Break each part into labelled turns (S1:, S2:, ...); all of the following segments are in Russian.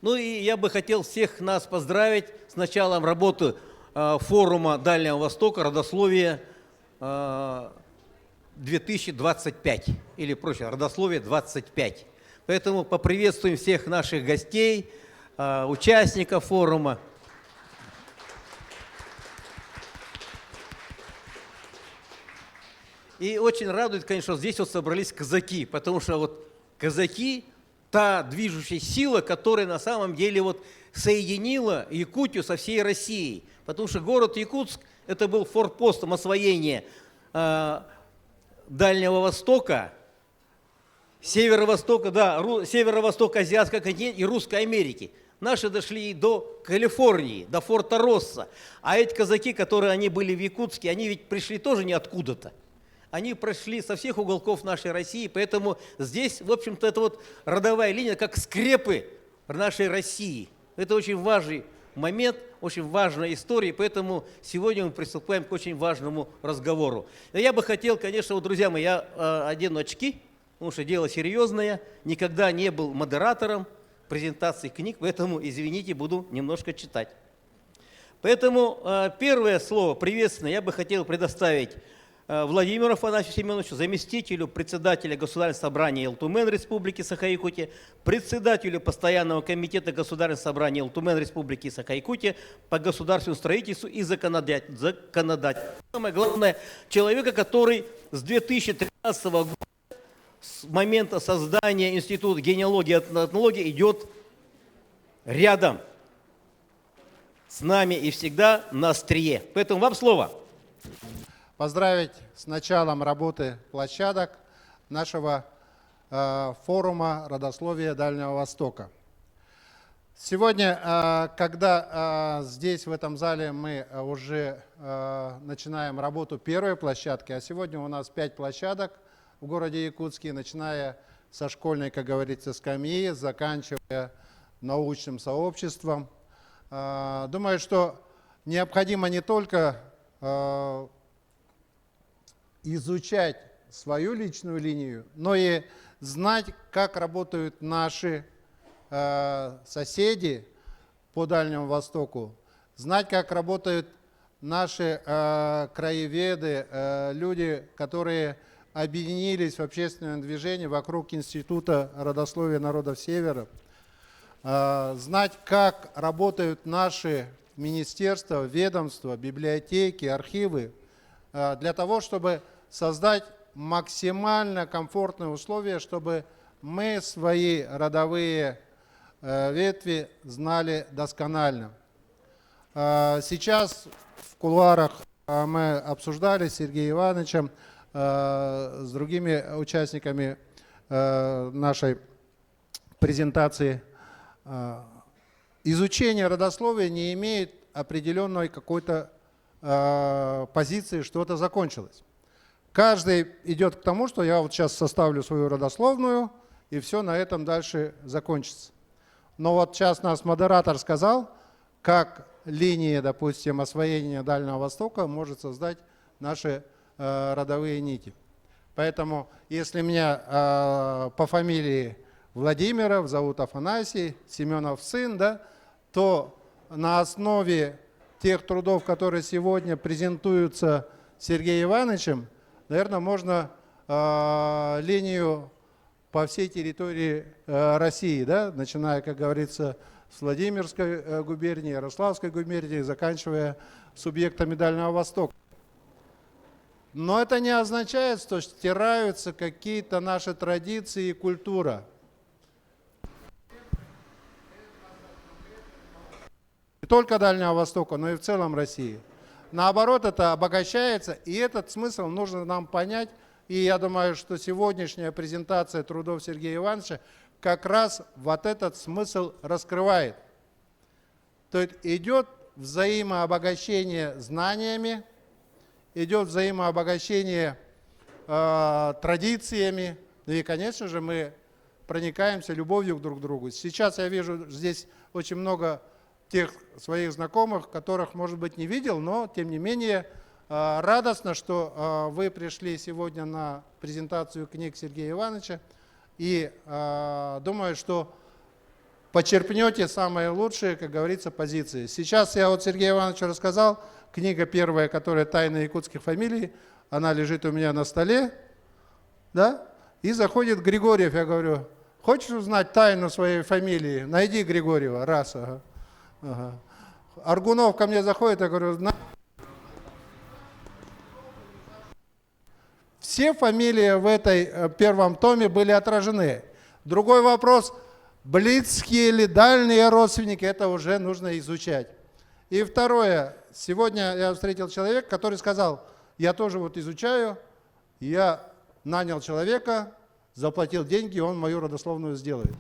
S1: Ну и я бы хотел всех нас поздравить с началом работы форума Дальнего Востока «Родословие 2025», или проще, «Родословие 25». Поэтому поприветствуем всех наших гостей, участников форума. И очень радует, конечно, что здесь вот собрались казаки, потому что вот казаки – та движущая сила, которая на самом деле вот соединила Якутию со всей Россией. Потому что город Якутск – это был форпостом освоения Дальнего Востока, северо-востока, да, северо-востока Азиатского континента и Русской Америки. Наши дошли до Калифорнии, до форта Росса. А эти казаки, которые они были в Якутске, они ведь пришли тоже не откуда-то. Они прошли со всех уголков нашей России, поэтому здесь, в общем-то, это вот родовая линия, как скрепы нашей России. Это очень важный момент, очень важная история, поэтому сегодня мы приступаем к очень важному разговору. Но я бы хотел, конечно, вот, друзья мои, я одену очки, потому что дело серьезное, никогда не был модератором презентации книг, поэтому, извините, буду немножко читать. Поэтому первое слово приветственное я бы хотел предоставить Владимиру Афанасию Семеновичу, заместителю председателя Государственного собрания Елтумен Республики Саха-Якутия, председателю Постоянного комитета Государственного собрания Елтумен Республики Саха-Якутия по государственному строительству и законодательству. Самое главное, человека, который с 2013 года, с момента создания Института генеалогии и этнологии, идет рядом с нами и всегда на острие. Поэтому вам слово.
S2: Поздравить с началом работы площадок нашего форума «Родословие Дальнего Востока». Сегодня, когда здесь, в этом зале, мы уже начинаем работу первой площадки, а сегодня у нас 5 площадок в городе Якутске, начиная со школьной, как говорится, скамьи, заканчивая научным сообществом. Думаю, что необходимо не только изучать свою личную линию, но и знать, как работают наши соседи по Дальнему Востоку, знать, как работают наши краеведы, люди, которые объединились в общественном движении вокруг Института родословия народов Севера, знать, как работают наши министерства, ведомства, библиотеки, архивы, для того, чтобы создать максимально комфортные условия, чтобы мы свои родовые ветви знали досконально. Сейчас в кулуарах мы обсуждали с Сергеем Ивановичем, с другими участниками нашей презентации. Изучение родословия не имеет определенной какой-то позиции, что это закончилось. Каждый идет к тому, что я вот сейчас составлю свою родословную, и все на этом дальше закончится. Но вот сейчас наш модератор сказал, как линия, допустим, освоения Дальнего Востока может создать наши родовые нити. Поэтому, если меня по фамилии Владимиров зовут Афанасий, Семенов сын, да, то на основе тех трудов, которые сегодня презентуются Сергеем Ивановичем, наверное, можно линию по всей территории России, да, начиная, как говорится, с Владимирской губернии, Ярославской губернии, заканчивая субъектами Дальнего Востока. Но это не означает, что стираются какие-то наши традиции и культура. Не только Дальнего Востока, но и в целом России. Наоборот, это обогащается, и этот смысл нужно нам понять. И я думаю, что сегодняшняя презентация трудов Сергея Ивановича как раз вот этот смысл раскрывает. То есть идет взаимообогащение знаниями, идет взаимообогащение традициями, и, конечно же, мы проникаемся любовью друг к другу. Сейчас я вижу здесь очень много тех своих знакомых, которых, может быть, не видел, но, тем не менее, радостно, что вы пришли сегодня на презентацию книг Сергея Ивановича. И думаю, что почерпнете самые лучшие, как говорится, позиции. Сейчас я вот Сергею Ивановичу рассказал, книга первая, которая «Тайны якутских фамилий», она лежит у меня на столе, да? И заходит Григорьев, я говорю, хочешь узнать тайну своей фамилии? Найди Григорьева, раз. Ага. Ага. Аргунов ко мне заходит, я говорю, все фамилии в этой первом томе были отражены. Другой вопрос, близкие или дальние родственники, это уже нужно изучать. И второе, сегодня я встретил человека, который сказал, я тоже вот изучаю, я нанял человека, заплатил деньги, он мою родословную сделает.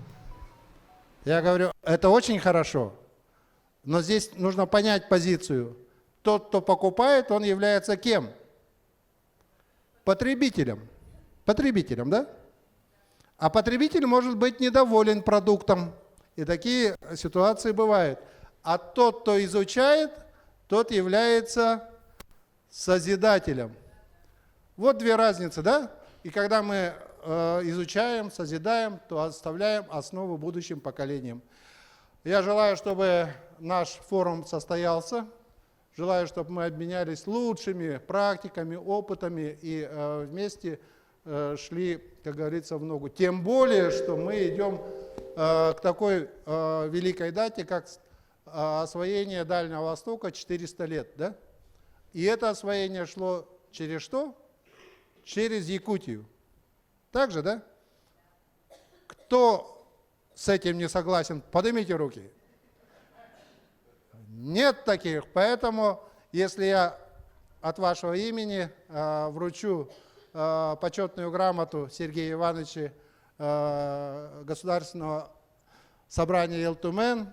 S2: Я говорю, это очень хорошо, но здесь нужно понять позицию. Тот, кто покупает, он является кем? Потребителем. Потребителем, да? А потребитель может быть недоволен продуктом. И такие ситуации бывают. А тот, кто изучает, тот является созидателем. Вот две разницы, да? И когда мы изучаем, созидаем, то оставляем основу будущим поколениям. Я желаю, чтобы наш форум состоялся. Желаю, чтобы мы обменялись лучшими практиками, опытами и вместе шли, как говорится, в ногу. Тем более, что мы идем к такой великой дате, как освоение Дальнего Востока 400 лет. Да? И это освоение шло через что? Через Якутию. Так же, да? Кто с этим не согласен, поднимите руки. Нет таких, поэтому, если я от вашего имени вручу почетную грамоту Сергея Ивановича Государственного собрания Елтумен,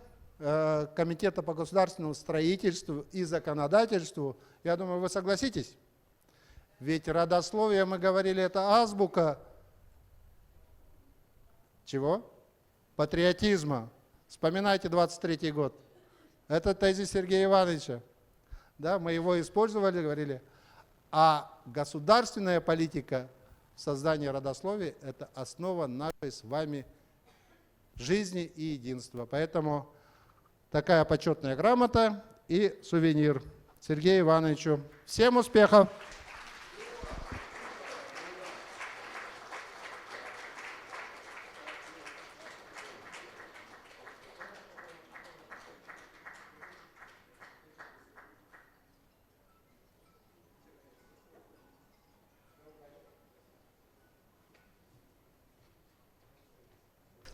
S2: Комитета по государственному строительству и законодательству, я думаю, вы согласитесь? Ведь родословие, мы говорили, это азбука чего? Патриотизма. Вспоминайте 23-й год. Это тезис Сергея Ивановича. Да, мы его использовали, говорили. А государственная политика создания родословия – это основа нашей с вами жизни и единства. Поэтому такая почетная грамота и сувенир Сергею Ивановичу. Всем успехов!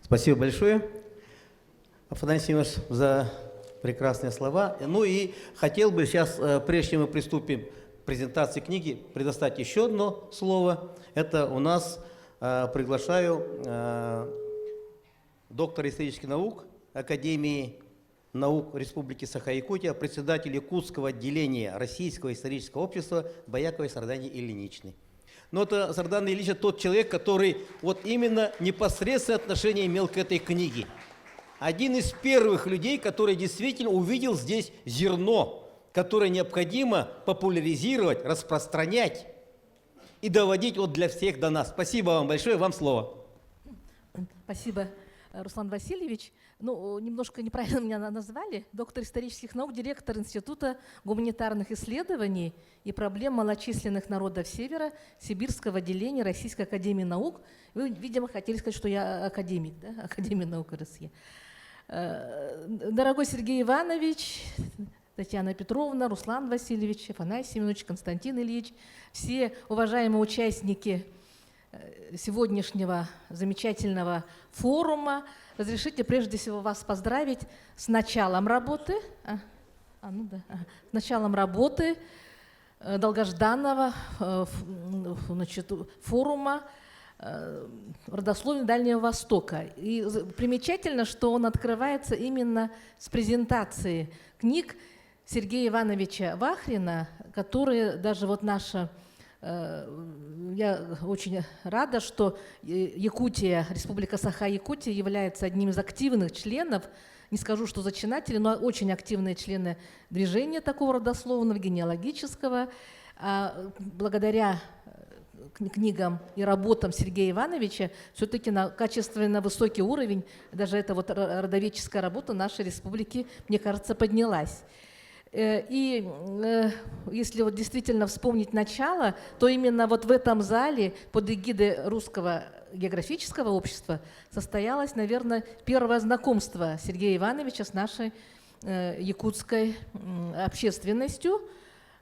S1: Спасибо большое, Афанасий Семенович, за прекрасные слова. Ну и хотел бы сейчас, прежде чем мы приступим к презентации книги, предоставить еще одно слово. Это у нас приглашаю доктора исторических наук Академии наук Республики Саха-Якутия, председатель Якутского отделения Российского исторического общества Баяковой Сардани Ильиничны. Но это Сардан Ильич тот человек, который вот именно непосредственное отношение имел к этой книге. Один из первых людей, который действительно увидел здесь зерно, которое необходимо популяризировать, распространять и доводить вот для всех до нас. Спасибо вам большое, вам слово.
S3: Спасибо, Руслан Васильевич. Ну, немножко неправильно меня назвали. Доктор исторических наук, директор Института гуманитарных исследований и проблем малочисленных народов Севера Сибирского отделения Российской академии наук. Вы, видимо, хотели сказать, что я академик, да? Академия наук РСЕ. Дорогой Сергей Иванович, Татьяна Петровна, Руслан Васильевич, Афанасий Семенович, Константин Ильич, все уважаемые участники сегодняшнего замечательного форума. Разрешите прежде всего вас поздравить с началом работы, с началом работы долгожданного форума родословия Дальнего Востока. И примечательно, что он открывается именно с презентации книг Сергея Ивановича Вахрина, которые даже вот наша... Я очень рада, что Якутия, Республика Саха-Якутия является одним из активных членов, не скажу, что зачинатели, но очень активные члены движения такого родословного, генеалогического. Благодаря книгам и работам Сергея Ивановича все-таки на качественно высокий уровень, даже эта вот родоведческая работа нашей республики, мне кажется, поднялась. И если вот действительно вспомнить начало, то именно вот в этом зале под эгидой Русского географического общества состоялось, наверное, первое знакомство Сергея Ивановича с нашей якутской общественностью.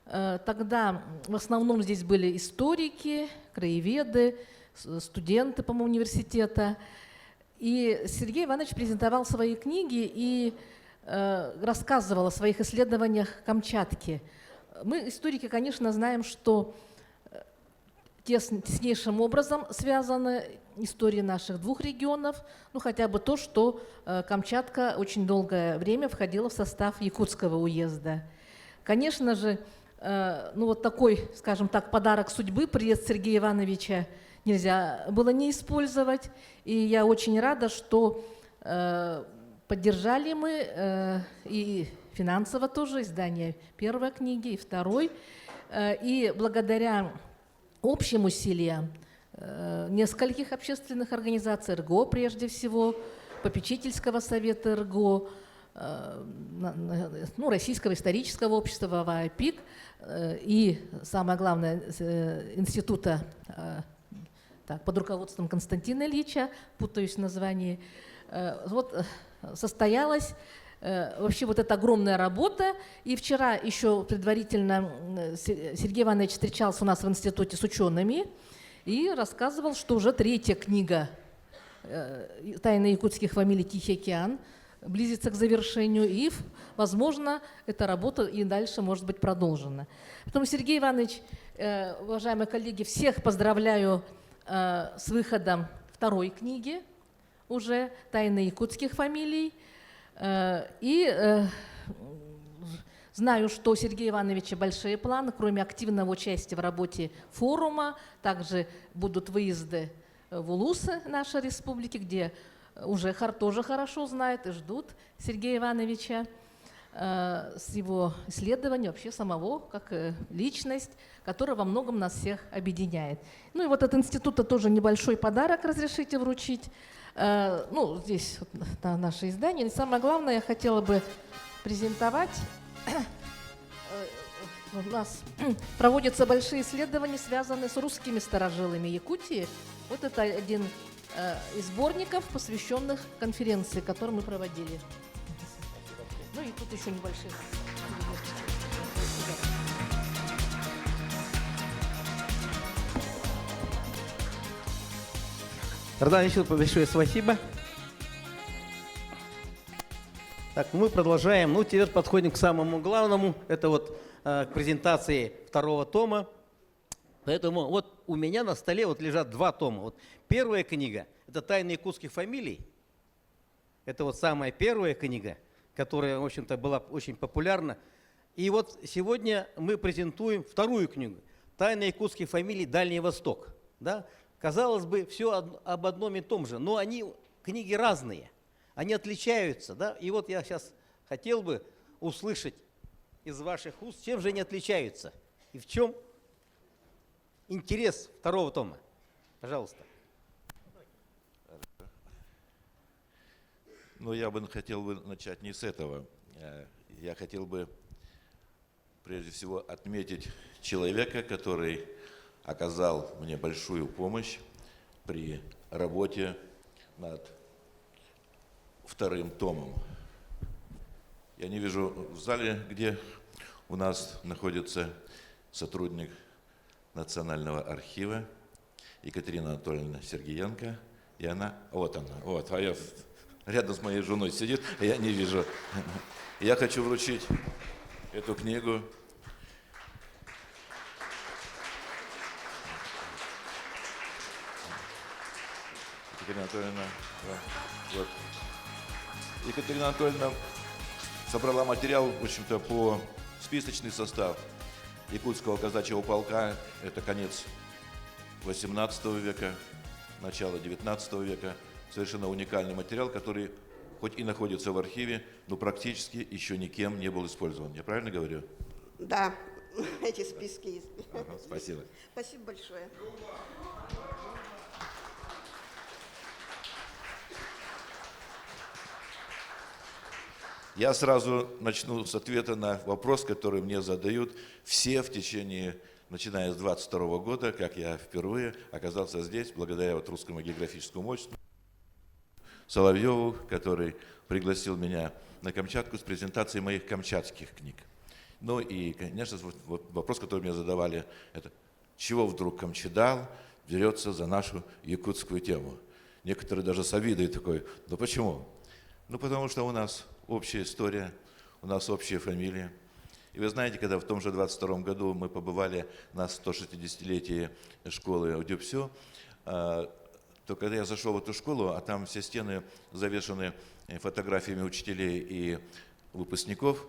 S3: Тогда в основном здесь были историки, краеведы, студенты, по-моему, университета. И Сергей Иванович презентовал свои книги и рассказывал о своих исследованиях Камчатки. Мы, историки, конечно, знаем, что теснейшим образом связаны истории наших двух регионов, ну хотя бы то, что Камчатка очень долгое время входила в состав Якутского уезда. Конечно же, ну вот такой, скажем так, подарок судьбы, приезд Сергея Ивановича нельзя было не использовать, и я очень рада, что поддержали мы и финансово тоже издание первой книги и второй. И благодаря общим усилиям нескольких общественных организаций, РГО прежде всего, попечительского совета РГО, ну, Российского исторического общества ВАИПИК и, самое главное, института под руководством Константина Ильича, путаюсь в названии, вот состоялась вообще вот эта огромная работа. И вчера еще предварительно Сергей Иванович встречался у нас в институте с учеными и рассказывал, что уже третья книга «Тайны якутских фамилий. Тихий океан» близится к завершению, и, возможно, эта работа и дальше может быть продолжена. Поэтому, Сергей Иванович, уважаемые коллеги, всех поздравляю с выходом второй книги, уже «Тайны якутских фамилий». И знаю, что у Сергея Ивановича большие планы, кроме активного участия в работе форума, также будут выезды в Улусы нашей республики, где уже тоже хорошо знают и ждут Сергея Ивановича с его исследований, вообще самого, как личность, которая во многом нас всех объединяет. Ну и вот от института тоже небольшой подарок разрешите вручить. Ну, здесь вот, наше издание. И самое главное, я хотела бы презентовать. У нас проводятся большие исследования, связанные с русскими старожилами Якутии. Вот это один из сборников, посвященных конференции, которую мы проводили. Ну и тут еще небольшие.
S1: Тогда еще большое спасибо. Так, мы продолжаем. Ну, теперь подходим к самому главному. Это вот к презентации второго тома. Поэтому вот у меня на столе вот лежат два тома. Вот первая книга – это «Тайны якутских фамилий». Это вот самая первая книга, которая, в общем-то, была очень популярна. И вот сегодня мы презентуем вторую книгу «Тайны якутских фамилий. Дальний Восток». Да? Казалось бы, все об одном и том же, но они, книги разные, они отличаются. Да? И вот я сейчас хотел бы услышать из ваших уст, чем же они отличаются и в чем интерес второго тома. Пожалуйста.
S4: Ну, я бы хотел начать не с этого. Я хотел бы прежде всего отметить человека, который оказал мне большую помощь при работе над вторым томом. Я не вижу в зале, где у нас находится сотрудник Национального архива Екатерина Анатольевна Сергеенко. И она, вот она, вот, а я рядом с моей женой сидит, и я не вижу. Я хочу вручить эту книгу Екатерина Анатольевна, вот. Екатерина Анатольевна собрала материал, в общем-то, по списочный состав Якутского казачьего полка. Это конец XVIII века, начало XIX века. Совершенно уникальный материал, который хоть и находится в архиве, но практически еще никем не был использован. Я правильно говорю?
S5: Да, эти списки.
S4: Спасибо.
S5: Спасибо большое.
S4: Я сразу начну с ответа на вопрос, который мне задают все в течение, начиная с 22 года, как я впервые оказался здесь, благодаря вот Русскому географическому обществу, Соловьеву, который пригласил меня на Камчатку с презентацией моих камчатских книг. Ну и, конечно, вот вопрос, который мне задавали, это чего вдруг Камчедал берется за нашу якутскую тему? Некоторые даже с обидой такой, да почему? Ну потому что у нас общая история, у нас общая фамилия. И вы знаете, когда в том же 22 году мы побывали на 160-летии школы Дюбсё, то когда я зашел в эту школу, а там все стены завешаны фотографиями учителей и выпускников,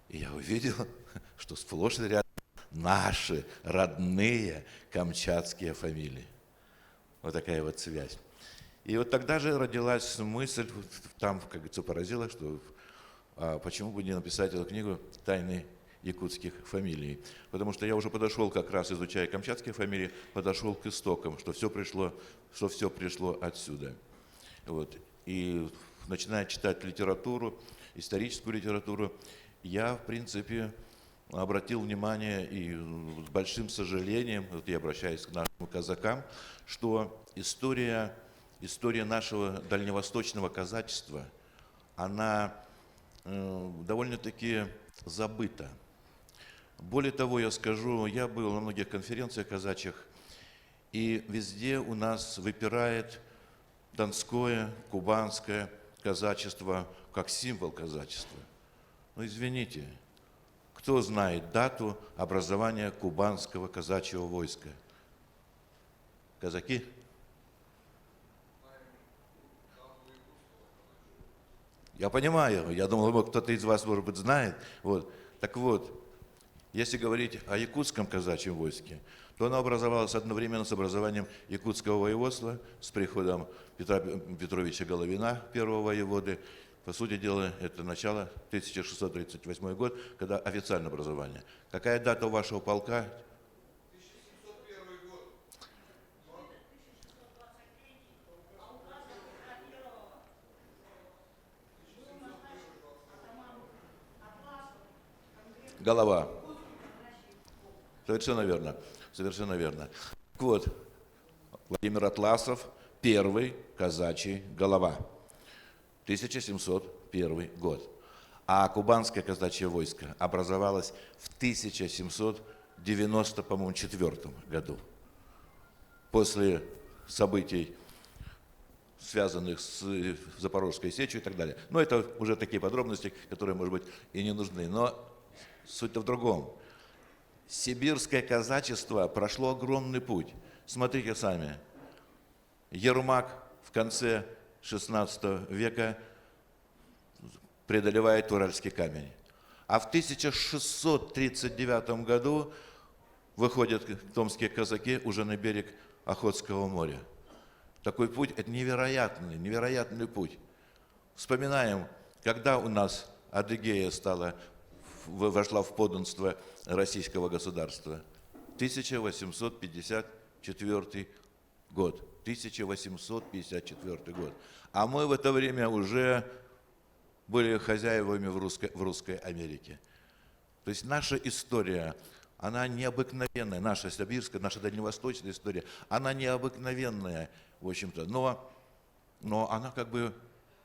S4: и я увидел, что сплошь и рядом наши родные камчатские фамилии. Вот такая вот связь. И вот тогда же родилась мысль, там, как говорится, поразило, что почему бы не написать эту книгу «Тайны якутских фамилий». Потому что я уже подошел, как раз изучая камчатские фамилии, подошел к истокам, что все пришло отсюда. Вот. И начиная читать литературу, историческую литературу, я, в принципе, обратил внимание и с большим сожалением, вот я обращаюсь к нашим казакам, что история нашего дальневосточного казачества, она довольно-таки забыта. Более того, я скажу, я был на многих конференциях казачьих, и везде у нас выпирает донское, кубанское казачество как символ казачества. Но извините, кто знает дату образования кубанского казачьего войска? Казаки? Я понимаю, я думал, кто-то из вас, может быть, знает. Вот. Так вот, если говорить о якутском казачьем войске, то оно образовалось одновременно с образованием якутского воеводства, с приходом Петра Петровича Головина, первого воеводы. По сути дела, это начало 1638 год, когда официальное образование. Какая дата у вашего полка?
S6: 1701 год.
S4: Голова. Совершенно верно. Совершенно верно. Так вот, Владимир Атласов, первый казачий голова. 1701 год. А кубанское казачье войско образовалось в 1794 году. После событий, связанных с Запорожской сечью и так далее. Но это уже такие подробности, которые, может быть, и не нужны. Но суть-то в другом. Сибирское казачество прошло огромный путь. Смотрите сами. Ермак в конце XVI века преодолевает Уральский камень. А в 1639 году выходят томские казаки уже на берег Охотского моря. Такой путь – это невероятный путь. Вспоминаем, когда у нас Адыгея вошла в подданство российского государства. 1854 год. 1854 год. А мы в это время уже были хозяевами в русской Америке. То есть наша история, она необыкновенная, наша сибирская, наша дальневосточная история, она необыкновенная, в общем-то, но она как бы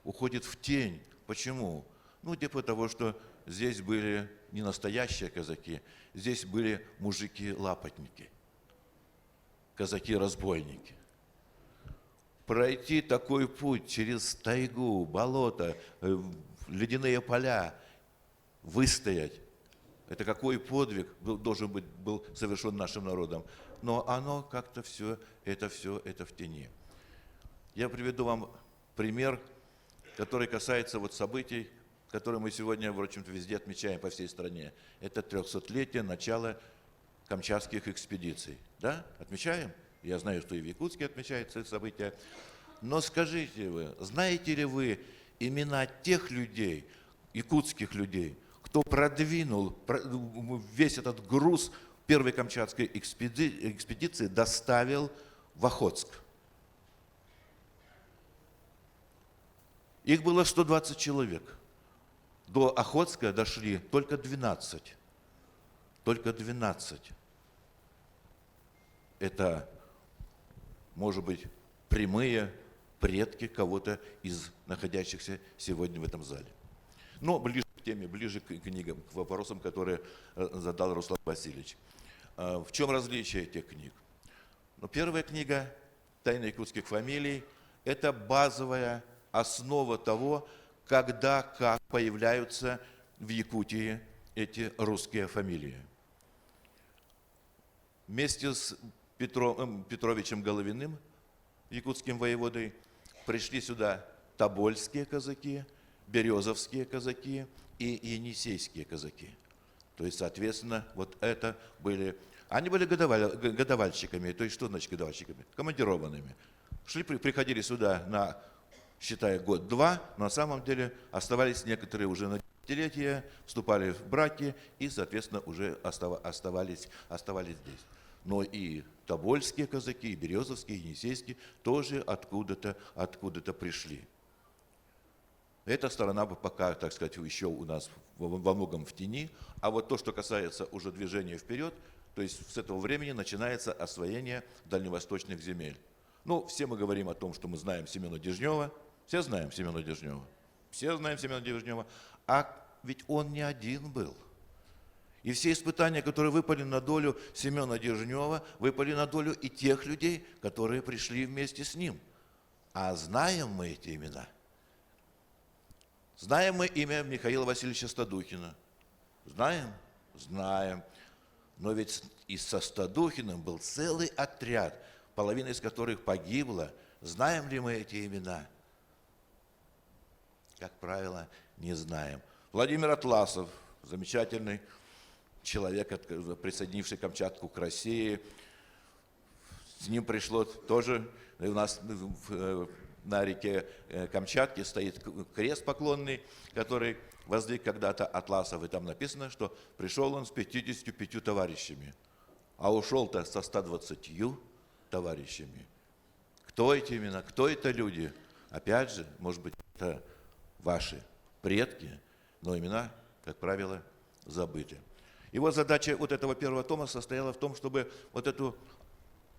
S4: уходит в тень. Почему? Ну, типа того, что здесь были не настоящие казаки, здесь были мужики-лапотники, казаки-разбойники. Пройти такой путь через тайгу, болото, ледяные поля, выстоять, это какой подвиг должен быть, был совершен нашим народом. Но оно как-то все это в тени. Я приведу вам пример, который касается вот событий, которые мы сегодня, в общем-то, везде отмечаем по всей стране. Это 300-летие начала камчатских экспедиций. Да? Отмечаем? Я знаю, что и в Якутске отмечается это событие. Но скажите вы, знаете ли вы имена тех людей, якутских людей, кто продвинул весь этот груз первой Камчатской экспедиции, доставил в Охотск. Их было 120 человек. До Охотска дошли только 12. Только 12. Это, может быть, прямые предки кого-то из находящихся сегодня в этом зале. Но ближе к теме, ближе к книгам, к вопросам, которые задал Руслан Васильевич. В чем различие этих книг? Ну, первая книга «Тайны якутских фамилий» – это базовая основа того, когда, как появляются в Якутии эти русские фамилии. Вместе с Петровичем Головиным, якутским воеводой, пришли сюда тобольские казаки, березовские казаки и енисейские казаки. То есть, соответственно, вот это были... Они были годовальщиками. То есть, что значит годовальщиками? Командированными. Приходили сюда на, считая, год-два, но на самом деле оставались некоторые уже на десятилетия, вступали в браки и, соответственно, уже оставались здесь. Но и тобольские казаки, и березовские, и енисейские тоже откуда-то пришли. Эта сторона пока, так сказать, еще у нас во многом в тени, а вот то, что касается уже движения вперед, то есть с этого времени начинается освоение дальневосточных земель. Ну, все мы говорим о том, что мы знаем Семена Дежнева, все знаем Семена Дежнева, а ведь он не один был. И все испытания, которые выпали на долю Семена Дежнева, выпали на долю и тех людей, которые пришли вместе с ним. А знаем мы эти имена? Знаем мы имя Михаила Васильевича Стадухина? Знаем? Знаем. Но ведь и со Стадухиным был целый отряд, половина из которых погибла. Знаем ли мы эти имена? Как правило, не знаем. Владимир Атласов, замечательный человек, присоединивший Камчатку к России. С ним пришло тоже, у нас на реке Камчатке стоит крест поклонный, который воздвиг когда-то Атласов. И там написано, что пришел он с 55 товарищами, а ушел-то со 120 товарищами. Кто эти имена, кто это люди? Опять же, может быть, это ваши предки, но имена, как правило, забыты. И вот задача вот этого первого тома состояла в том, чтобы вот эту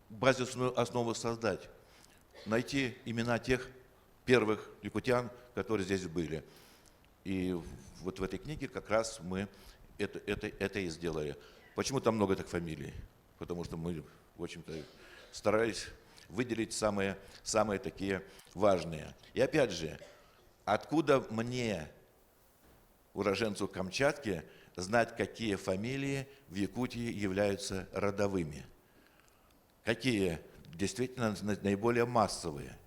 S4: базисную основу создать, найти имена тех первых якутян, которые здесь были. И вот в этой книге как раз мы это и сделали. Почему там много так фамилий? Потому что мы, в общем-то, старались выделить самые такие важные. И опять же, откуда мне, уроженцу Камчатки, знать, какие фамилии в Якутии являются родовыми? Какие действительно наиболее массовые?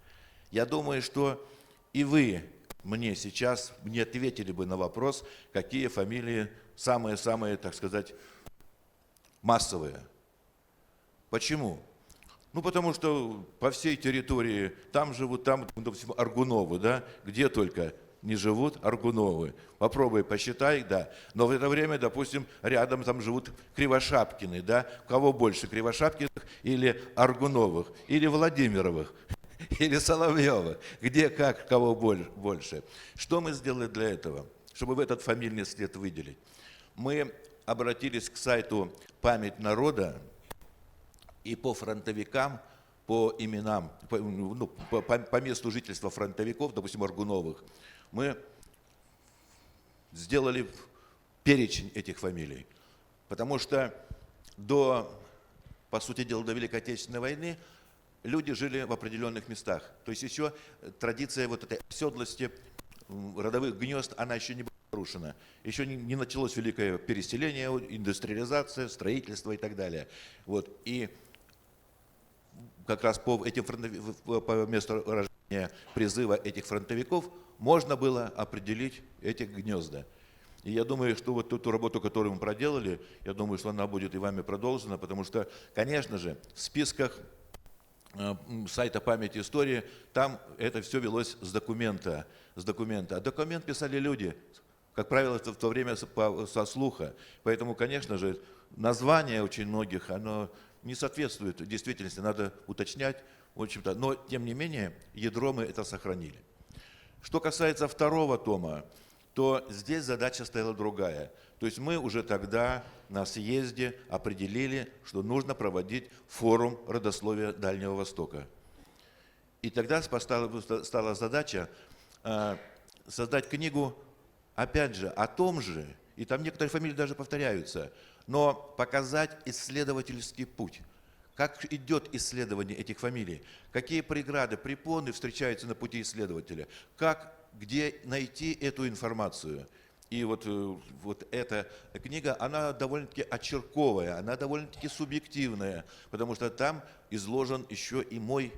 S4: Я думаю, что и вы мне сейчас не ответили бы на вопрос, какие фамилии самые, так сказать, массовые. Почему? Ну, потому что по всей территории там живут, допустим, Аргуновы, да, где только не живут Аргуновы. Попробуй, посчитай, да. Но в это время, допустим, рядом там живут Кривошапкины, да. Кого больше, Кривошапкиных или Аргуновых, или Владимировых, или Соловьевых? Где, как, кого больше? Что мы сделали для этого, чтобы в этот фамильный след выделить? Мы обратились к сайту «Память народа» и по фронтовикам, по именам, по месту жительства фронтовиков, допустим, Аргуновых, мы сделали перечень этих фамилий. Потому что по сути дела, до Великой Отечественной войны люди жили в определенных местах. То есть еще традиция вот этой оседлости родовых гнезд, она еще не была нарушена. Еще не началось великое переселение, индустриализация, строительство и так далее. Вот. И как раз по месту рождения призыва этих фронтовиков можно было определить эти гнезда. И я думаю, что вот ту работу, которую мы проделали, я думаю, что она будет и вами продолжена, потому что, конечно же, в списках сайта «Память и истории» там это все велось с документа. А документ писали люди, Как правило, это в то время со слуха. Поэтому, конечно же, название очень многих, оно не соответствует действительности, надо уточнять, в общем-то. Но, тем не менее, ядро мы это сохранили. Что касается второго тома, то здесь задача стояла другая. То есть мы уже тогда на съезде определили, что нужно проводить форум родословия Дальнего Востока. И тогда стала задача создать книгу, опять же, о том же, и там некоторые фамилии даже повторяются, но показать исследовательский путь. Как идет исследование этих фамилий, какие преграды, препоны встречаются на пути исследователя, где найти эту информацию. И вот эта книга, она довольно-таки очерковая, она довольно-таки субъективная, потому что там изложен еще и мой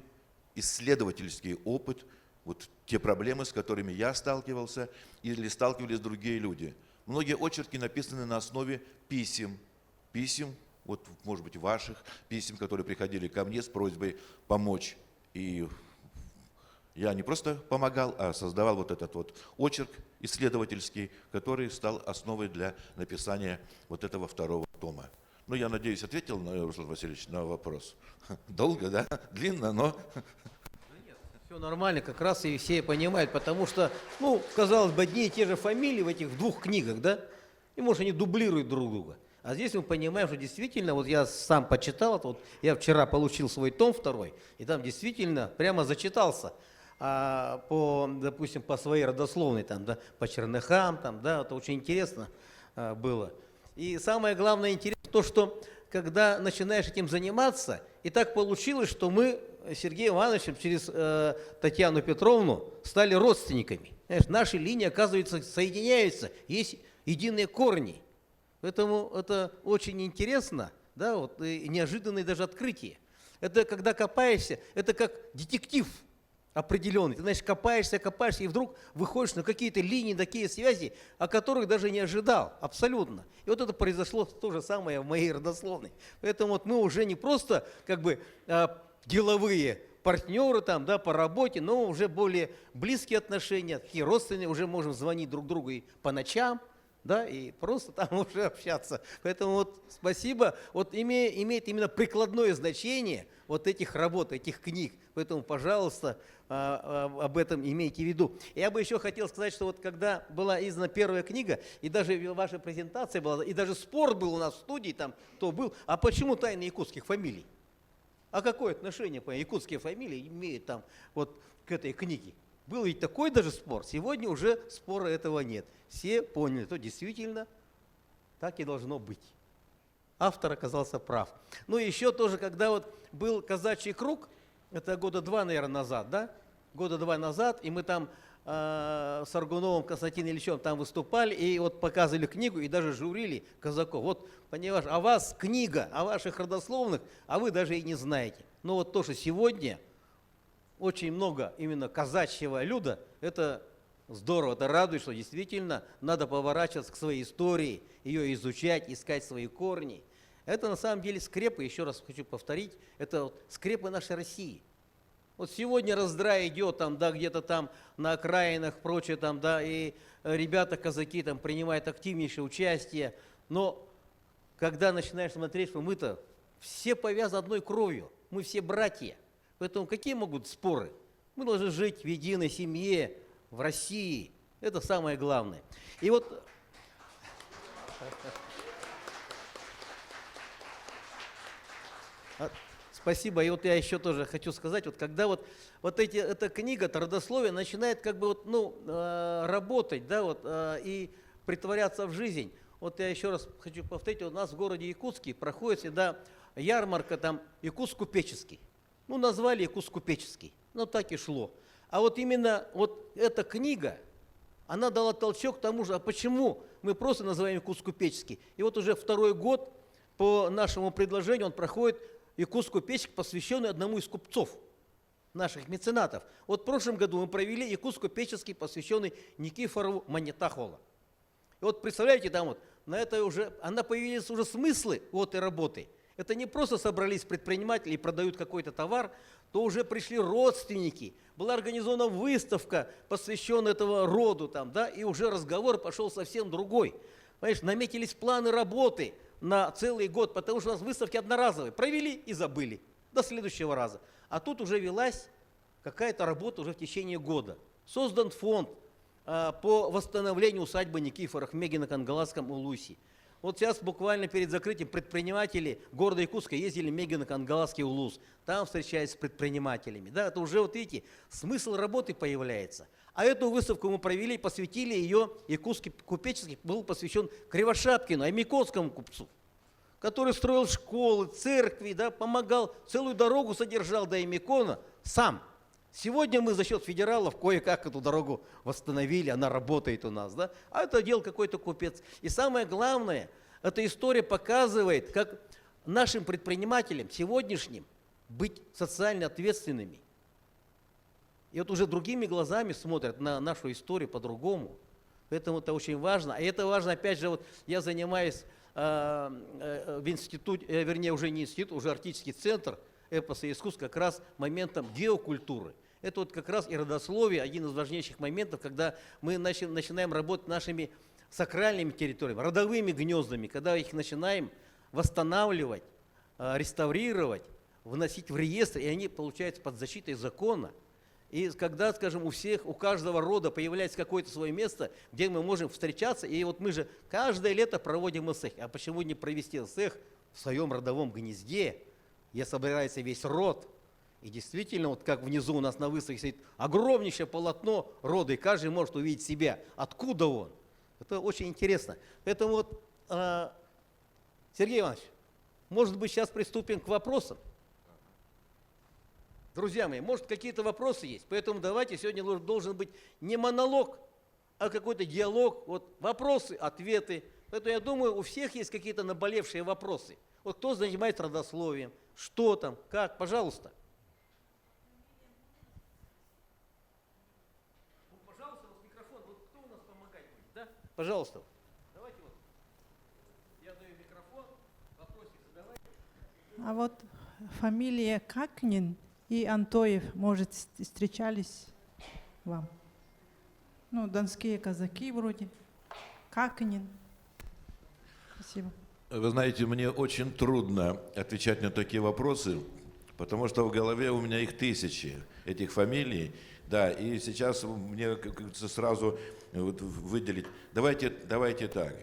S4: исследовательский опыт, вот те проблемы, с которыми я сталкивался или сталкивались другие люди. Многие очерки написаны на основе писем, вот, может быть, ваших писем, которые приходили ко мне с просьбой помочь. И я не просто помогал, а создавал вот этот вот очерк исследовательский, который стал основой для написания вот этого второго тома. Ну, я надеюсь, ответил, Руслан Васильевич, на вопрос. Долго, да? Длинно, но...
S1: Все нормально, как раз и все понимают, потому что, ну, казалось бы, одни и те же фамилии в этих двух книгах, да? И, может, они дублируют друг друга. А здесь мы понимаем, что действительно, вот я сам почитал, вот я вчера получил свой том второй, и там действительно прямо зачитался допустим, по своей родословной, там, да, по Черныхам, там, да, это очень интересно было. И самое главное интересно то, что когда начинаешь этим заниматься, и так получилось, что мы с Сергеем Ивановичем через Татьяну Петровну стали родственниками. Знаешь, наши линии, оказывается, соединяются, есть единые корни. Поэтому это очень интересно, да, вот, и неожиданное даже открытие. Это когда копаешься, это как детектив определенный. Ты, знаешь, копаешься, и вдруг выходишь на какие-то линии, такие связи, о которых даже не ожидал, абсолютно. И вот это произошло то же самое в моей родословной. Поэтому вот мы уже не просто как бы деловые партнеры там, да, по работе, но уже более близкие отношения, такие родственные, уже можем звонить друг другу и по ночам, да, и просто там уже общаться. Поэтому вот спасибо, вот имеет именно прикладное значение вот этих работ, этих книг. Поэтому, пожалуйста, об этом имейте в виду. Я бы еще хотел сказать, что вот когда была издана первая книга, и даже ваша презентация была, и даже спор был у нас в студии, там кто был, а почему тайны якутских фамилий? А какое отношение якутские фамилии имеют там вот к этой книге? Был ведь такой даже спор. Сегодня уже спора этого нет. Все поняли, что действительно так и должно быть. Автор оказался прав. Ну и еще тоже, когда вот был казачий круг, это года 2, наверное, назад, да? Года 2 назад, и мы там с Аргуновым Константином Ильичем там выступали, и вот показывали книгу, и даже журили казаков. Вот, понимаешь, о вас книга, о ваших родословных, а вы даже и не знаете. Но вот то, что сегодня очень много именно казачьего люда, это здорово, это радует, что действительно надо поворачиваться к своей истории, ее изучать, искать свои корни. Это на самом деле скрепы, еще раз хочу повторить, это вот скрепы нашей России. Вот сегодня раздрай идет там, да, где-то там на окраинах, прочее там, да, и ребята, казаки там принимают активнейшее участие, но когда начинаешь смотреть, что мы-то все повязаны одной кровью, мы все братья. Поэтому какие могут споры? Мы должны жить в единой семье, в России. Это самое главное. И вот... Спасибо. И вот я еще тоже хочу сказать, вот когда эта книга, родословие начинает как бы вот, ну, работать, да, вот, и притворяться в жизнь. Вот я еще раз хочу повторить, у нас в городе Якутске проходит всегда ярмарка там Якутск-Купеческий. Ну, назвали Якутск-Купеческий, ну, так и шло. А вот именно вот эта книга, она дала толчок к тому же, а почему мы просто называем Якутск-Купеческий? И вот уже 2-й год по нашему предложению он проходит Якутск-Купеческий, посвященный одному из купцов, наших меценатов. Вот в прошлом году мы провели Якутск-Купеческий, посвященный Никифорову Манитахола. И вот представляете, там вот, на это уже, появились уже смыслы у этой работы. Это не просто собрались предприниматели и продают какой-то товар, то уже пришли родственники. Была организована выставка, посвященная этому роду, там, да, и уже разговор пошел совсем другой. Понимаешь, наметились планы работы на целый год, потому что у нас выставки одноразовые. Провели и забыли до следующего раза. А тут уже велась какая-то работа уже в течение года. Создан фонд по восстановлению усадьбы Никифоров в Мегино-Кангаласском Улусе. Вот сейчас буквально перед закрытием предприниматели города Якутска ездили в Мегино-Кангаласский Улус. Там встречались с предпринимателями. Да, это уже, вот видите, смысл работы появляется. А эту выставку мы провели, посвятили ее, якутский купеческий был посвящен Кривошапкину, аймякотскому купцу, который строил школы, церкви, да, помогал, целую дорогу содержал до Аймякона сам. Сегодня мы за счет федералов кое-как эту дорогу восстановили, она работает у нас, да? А это делал какой-то купец. И самое главное, эта история показывает, как нашим предпринимателям сегодняшним быть социально ответственными. И вот уже другими глазами смотрят на нашу историю по-другому. Поэтому это очень важно. А это важно, опять же, вот я занимаюсь в институте, вернее, уже не институт, уже Арктический центр эпоса и искусств как раз моментом геокультуры. Это вот как раз и родословие, один из важнейших моментов, когда мы начинаем работать нашими сакральными территориями, родовыми гнездами, когда их начинаем восстанавливать, реставрировать, вносить в реестр, и они получаются под защитой закона. И когда, скажем, у всех, у каждого рода появляется какое-то свое место, где мы можем встречаться, и вот мы же каждое лето проводим эсэх. А почему не провести эсэх в своем родовом гнезде, где собирается весь род? И действительно, вот как внизу у нас на выставке стоит огромнейшее полотно рода, и каждый может увидеть себя, откуда он. Это очень интересно. Поэтому вот, Сергей Иванович, может быть, сейчас приступим к вопросам? Друзья мои, может, какие-то вопросы есть, поэтому давайте, сегодня должен быть не монолог, а какой-то диалог, вот вопросы, ответы. Поэтому я думаю, у всех есть какие-то наболевшие вопросы. Вот кто занимается родословием, что там, как, пожалуйста. Ну, пожалуйста, вот микрофон, вот кто у нас помогать будет, да? Пожалуйста. Давайте вот, я даю микрофон, вопросик задавайте.
S7: А вот фамилия Какнин и Антоев, может, встречались вам? Ну, донские казаки вроде. Какнин. Спасибо.
S4: Вы знаете, мне очень трудно отвечать на такие вопросы, потому что в голове у меня их тысячи, этих фамилий. Да, и сейчас мне как говорится, сразу вот выделить. Давайте так.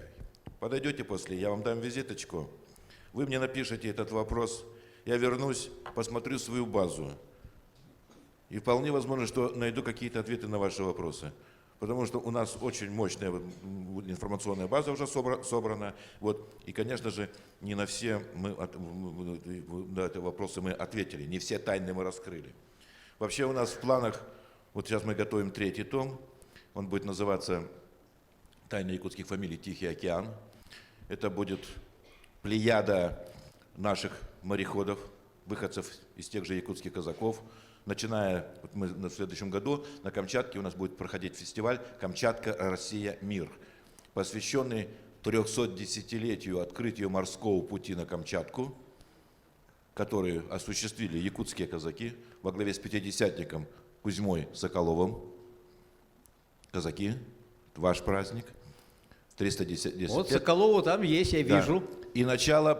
S4: Подойдете после, я вам дам визиточку. Вы мне напишите этот вопрос. Я вернусь, посмотрю свою базу. И вполне возможно, что найду какие-то ответы на ваши вопросы. Потому что у нас очень мощная информационная база уже собрана. Вот. И, конечно же, не на все вопросы мы ответили, не все тайны мы раскрыли. Вообще у нас в планах, вот сейчас мы готовим 3-й том, он будет называться «Тайны якутских фамилий. Тихий океан». Это будет плеяда наших мореходов, выходцев из тех же якутских казаков. Начиная, вот мы в следующем году на Камчатке у нас будет проходить фестиваль «Камчатка, Россия, мир», посвященный 310-летию открытию морского пути на Камчатку, который осуществили якутские казаки во главе с пятидесятником Кузьмой Соколовым. Казаки, ваш праздник. 310
S1: Вот
S4: лет.
S1: Соколову там есть, я вижу.
S4: Да. И начало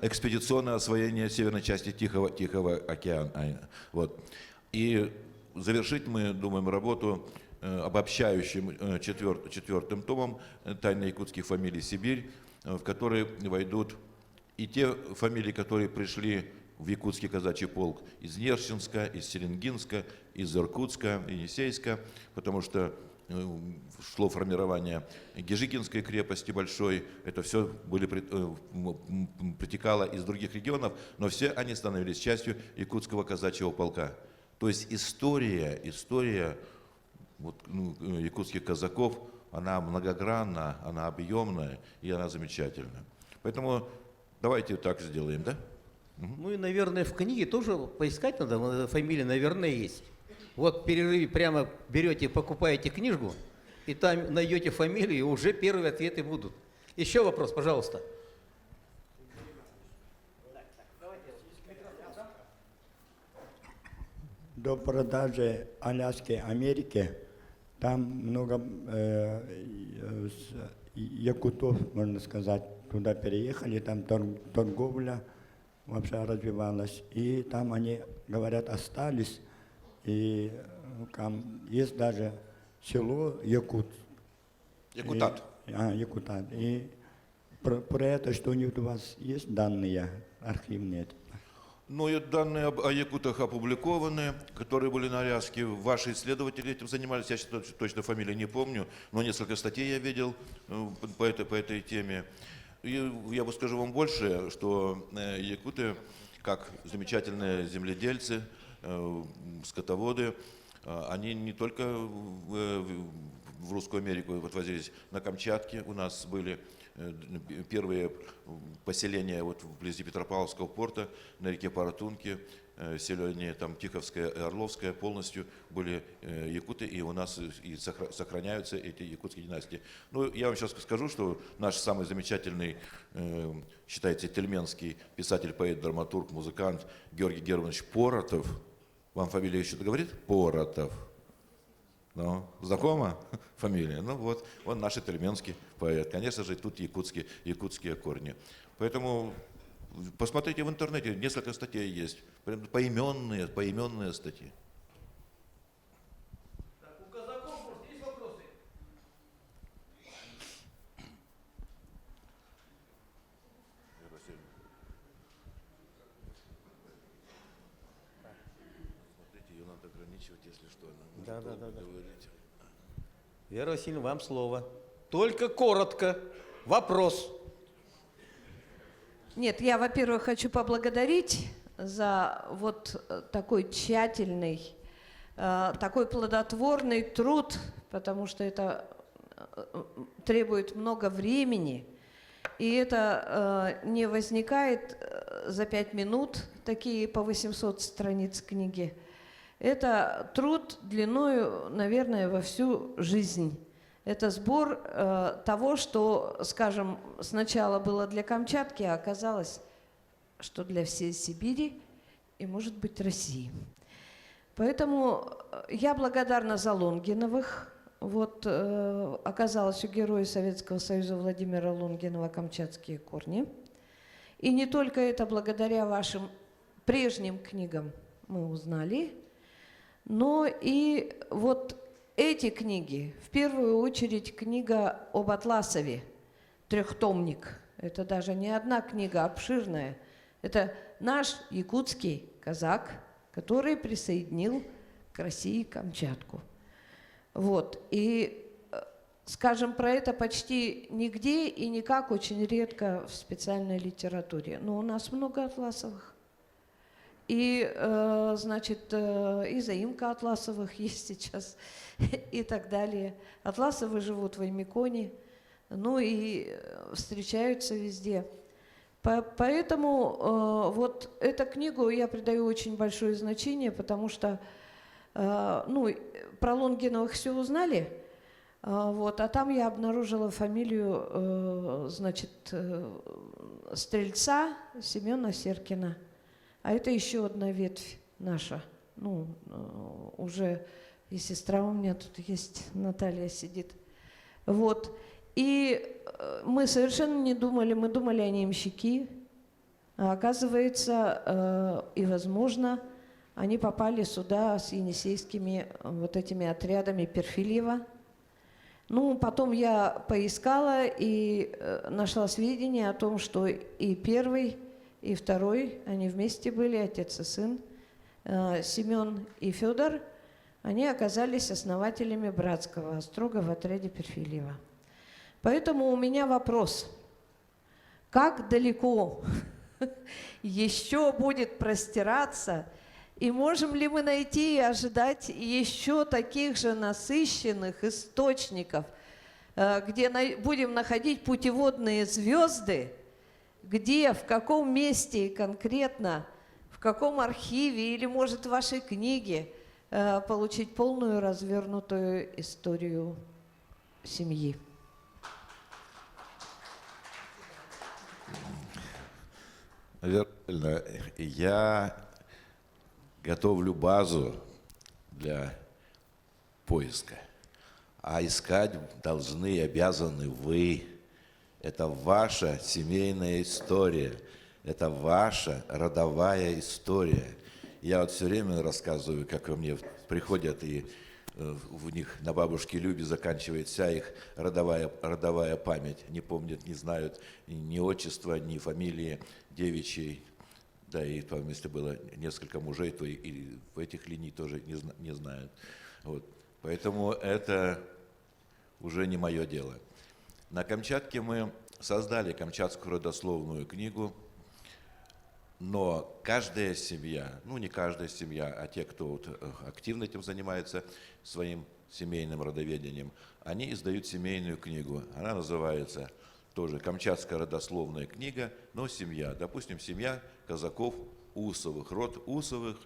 S4: экспедиционного освоения северной части Тихого океана. Вот. И завершить мы думаем работу обобщающим 4-м томом «Тайны якутских фамилий. Сибирь», в который войдут и те фамилии, которые пришли в якутский казачий полк из Нерчинска, из Селенгинска, из Иркутска, Енисейска, потому что шло формирование Гежикинской крепости большой, это все притекало из других регионов, но все они становились частью якутского казачьего полка. То есть история якутских казаков, она многогранна, она объемная и она замечательна. Поэтому давайте так сделаем, да?
S1: Ну и, наверное, в книге тоже поискать надо, фамилия, наверное, есть. Вот в перерыве прямо берете, покупаете книжку, и там найдете фамилию, и уже первые ответы будут. Еще вопрос, пожалуйста.
S8: до продажи Аляски Америке, там много якутов, можно сказать, туда переехали, там торговля вообще развивалась. И там они, говорят, остались. И там есть даже село Якут.
S4: Якутат.
S8: Якутат. И про это что-нибудь у вас есть данные архивные?
S4: Ну и данные о якутах опубликованы, которые были на Аляске. Ваши исследователи этим занимались, я сейчас точно фамилии не помню, но несколько статей я видел по этой теме. И я бы скажу вам больше, что якуты, как замечательные земледельцы, скотоводы, они не только в Русскую Америку отвозились, на Камчатке у нас были первые поселения вот вблизи Петропавловского порта на реке Паратунке, селение там Тиховское и Орловское полностью были якуты, и у нас и сохраняются эти якутские династии. Ну, я вам сейчас скажу, что наш самый замечательный, считается, тельменский писатель, поэт, драматург, музыкант Георгий Германович Поротов, вам фамилия что-то говорит? Поротов. Ну, знакома фамилия? Ну вот, он наш тельменский поэт. Конечно же, тут якутские корни. Поэтому посмотрите в интернете, несколько статей есть. Поименные статьи.
S1: Так, у казаков, может, есть вопросы?
S4: Смотрите, ее надо ограничивать, если что.
S1: Да. Вера Васильевна, вам слово. Только коротко. Вопрос.
S5: Нет, я, во-первых, хочу поблагодарить за вот такой тщательный, такой плодотворный труд, потому что это требует много времени, и это не возникает за 5 минут, такие по 800 страниц книги. Это труд длиною, наверное, во всю жизнь. Это сбор того, что, скажем, сначала было для Камчатки, а оказалось, что для всей Сибири и, может быть, России. Поэтому я благодарна за Лонгиновых. Вот оказалось у героя Советского Союза Владимира Лонгинова камчатские корни. И не только это благодаря вашим прежним книгам мы узнали, но и вот эти книги, в первую очередь книга об Атласове, трехтомник. Это даже не одна книга, обширная. Это наш якутский казак, который присоединил к России Камчатку. Вот. И, скажем, про это почти нигде и никак очень редко в специальной литературе. Но у нас много Атласовых. И, значит, и заимка Атласовых есть сейчас, и так далее. Атласовы живут в Аймеконе, ну и встречаются везде. Поэтому вот эту книгу я придаю очень большое значение, потому что, ну, про Лонгиновых все узнали, вот, а там я обнаружила фамилию, значит, стрельца Семена Серкина. А это еще одна ветвь наша. Ну, уже и сестра у меня тут есть, Наталья сидит. Вот. И мы совершенно не думали, мы думали, они ямщики. А оказывается, и возможно, они попали сюда с енисейскими вот этими отрядами Перфильева. Ну, потом я поискала и нашла сведения о том, что и первый, и второй, они вместе были, отец и сын, Семен и Федор, они оказались основателями братского острога в отряде Перфильева. Поэтому у меня вопрос, как далеко еще будет простираться, и можем ли мы найти и ожидать еще таких же насыщенных источников, где будем находить путеводные звезды, где, в каком месте конкретно, в каком архиве или, может, в вашей книге получить полную развернутую историю семьи.
S4: Верно. Я готовлю базу для поиска. А искать должны и обязаны вы. Это ваша семейная история. Это ваша родовая история. Я вот все время рассказываю, как ко мне приходят, и в них на бабушке Любе заканчивает вся их родовая память. Не помнят, не знают ни отчества, ни фамилии девичьей. Да, и там, если было несколько мужей, то и в этих линий тоже не знают. Вот. Поэтому это уже не мое дело. На Камчатке мы создали Камчатскую родословную книгу, но каждая семья, ну не каждая семья, а те, кто вот активно этим занимается, своим семейным родоведением, они издают семейную книгу. Она называется тоже «Камчатская родословная книга», но семья. Допустим, семья казаков Усовых, род Усовых,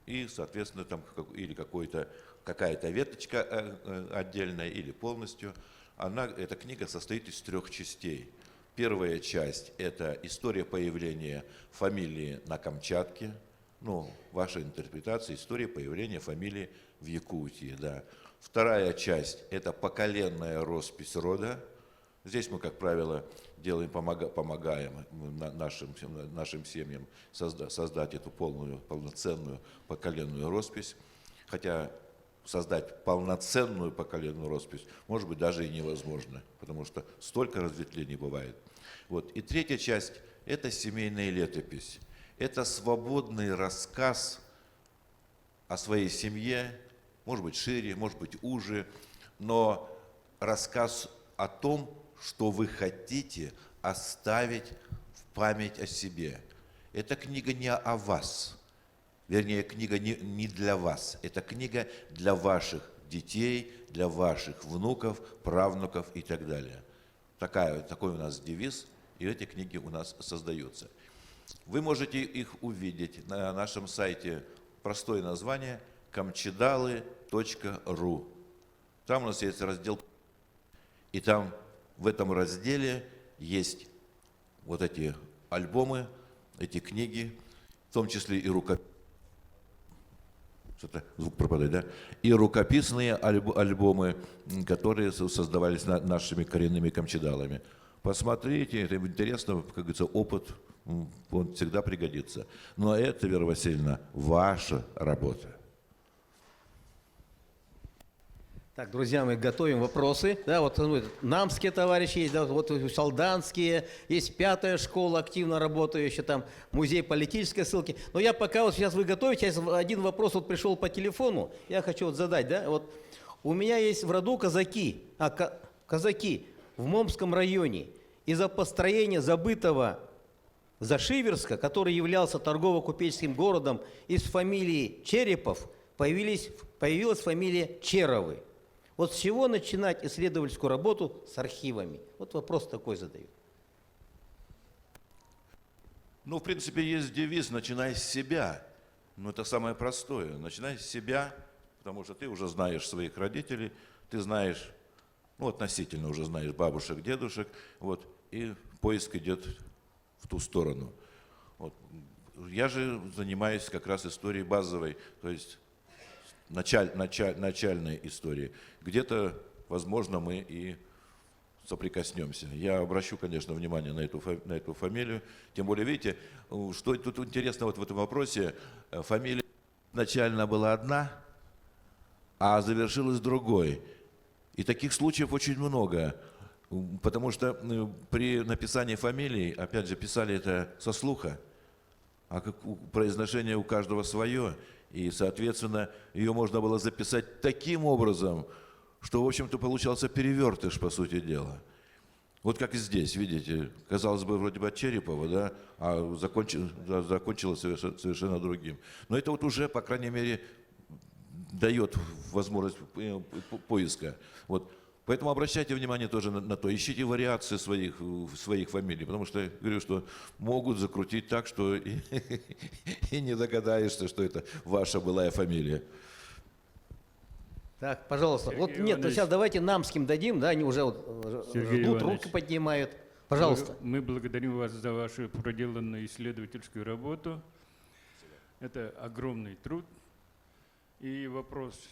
S4: и, соответственно, там или какая-то веточка отдельная, или полностью. Эта книга состоит из 3 частей. Первая часть – это история появления фамилии на Камчатке. Ну, ваша интерпретация – история появления фамилии в Якутии. Да. Вторая часть – это поколенная роспись рода. Здесь мы, как правило, помогаем нашим семьям создать эту полноценную поколенную роспись. Хотя создать полноценную поколенную роспись может быть даже и невозможно, потому что столько разветвлений бывает. Вот. И третья часть – это семейная летопись. Это свободный рассказ о своей семье, может быть шире, может быть уже, но рассказ о том, что вы хотите оставить в память о себе. Эта книга не о вас. Вернее, книга не для вас. Это книга для ваших детей, для ваших внуков, правнуков и так далее. Такой у нас девиз, и эти книги у нас создаются. Вы можете их увидеть на нашем сайте. Простое название – kamchidалы.ru. Там у нас есть раздел, и там в этом разделе есть вот эти альбомы, эти книги, в том числе и рукописные. Что-то звук пропадает, да? И рукописные альбомы, которые создавались нашими коренными камчедалами. Посмотрите, это интересно, как говорится, опыт, он всегда пригодится. Но это, Вера Васильевна, ваша работа.
S1: Так, друзья, мы готовим вопросы. Да, вот намские товарищи есть, да, вот солданские, есть 5-я школа, активно работающая, там музей политической ссылки. Но я пока вот сейчас вы готовите, один вопрос вот пришел по телефону, я хочу вот задать, да, вот у меня есть в роду казаки в Момском районе. Из-за построения забытого Зашиверска, который являлся торгово-купеческим городом, из фамилии Черепов появилась фамилия Черовы. Вот с чего начинать исследовательскую работу с архивами? Вот вопрос такой задаю.
S4: Ну, в принципе, есть девиз «начинай с себя». Ну, это самое простое. Начинай с себя, потому что ты уже знаешь своих родителей, ты знаешь, ну, относительно уже знаешь бабушек, дедушек, вот, и поиск идет в ту сторону. Вот. Я же занимаюсь как раз историей базовой, то есть начальной истории. Где-то, возможно, мы и соприкоснемся. Я обращу, конечно, внимание на эту фамилию. Тем более, видите, что тут интересно вот в этом вопросе, фамилия изначально была одна, а завершилась другой. И таких случаев очень много, потому что при написании фамилии, опять же, писали это со слуха, а произношение у каждого свое, и, соответственно, ее можно было записать таким образом, что, в общем-то, получался перевертыш, по сути дела. Вот как и здесь, видите, казалось бы, вроде бы от Черепова, да, а закончилось совершенно другим. Но это вот уже, по крайней мере, дает возможность поиска. Вот. Поэтому обращайте внимание тоже на то, ищите вариации своих фамилий, потому что, я говорю, что могут закрутить так, что и не догадаешься, что это ваша былая фамилия.
S1: Так, пожалуйста. Вот нет, сейчас давайте намским дадим, да, они уже вот ждут, руки поднимают. Пожалуйста.
S9: Мы благодарим вас за вашу проделанную исследовательскую работу. Это огромный труд. И вопрос.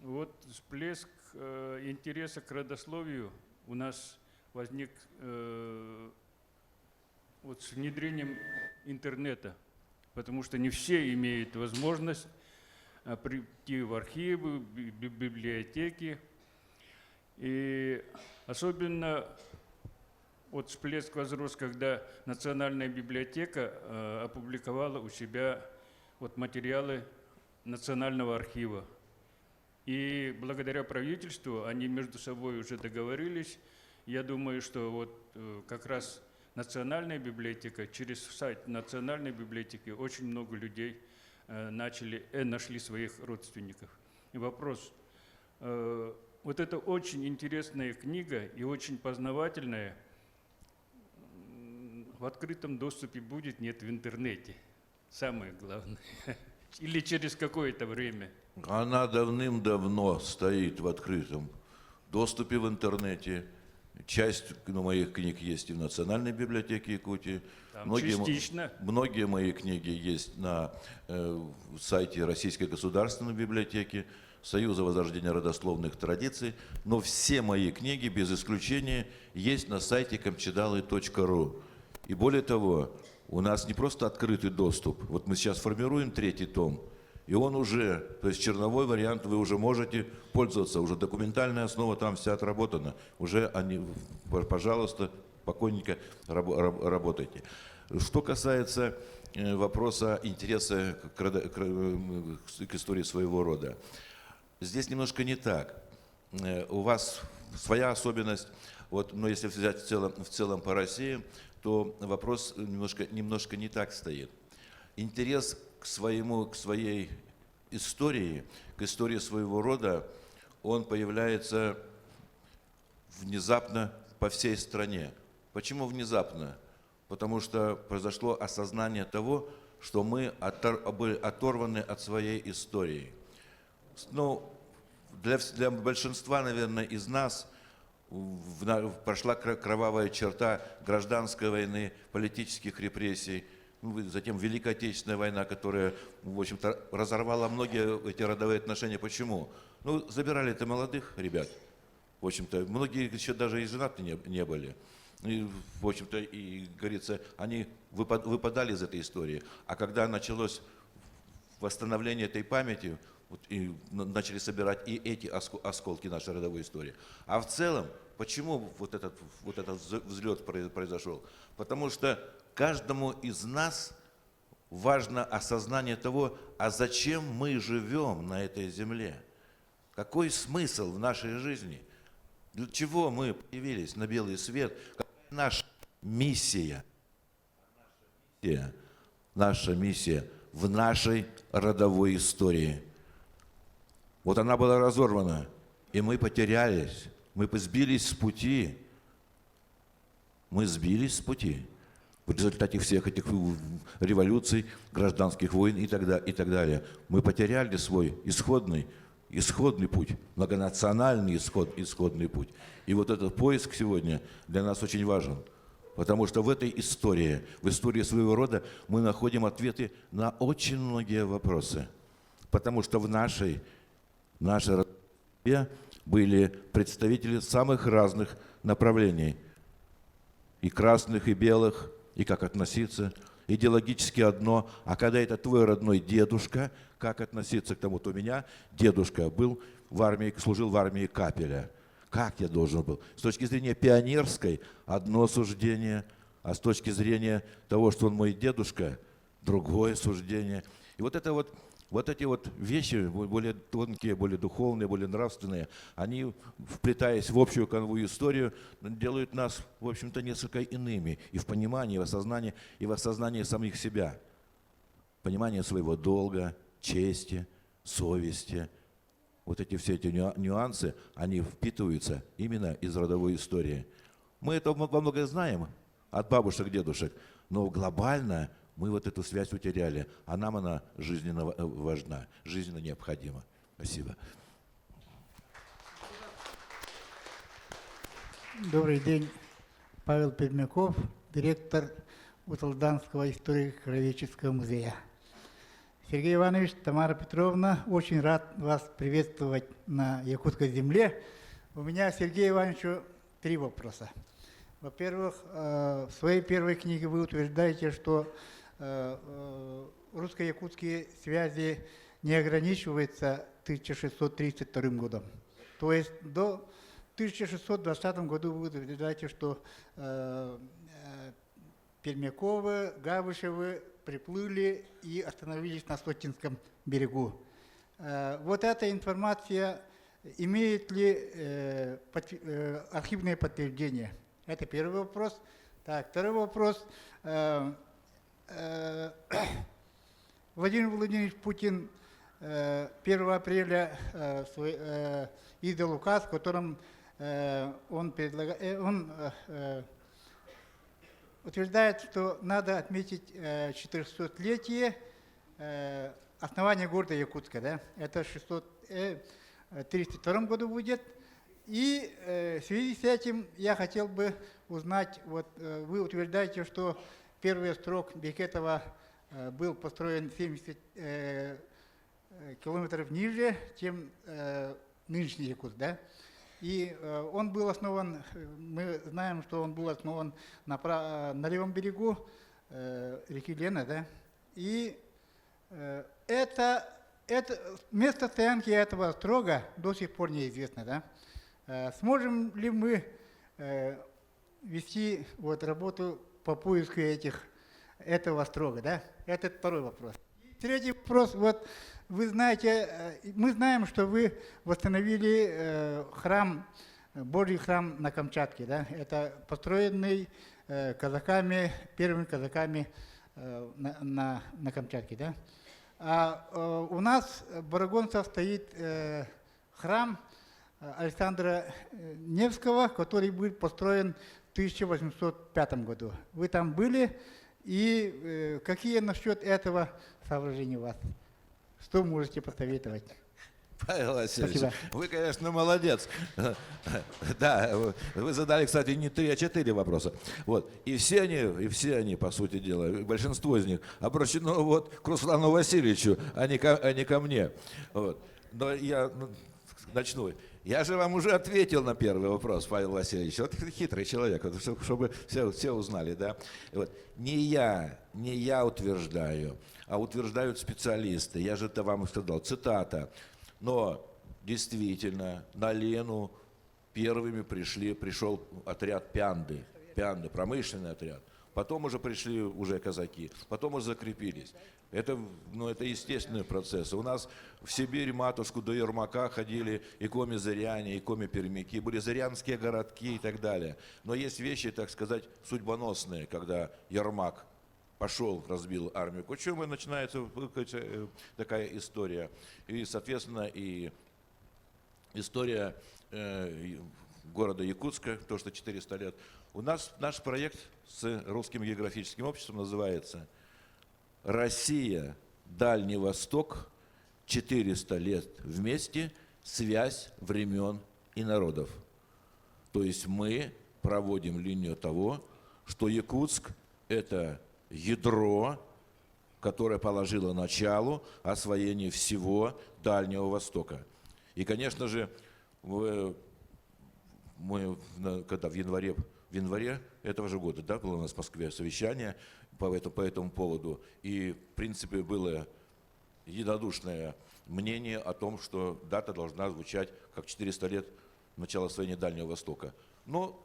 S9: Вот всплеск интереса к родословию у нас возник вот с внедрением интернета, потому что не все имеют возможность прийти в архивы, библиотеки. И особенно вот всплеск возрос, когда Национальная библиотека опубликовала у себя вот материалы Национального архива. И благодаря правительству они между собой уже договорились. Я думаю, что вот как раз Национальная библиотека, через сайт Национальной библиотеки очень много людей нашли своих родственников. И вопрос. Вот это очень интересная книга и очень познавательная. В открытом доступе будет, нет в интернете. Самое главное. Или через какое-то время.
S4: Она давным-давно стоит в открытом доступе в интернете. Часть моих книг есть и в Национальной библиотеке Якутии.
S9: Частично.
S4: Многие мои книги есть на сайте Российской государственной библиотеки, Союза возрождения родословных традиций. Но все мои книги, без исключения, есть на сайте kamchadалы.ru. И более того, у нас не просто открытый доступ. Вот мы сейчас формируем 3-й том, и он уже, то есть черновой вариант, вы уже можете пользоваться, уже документальная основа там вся отработана. Уже они, пожалуйста, спокойненько работайте. Что касается вопроса интереса к истории своего рода. Здесь немножко не так. У вас своя особенность, вот, но если взять в целом по России, то вопрос немножко не так стоит. Интерес к своей истории, к истории своего рода, он появляется внезапно по всей стране. Почему внезапно? Потому что произошло осознание того, что мы были оторваны от своей истории. Ну, для большинства, наверное, из нас прошла кровавая черта гражданской войны, политических репрессий, затем Великая Отечественная война, которая, в общем-то, разорвала многие эти родовые отношения. Почему? Ну, забирали это молодых ребят, в общем-то, многие еще даже и женаты не были. И, в общем-то, и, говорится, они выпадали из этой истории. А когда началось восстановление этой памяти, вот, и начали собирать и эти осколки нашей родовой истории. А в целом, почему вот этот взлет произошел? Потому что каждому из нас важно осознание того, а зачем мы живем на этой земле? Какой смысл в нашей жизни? Для чего мы появились на белый свет? Какая наша миссия? Наша миссия в нашей родовой истории. Вот она была разорвана, и мы потерялись, мы сбились с пути. Мы сбились с пути в результате всех этих революций, гражданских войн и так далее. Мы потеряли свой исходный путь, многонациональный исходный путь. И вот этот поиск сегодня для нас очень важен. Потому что в этой истории, в истории своего рода, мы находим ответы на очень многие вопросы. Потому что в нашей родине были представители самых разных направлений. И красных, и белых, и как относиться. Идеологически одно, а когда это твой родной дедушка, как относиться к тому? Вот у меня дедушка был в армии, служил в армии Капеля. Как я должен был? С точки зрения пионерской одно суждение, а с точки зрения того, что он мой дедушка, другое суждение. И вот эти вещи, более тонкие, более духовные, более нравственные, они, вплетаясь в общую канву историю, делают нас, в общем-то, несколько иными и в понимании, и в осознании самих себя. Понимание своего долга, чести, совести. Вот все эти нюансы, они впитываются именно из родовой истории. Мы это во многое знаем от бабушек, дедушек, но глобально мы вот эту связь утеряли, а нам она жизненно важна, жизненно необходима. Спасибо.
S10: Добрый день. Павел Пермяков, директор Уталданского историко-краеведческого музея. Сергей Иванович, Тамара Петровна, очень рад вас приветствовать на якутской земле. У меня, Сергею Ивановичу, 3 вопроса. Во-первых, в своей первой книге вы утверждаете, что русско-якутские связи не ограничиваются 1632 годом. То есть до 1620 году вы утверждаете, что Пермяковы, Гавышевы приплыли и остановились на Сотинском берегу. Вот эта информация имеет ли архивное подтверждение? Это первый вопрос. Так, второй вопрос. Владимир Владимирович Путин 1 апреля издал указ, в котором он утверждает, что надо отметить 400-летие основания города Якутска. Да? Это в 632 году будет. И в связи с этим я хотел бы узнать, вот вы утверждаете, что первый строк Бекетова был построен 70 километров ниже, чем нынешний Якутск, да? И он был основан, мы знаем, что он был основан на левом берегу реки Лена, да? И это место стоянки этого строга до сих пор неизвестно, да? Сможем ли мы вести вот работу по поиску этого строга, да? Это второй вопрос. Третий вопрос. Вот вы знаете, мы знаем, что вы восстановили храм, Божий храм на Камчатке, да? Это построенный казаками, первыми казаками на Камчатке, да? А у нас в Барагонцах стоит храм Александра Невского, который был построен в 1805 году. Вы там были, и какие насчет этого соображения у вас? Что можете посоветовать?
S4: Павел Васильевич,
S10: Спасибо.
S4: вы, конечно, молодец. Да, вы задали, кстати, не 3, а 4 вопроса. Вот. И все они, по сути дела, большинство из них обращено вот к Руслану Васильевичу, а не ко мне. Вот. Но я начну. Я же вам уже ответил на первый вопрос, Павел Васильевич. Вот хитрый человек, вот, чтобы все узнали, да. Вот. Не я утверждаю, а утверждают специалисты. Я же это вам сказал, цитата. Но действительно на Лену первыми пришел отряд Пянды, промышленный отряд. Потом уже пришли уже казаки, потом уже закрепились. Это естественный процесс. У нас в Сибирь матушку до Ермака ходили и коми-зыряне, и коми-пермяки, были зырянские городки и так далее. Но есть вещи, так сказать, судьбоносные, когда Ермак пошел, разбил армию Кучумы, начинается такая история. И, соответственно, и история города Якутска, то, что 400 лет. У нас наш проект с Русским географическим обществом называется «Россия, Дальний Восток, 400 лет вместе, связь времен и народов». То есть мы проводим линию того, что Якутск – это ядро, которое положило начало освоению всего Дальнего Востока. И, конечно же, мы, когда в январе этого же года, да, было у нас в Москве совещание по этому поводу, и, в принципе, было единодушное мнение о том, что дата должна звучать как 400 лет начала освоения Дальнего Востока. Но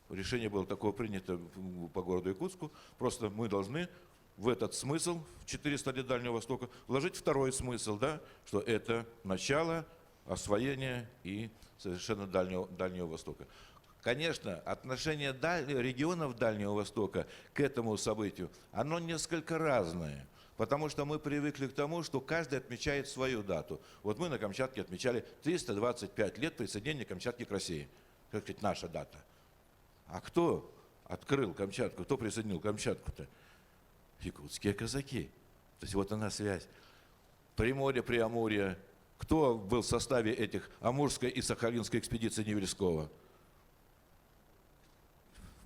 S4: решение было такое принято по городу Якутску, просто мы должны в этот смысл, в 400 лет Дальнего Востока, вложить второй смысл, да, что это начало освоения и совершенно Дальнего Востока. Конечно, отношение регионов Дальнего Востока к этому событию, оно несколько разное, потому что мы привыкли к тому, что каждый отмечает свою дату. Вот мы на Камчатке отмечали 325 лет присоединения Камчатки к России. Как сказать, наша дата. А кто открыл Камчатку, кто присоединил Камчатку-то? Якутские казаки. То есть вот она связь. Приморье, Преамурье. Кто был в составе этих Амурской и Сахалинской экспедиции Невельского?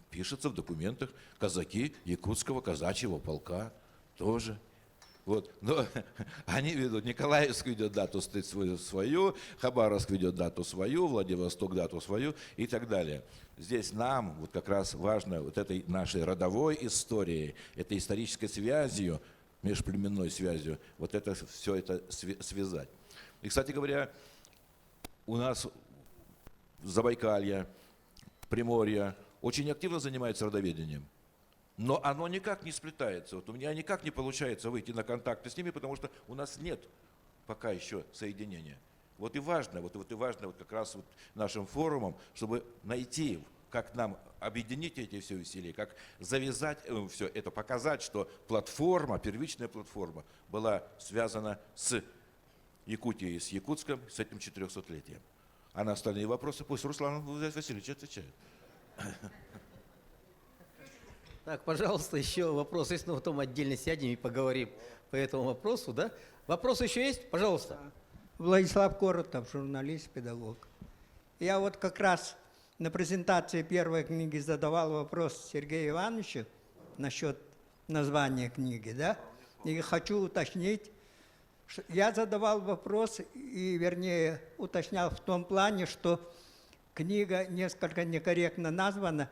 S4: Пишется в документах казаки Якутского казачьего полка тоже. Вот. Но они ведут, Николаевск ведет дату свою, Хабаровск ведет дату свою, Владивосток дату свою и так далее. Здесь нам вот как раз важно вот этой нашей родовой историей, этой исторической связью, межплеменной связью, вот это все это связать. И, кстати говоря, у нас Забайкалье, Приморье очень активно занимается родоведением. Но оно никак не сплетается. Вот у меня никак не получается выйти на контакты с ними, потому что у нас нет пока еще соединения. Вот и важно, вот как раз вот нашим форумом, чтобы найти, как нам объединить эти все усилия, как завязать все это, показать, что платформа, первичная платформа была связана с Якутией, с Якутском, с этим 400-летием. А на остальные вопросы пусть Руслан Васильевич отвечает.
S1: Так, пожалуйста, еще вопрос есть, но потом отдельно сядем и поговорим по этому вопросу, да? Вопрос еще есть? Пожалуйста.
S11: Владислав Коротов, журналист, педагог. Я вот как раз на презентации первой книги задавал вопрос Сергею Ивановичу насчет названия книги, да? И хочу уточнить, я задавал вопрос, и вернее уточнял в том плане, что книга несколько некорректно названа,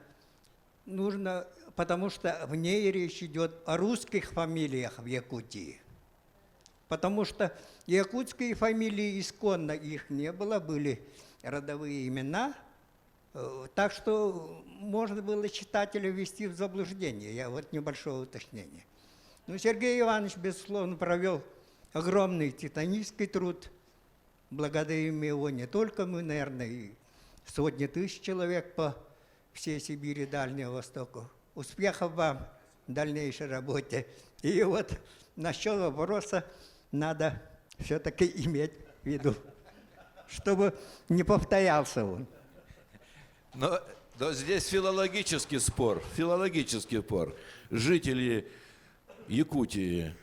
S11: нужно, потому что в ней речь идет о русских фамилиях в Якутии. Потому что якутские фамилии исконно их не было, были родовые имена. Так что можно было читателя ввести в заблуждение. Я вот небольшое уточнение. Но Сергей Иванович, безусловно, провел огромный титанический труд. Благодарим его не только мы, наверное, и сотни тысяч человек по всей Сибири и Дальнему Востоку. Успехов вам в дальнейшей работе. И вот насчет вопроса надо все-таки иметь в виду, чтобы не повторялся он.
S4: Но здесь филологический спор. Жители Якутии,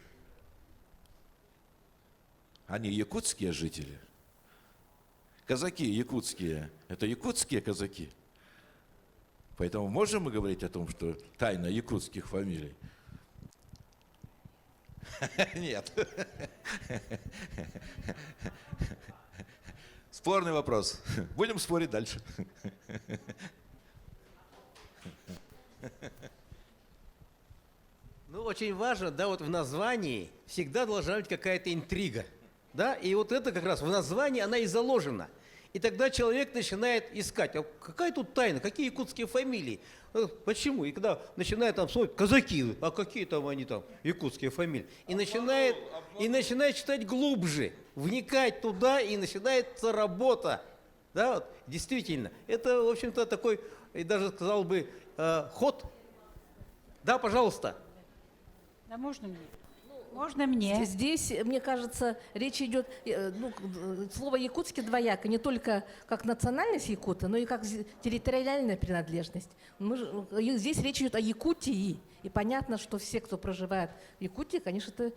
S4: они якутские жители. Казаки якутские, это якутские казаки. Поэтому можем мы говорить о том, что тайна якутских фамилий? Нет. Спорный вопрос. Будем спорить дальше.
S1: Ну, очень важно, да, вот в названии всегда должна быть какая-то интрига, да, и вот это как раз в названии она и заложена. И тогда человек начинает искать, а какая тут тайна, какие якутские фамилии, почему? И когда начинает там смотреть, казаки, а какие там они там, якутские фамилии, и начинает читать глубже, вникать туда, и начинается работа, да, вот, действительно. Это, в общем-то, такой, и даже сказал бы, ход. Да, пожалуйста.
S12: Да можно мне? Можно мне?
S3: Здесь, мне кажется, речь идет, слово якутский двояко, не только как национальность якута, но и как территориальная принадлежность. Здесь речь идет о Якутии. И понятно, что все, кто проживает в Якутии, конечно, это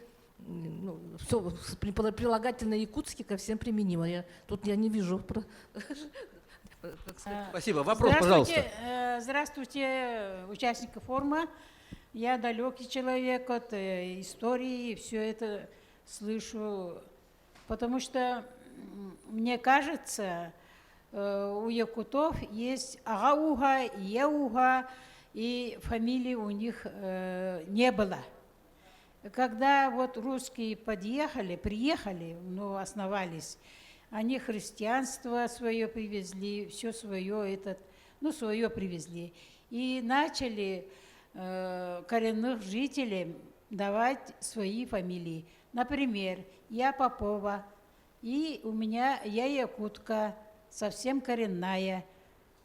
S3: все прилагательно якутский ко всем применимо. Тут я не вижу.
S1: Спасибо. Вопрос, пожалуйста.
S12: Здравствуйте, участники форума. Я далекий человек от истории, все это слышу, потому что, мне кажется, у якутов есть Агауга, Еуга, и фамилии у них не было. Когда вот русские приехали, но основались, они христианство свое привезли, все свое, свое привезли. И начали коренных жителей давать свои фамилии. Например, я Попова, и я якутка, совсем коренная.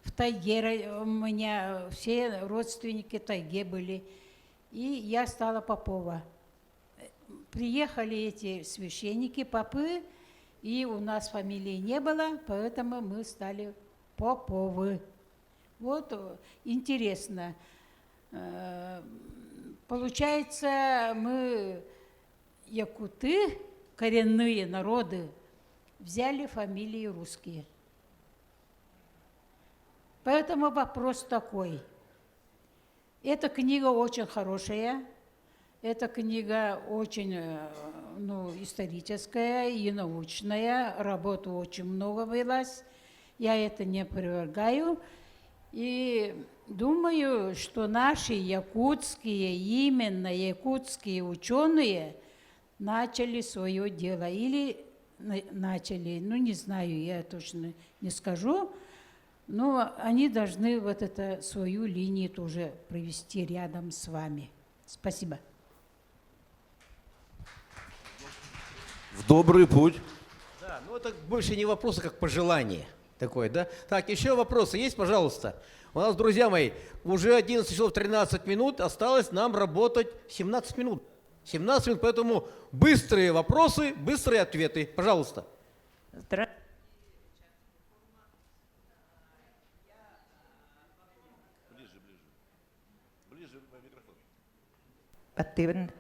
S12: В тайге у меня все родственники в тайге были, и я стала Попова. Приехали эти священники, попы, и у нас фамилии не было, поэтому мы стали Поповы. Вот интересно. Получается, мы, якуты, коренные народы, взяли фамилии русские. Поэтому вопрос такой. Эта книга очень хорошая. Эта книга очень историческая и научная. Работы очень много велась. Я это не опровергаю. И думаю, что наши якутские, именно якутские ученые начали свое дело. Или начали, не знаю, я точно не скажу, но они должны вот эту свою линию тоже провести рядом с вами. Спасибо.
S4: В добрый путь.
S1: Да, ну это больше не вопрос, а как пожелание такое, да? Так, еще вопросы есть, пожалуйста? У нас, друзья мои, уже 11 часов 13 минут, осталось нам работать 17 минут. 17 минут, поэтому быстрые вопросы, быстрые ответы. Пожалуйста.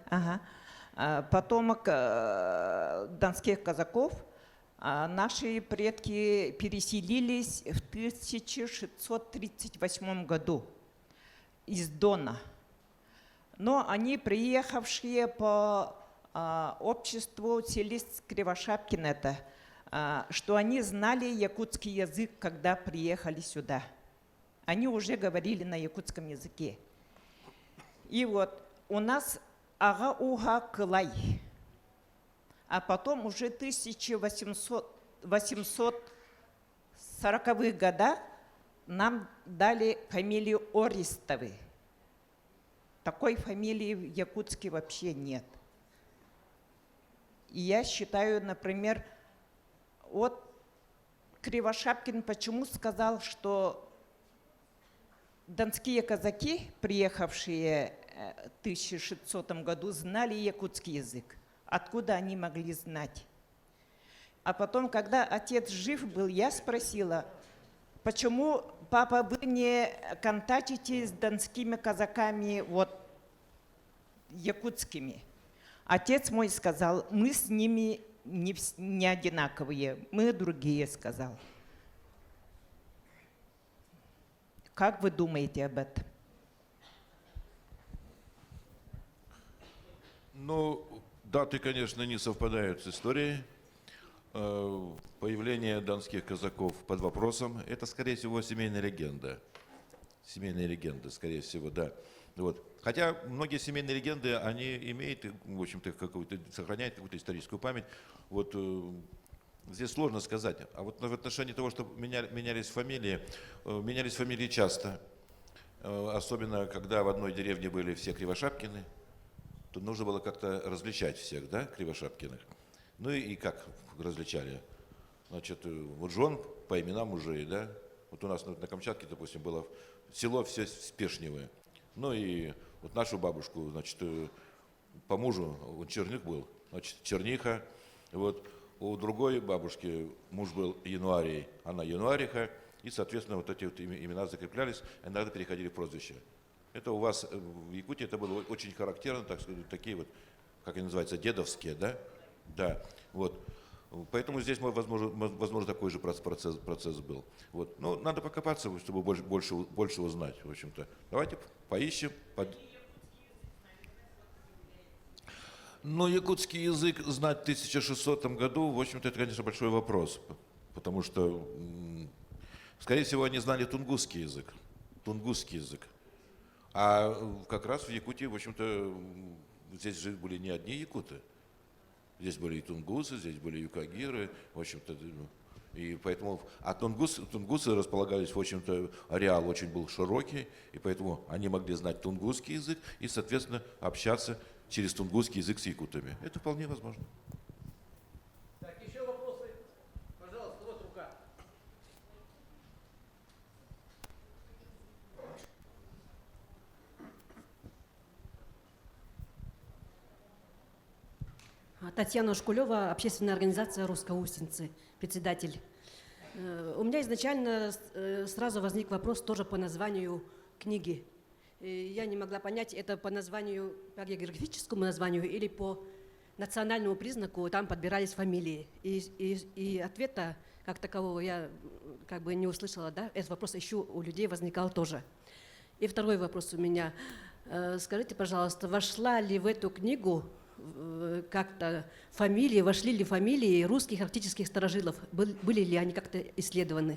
S13: Ага. Потомок донских казаков. Наши предки переселились в 1638 году из Дона. Но они, приехавшие по обществу селист Кривошапкин, это, что они знали якутский язык, когда приехали сюда. Они уже говорили на якутском языке. И вот у нас ага-уга кылай. А потом уже 1840-х годах нам дали фамилию Ористовы. Такой фамилии в Якутске вообще нет. И я считаю, например, вот Кривошапкин почему сказал, что донские казаки, приехавшие в 1600 году, знали якутский язык. Откуда они могли знать? А потом, когда отец жив был, я спросила, почему, папа, вы не контактите с донскими казаками, вот, якутскими? Отец мой сказал, мы с ними не одинаковые, мы другие, сказал. Как вы думаете об этом?
S4: Ну, даты, конечно, не совпадают с историей. Появление донских казаков под вопросом – это, скорее всего, семейная легенда. Семейные легенды, скорее всего, да. Вот. Хотя многие семейные легенды, они имеют, в общем-то, сохраняют какую-то историческую память. Вот здесь сложно сказать. А вот в отношении того, что менялись фамилии часто. Особенно, когда в одной деревне были все Кривошапкины, то нужно было как-то различать всех, да, Кривошапкиных. Ну и как различали? Значит, вот жен по именам мужей, да. Вот у нас на Камчатке, допустим, было село все Спешневое. Ну и вот нашу бабушку, значит, по мужу, он Чернюк был, значит, Черниха. Вот у другой бабушки муж был Януарий, она Януариха. И, соответственно, вот эти вот имена закреплялись, иногда переходили в прозвища. Это у вас в Якутии это было очень характерно, так сказать, такие вот, как они называются, дедовские, да? Да, вот. Поэтому здесь, возможно, такой же процесс был. Вот. Но надо покопаться, чтобы больше узнать, в общем-то. Давайте поищем. Но якутский язык знать в 1600 году, в общем-то, это, конечно, большой вопрос. Потому что, скорее всего, они знали тунгусский язык. Тунгусский язык. А как раз в Якутии, в общем-то, здесь же были не одни якуты. Здесь были и тунгусы, здесь были юкагиры, в общем-то, и поэтому, а тунгусы располагались, в общем-то, ареал очень был широкий, и поэтому они могли знать тунгусский язык и, соответственно, общаться через тунгусский язык с якутами. Это вполне возможно.
S1: Так, еще вопросы? Пожалуйста, вот рука.
S14: Татьяна Шкулева, общественная организация «Русско-Устинцы», председатель. У меня изначально сразу возник вопрос тоже по названию книги. Я не могла понять, это по названию, по географическому названию или по национальному признаку, там подбирались фамилии. И ответа как такового я как бы не услышала, да? Этот вопрос еще у людей возникал тоже. И второй вопрос у меня. Скажите, пожалуйста, вошла ли в эту книгу как-то фамилии, вошли ли фамилии русских арктических старожилов? Были ли они как-то исследованы?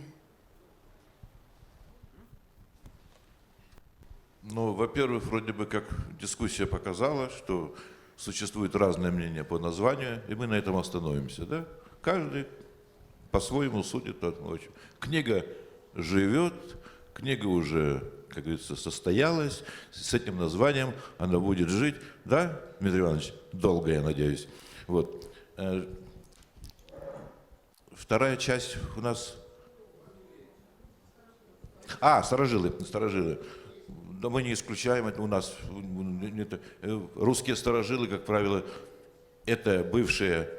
S4: Ну, во-первых, вроде бы как дискуссия показала, что существует разное мнение по названию, и мы на этом остановимся, да? Каждый по-своему судит. Книга живет, книга уже, как говорится, состоялась, с этим названием она будет жить, да, Дмитрий Иванович? Долго, я надеюсь. Вот. Вторая часть у нас... старожилы. Да мы не исключаем, это у нас русские старожилы, как правило, это бывшие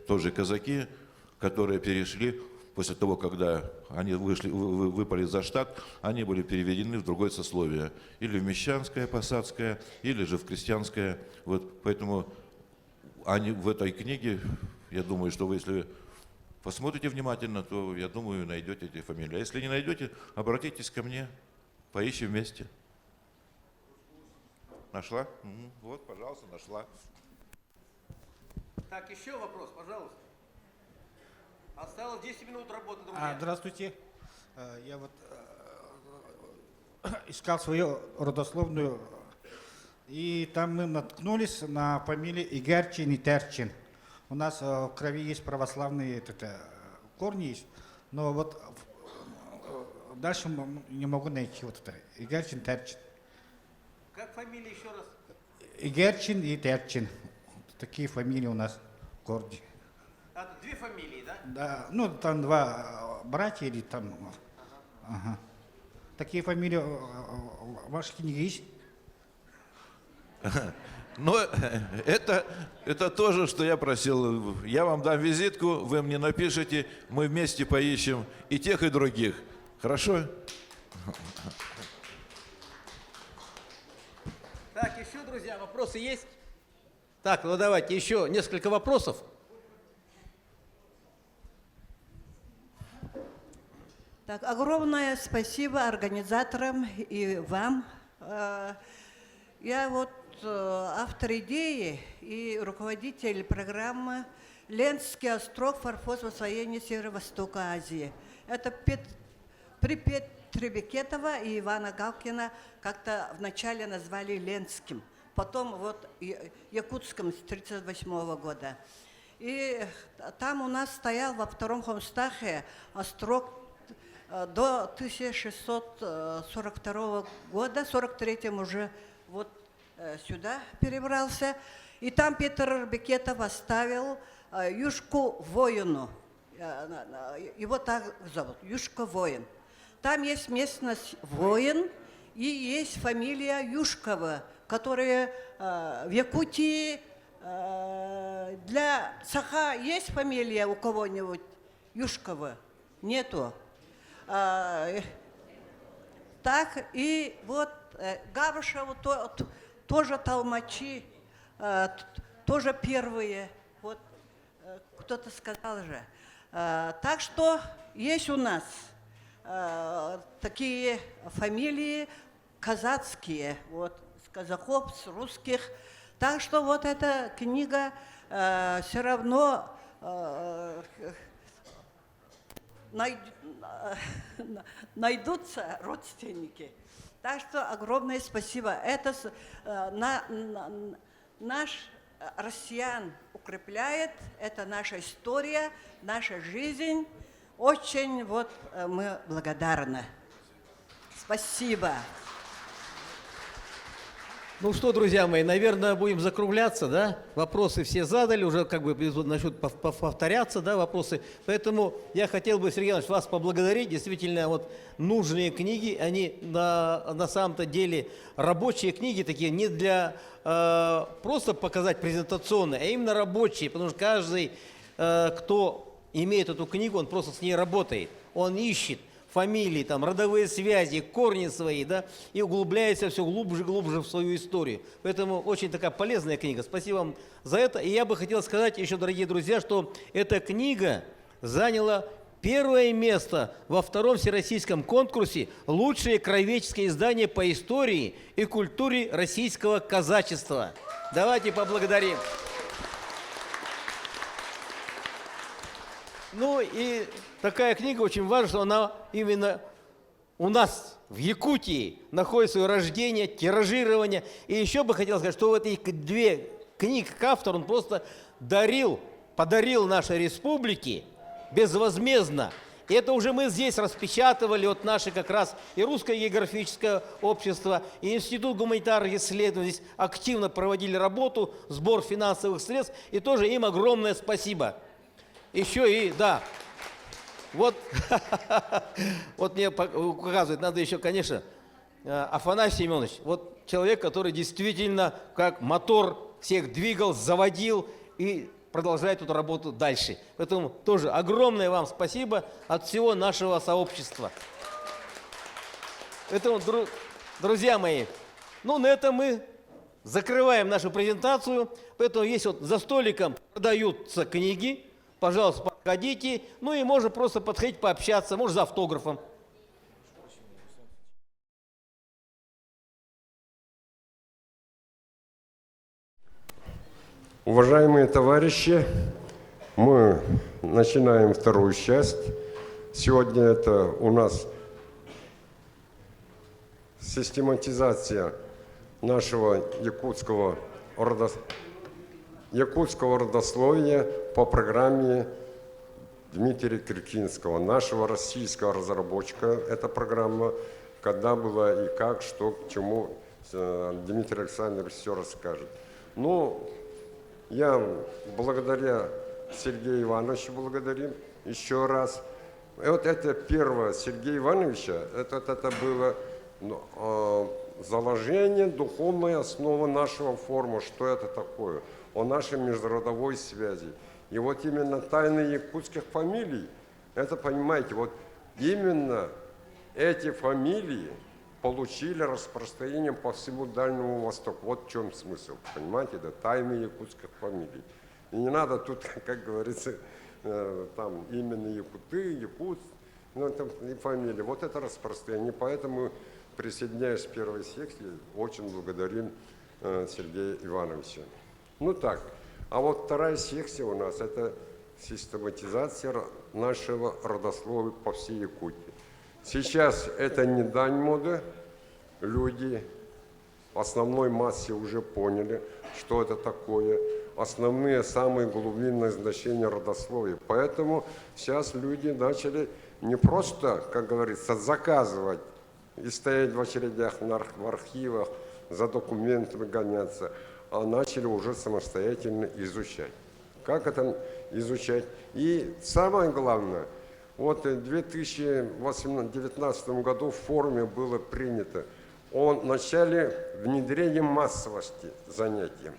S4: тоже казаки, которые перешли после того, когда они выпали за штат, они были переведены в другое сословие, или в мещанское, посадское, или же в крестьянское. Вот, поэтому они в этой книге, я думаю, что вы, если посмотрите внимательно, то, я думаю, найдете эти фамилии. А если не найдете, обратитесь ко мне. Поищем вместе. Нашла? Вот, пожалуйста, нашла.
S1: Так, еще вопрос, пожалуйста. Осталось 10 минут работы, друзья.
S15: Здравствуйте. Я вот искал свою родословную, и там мы наткнулись на фамилии Игерчин и Терчин. У нас в крови есть православные корни есть, но вот дальше не могу найти вот это. Игерчин, Терчин.
S1: Как фамилия еще раз?
S15: Игерчин и Терчин. Такие фамилии у нас в городе.
S1: Это две фамилии, да?
S15: Да, ну там два братья или там. Ага. Такие фамилии в вашей книге есть?
S4: Но это тоже, что я просил. Я вам дам визитку, вы мне напишите, мы вместе поищем и тех, и других. Хорошо?
S1: Так, еще, друзья, вопросы есть? Так, ну давайте еще несколько вопросов.
S16: Так, огромное спасибо организаторам и вам. Я вот автор идеи и руководитель программы «Ленский остров. Форпост в освоении Северо-Востока Азии». Это при Петре Бекетова и Ивана Галкина как-то вначале назвали Ленским, потом вот Якутском с 1938 года. И там у нас стоял во втором Хомстахе острог до 1642 года, в 43-м уже вот сюда перебрался. И там Петр Бекетов оставил Юшку Воину. Его так зовут, Юшка Воин. Там есть местность Воин и есть фамилия Юшкова, которая в Якутии для Саха есть фамилия у кого-нибудь Юшкова? Нету. Так, и вот Гавышеву тоже толмачи, тоже первые, вот кто-то сказал же. Так что есть у нас такие фамилии казацкие, вот, с казаков, с русских. Так что вот эта книга все равно найдутся родственники. Так что огромное спасибо. Это наш россиян укрепляет, это наша история, наша жизнь. Очень вот мы благодарны. Спасибо.
S1: Ну что, друзья мои, наверное, будем закругляться, да? Вопросы все задали, уже как бы начнут повторяться, да, вопросы. Поэтому я хотел бы, Сергей Иванович, вас поблагодарить. Действительно, вот нужные книги, они на самом-то деле рабочие книги такие, не для просто показать презентационные, а именно рабочие, потому что каждый, кто имеет эту книгу, он просто с ней работает, он ищет фамилии, там, родовые связи, корни свои, да, и углубляется все глубже и глубже в свою историю. Поэтому очень такая полезная книга. Спасибо вам за это. И я бы хотел сказать еще, дорогие друзья, что эта книга заняла первое место во втором всероссийском конкурсе «Лучшее краеведческое издание по истории и культуре российского казачества». Давайте поблагодарим. Ну и такая книга очень важна, что она именно у нас в Якутии находит свое рождение, тиражирование. И еще бы хотел сказать, что вот эти две книги автор он просто подарил нашей республике безвозмездно. И это уже мы здесь распечатывали, вот наши как раз и Русское географическое общество, и Институт гуманитарных исследований здесь активно проводили работу, сбор финансовых средств, и тоже им огромное спасибо. Еще и, да, вот, вот мне указывает, надо еще, конечно, Афанасий Семенович, вот человек, который действительно как мотор всех двигал, заводил и продолжает эту работу дальше. Поэтому тоже огромное вам спасибо от всего нашего сообщества. Поэтому, друзья мои, ну на этом мы закрываем нашу презентацию. Поэтому есть вот за столиком продаются книги. Пожалуйста, подходите. Ну и можно просто подходить, пообщаться, может, за автографом.
S17: Уважаемые товарищи, мы начинаем вторую часть. Сегодня это у нас систематизация нашего якутского родословия по программе Дмитрия Киркинского, нашего российского разработчика. Эта программа, когда была и как, что, к чему, Дмитрий Александрович все расскажет. Ну, я благодаря Сергею Ивановичу благодарим еще раз. И вот это первое Сергея Ивановича, это было заложение, духовная основа нашего форума, что это такое, о нашей межродовой связи. И вот именно тайны якутских фамилий, это, понимаете, вот именно эти фамилии получили распространение по всему Дальнему Востоку. Вот в чем смысл, понимаете, да, тайны якутских фамилий. И не надо тут, как говорится, там именно якуты, якут, ну там и фамилии. Вот это распространение. Поэтому, присоединяясь к первой секции, очень благодарим Сергея Ивановича. Ну так, а вот вторая секция у нас – это систематизация нашего родословия по всей Якутии. Сейчас это не дань моды, люди в основной массе уже поняли, что это такое, основные, самые глубинные значения родословия. Поэтому сейчас люди начали не просто, как говорится, заказывать и стоять в очередях в архивах, за документами гоняться, а начали уже самостоятельно изучать. Как это изучать? И самое главное, вот в 2019 году в форуме было принято о начале внедрения массовости занятий.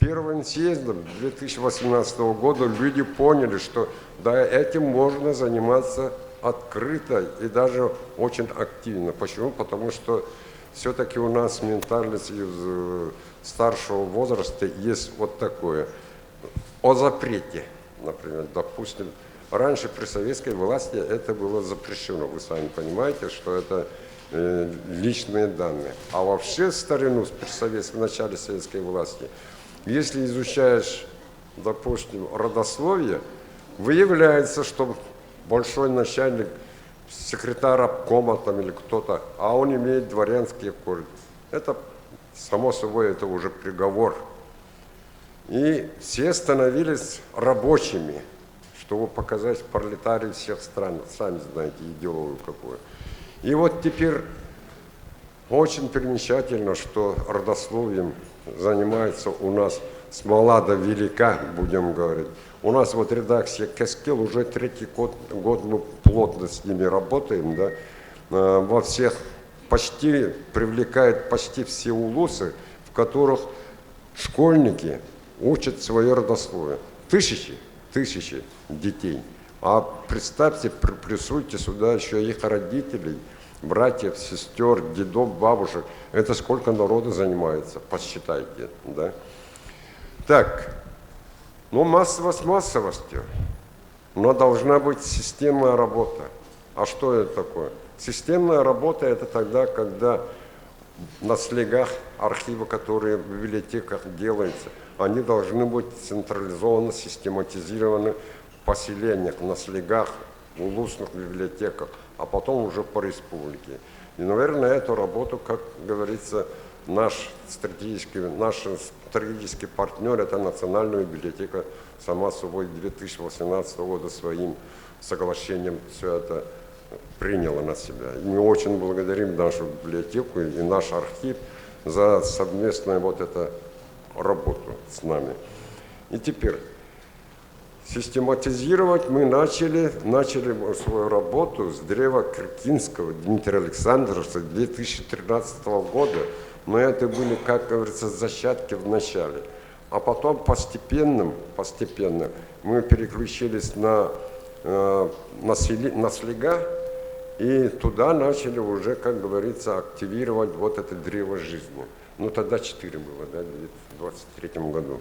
S17: Первым съездом 2018 года люди поняли, что да, этим можно заниматься открыто и даже очень активно. Почему? Потому что все-таки у нас ментальность из старшего возраста есть вот такое. О запрете, например, допустим. Раньше при советской власти это было запрещено. Вы сами понимаете, что это личные данные. А вообще в старину, в начале советской власти, если изучаешь, допустим, родословие, выявляется, что большой начальник, секретарь обкома там или кто-то, а он имеет дворянские корни. Это, само собой, это уже приговор. И все становились рабочими, чтобы показать пролетарии всех стран. Сами знаете, идеологию какую. И вот теперь очень примечательно, что родословием занимается у нас с мала до велика, будем говорить. У нас вот редакция Каскил уже третий год мы плотно с ними работаем, да, во всех почти привлекает почти все улусы, в которых школьники учат свое родословие. Тысячи детей. А представьте, приплюсуйте сюда еще их родителей, братьев, сестер, дедов, бабушек. Это сколько народу занимается, посчитайте, да? Так, ну массовость массовостью. но должна быть системная работа. А что это такое? Системная работа – это тогда, когда на слегах архива, которые в библиотеках делаются, они должны быть централизованы, систематизированы в поселениях, на слегах, в улусных библиотеках, а потом уже по республике. И, наверное, эту работу, как говорится, наш стратегический партнер, это Национальная библиотека, сама собой 2018 года своим соглашением все это приняла на себя. И мы очень благодарим нашу библиотеку и наш архив за совместную вот эту работу с нами. И теперь систематизировать мы начали свою работу с древа Киркинского Дмитрия Александровича 2013 года, но это были, как говорится, зачатки в начале. А потом постепенно мы переключились на слега, и туда начали уже, как говорится, активировать вот это древо жизни. Ну, тогда 4 было, да, в 23-м году.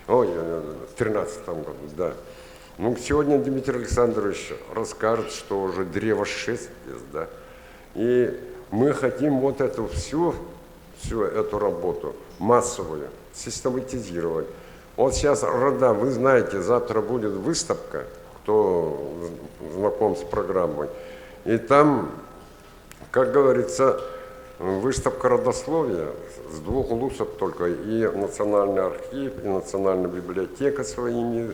S17: Ой, в 13-м году, да. Ну, сегодня Дмитрий Александрович расскажет, что уже древо 6 есть, да. И мы хотим вот эту всю эту работу массовую систематизировать. Вот сейчас рода, вы знаете, завтра будет выставка, кто знаком с программой. И там, как говорится, выставка родословия с 2 улусов только, и Национальный архив, и Национальная библиотека своей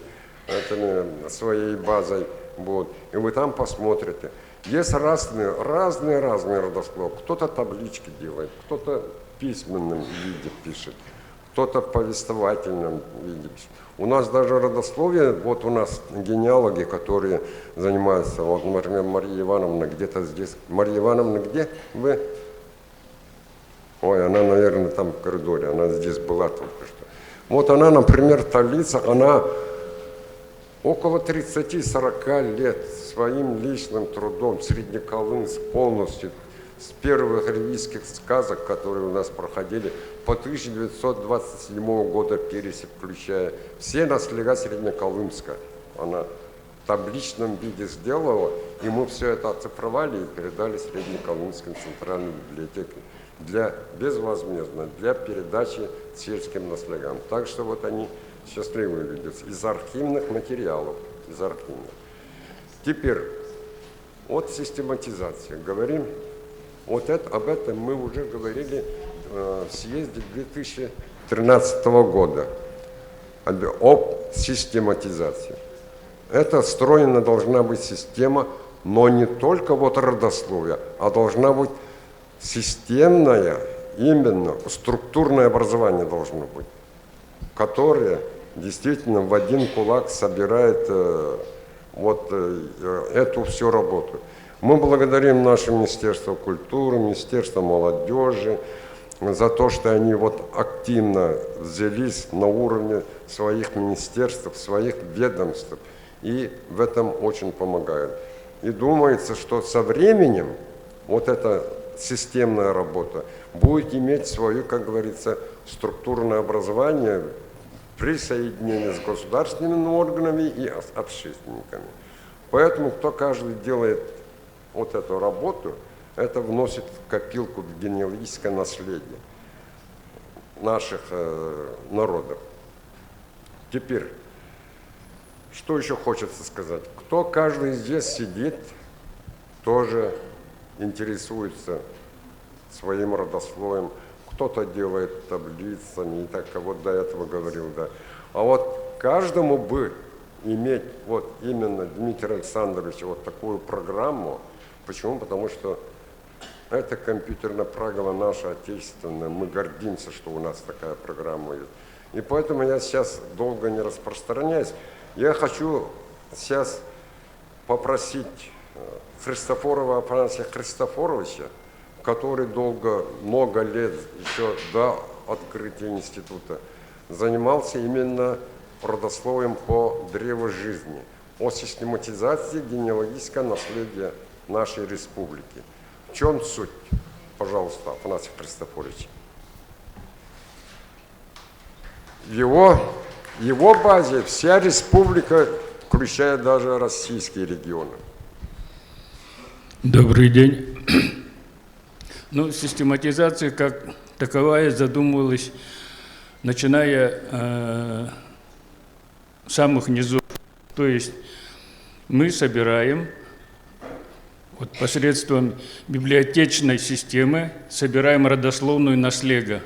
S17: базой будут. И вы там посмотрите. Есть разные родословия. Кто-то таблички делает, кто-то в письменном виде пишет, кто-то в повествовательном виде пишет. У нас даже родословие, вот у нас генеалоги, которые занимаются, вот, например, Мария Ивановна где-то здесь. Мария Ивановна, где вы? Ой, она, наверное, там в коридоре, она здесь была только что. Вот она, например, таблица, она около 30-40 лет своим личным трудом, Среднеколымск полностью, с первых ревизских сказок, которые у нас проходили, по 1927 года пересек, включая все наслега Среднеколымска. Она в табличном виде сделала, и мы все это оцифровали и передали Среднеколымской центральной библиотеке безвозмездно для передачи сельским наслегам. Так что вот они счастливые люди из архивных материалов, из архивных. Теперь от систематизации говорим. Вот об этом мы уже говорили в съезде 2013 года, об систематизации. Это встроена должна быть система, но не только вот родословие, а должна быть системное, именно структурное образование должно быть, которое действительно в один кулак собирает эту всю работу. Мы благодарим наше Министерство культуры, Министерство молодежи за то, что они вот активно взялись на уровне своих министерств, своих ведомств, и в этом очень помогают. И думается, что со временем вот эта системная работа будет иметь свое, как говорится, структурное образование при соединении с государственными органами и общественниками. Поэтому кто каждый делает вот эту работу, это вносит в копилку в генеалогическое наследие наших народов. Теперь, что еще хочется сказать? Кто каждый здесь сидит, тоже интересуется своим родословием, кто-то делает таблицами, и так вот до этого говорил, да. А вот каждому бы иметь вот именно Дмитрий Александрович вот такую программу. Почему? Потому что это компьютерная программа наша отечественная. Мы гордимся, что у нас такая программа есть. И поэтому я сейчас долго не распространяюсь. Я хочу сейчас попросить Христофорова Афанасия Христофоровича, который много лет еще до открытия института занимался именно родословием по древу жизни, о систематизации генеалогического наследия нашей республики. В чем суть? Пожалуйста, Афанасий Христофорович. В его базе вся республика включая даже российские регионы.
S9: Добрый день. Ну, систематизация как таковая задумывалась, начиная с самых низов. То есть мы собираем вот посредством библиотечной системы, собираем родословную наследие.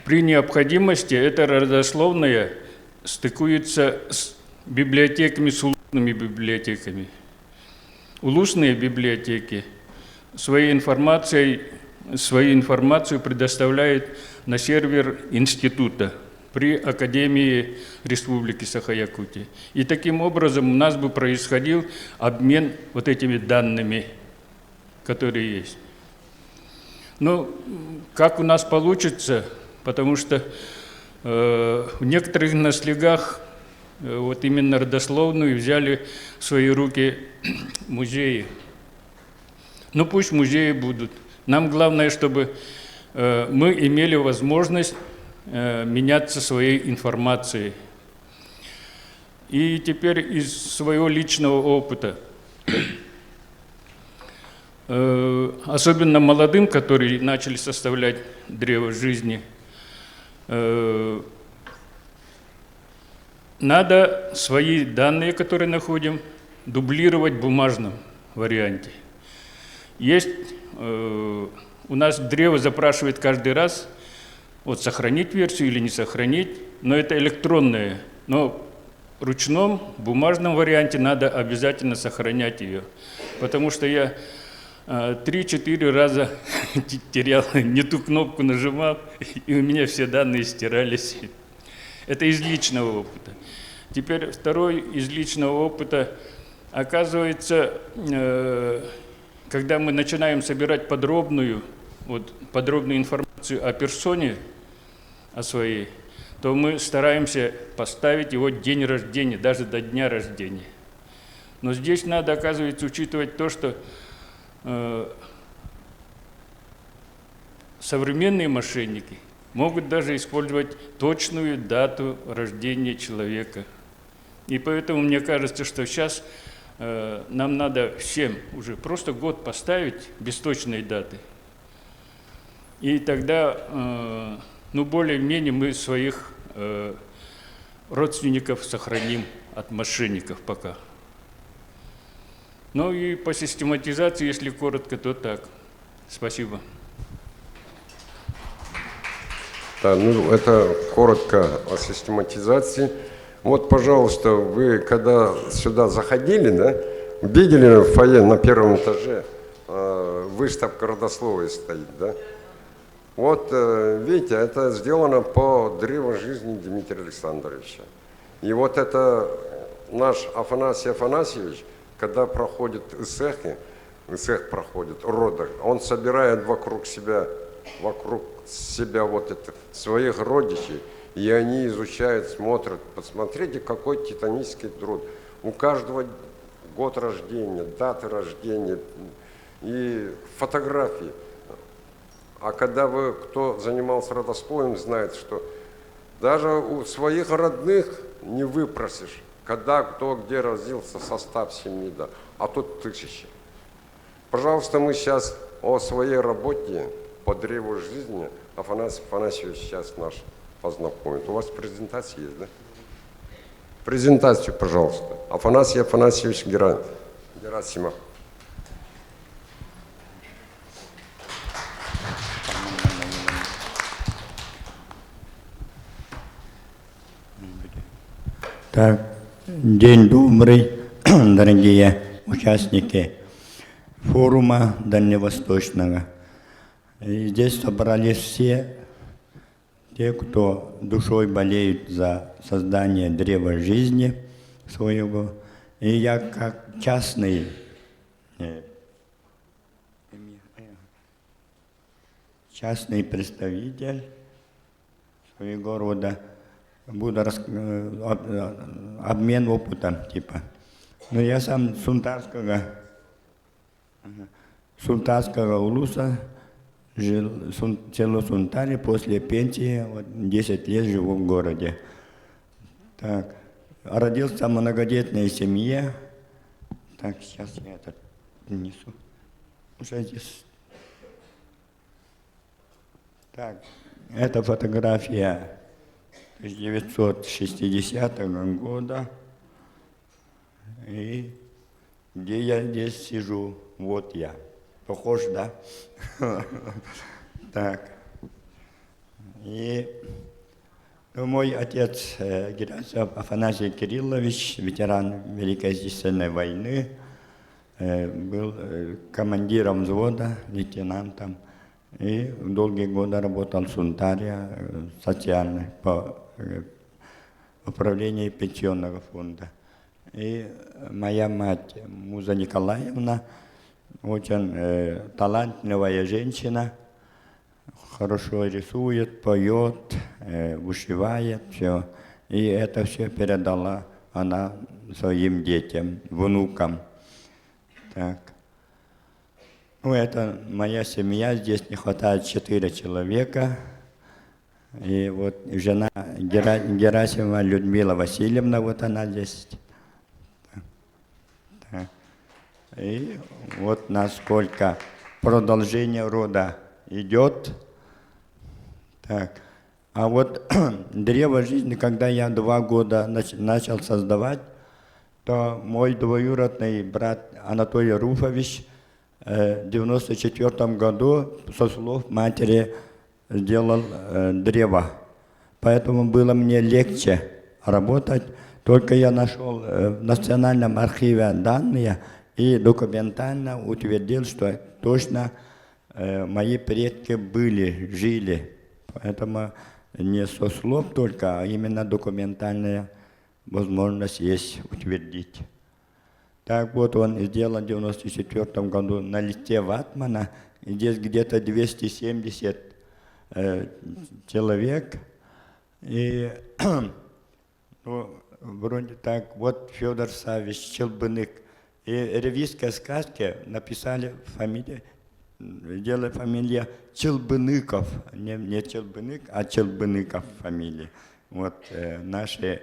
S9: При необходимости эта родословная стыкуется с библиотеками, с улусными библиотеками. Улусные библиотеки свою информацию предоставляют на сервер института при Академии Республики Саха-Якутия. И таким образом у нас бы происходил обмен вот этими данными, которые есть. Ну, как у нас получится, потому что в некоторых наследях вот именно родословную взяли в свои руки музеи. Ну пусть музеи будут. Нам главное, чтобы мы имели возможность меняться своей информацией. И теперь из своего личного опыта, особенно молодым, которые начали составлять древо жизни, надо свои данные, которые находим, дублировать в бумажном варианте. Есть у нас древо запрашивает каждый раз, вот сохранить версию или не сохранить, но это электронное. Но в ручном, бумажном варианте надо обязательно сохранять ее. Потому что я 3-4 раза терял, не ту кнопку нажимал, и у меня все данные стирались. Это из личного опыта. Теперь второй из личного опыта. Оказывается, когда мы начинаем собирать подробную информацию о персоне, о своей, то мы стараемся поставить его день рождения, даже до дня рождения. Но здесь надо, оказывается, учитывать то, что современные мошенники могут даже использовать точную дату рождения человека. И поэтому мне кажется, что сейчас нам надо всем уже просто год поставить без точной даты. И тогда, ну, более-менее мы своих родственников сохраним от мошенников пока. Ну и по систематизации, если коротко, то так. Спасибо.
S17: Да, ну это коротко о систематизации. Вот, пожалуйста, вы когда сюда заходили, да, видели в фойе на первом этаже выставка родословия стоит, да? Вот, видите, это сделано по древу жизни Дмитрия Александровича. И вот это наш Афанасий Афанасьевич, когда проходит исех проходит, рода, он собирает вокруг себя вот это, своих родичей, и они изучают, смотрят. Посмотрите, какой титанический труд. У каждого год рождения, даты рождения и фотографии. А когда кто занимался родословием, знает, что даже у своих родных не выпросишь, когда кто где родился, состав семьи, да, а тут тысячи. Пожалуйста, мы сейчас о своей работе по древу жизни Афанасий Афанасьевич сейчас наш познакомит. У вас презентация есть, да? Презентацию, пожалуйста. Афанасий Афанасьевич Герасимов.
S8: Так, день добрый, дорогие участники форума Дальневосточного. И здесь собрались все те, кто душой болеют за создание древа жизни своего. И я как частный представитель своего рода буду обмен опытом, типа. Но я сам с Сунтарского улуса, жил в село Сунтаре, после пенсии, вот, 10 лет живу в городе. Так, родился в многодетной семье. Так, сейчас я это принесу. Уже здесь. Так, это фотография 1960 года. И где я здесь сижу, вот я. Похож, да? Так. И мой отец Герасимов Афанасий Кириллович, ветеран Великой Отечественной войны, был командиром взвода, лейтенантом. И долгие годы работал в Сунтаре, социальной, по управлению пенсионного фонда. И моя мать Муза Николаевна, очень талантливая женщина, хорошо рисует, поет, вышивает, все. И это все передала она своим детям, внукам. Так. Ну, это моя семья, здесь не хватает 4 человека. И вот жена Герасимова Людмила Васильевна, вот она здесь. Так. И вот насколько продолжение рода идет. Так. А вот древо жизни, когда я 2 года начал создавать, то мой двоюродный брат Анатолий Руфович в 1994 году, со слов матери, сделал древо. Поэтому было мне легче работать. Только я нашел в Национальном архиве данные и документально утвердил, что точно мои предки были, жили. Поэтому не со слов только, а именно документальная возможность есть утвердить. Так вот он сделал в 1994 году на листе ватмана, здесь где-то 270 человек. И ну, вроде так, вот Федор Савич, Челбынык. И ревизской сказке написали фамилию, сделали фамилия Челбыныков, не Челбынык, а Челбыныков фамилия. Вот наши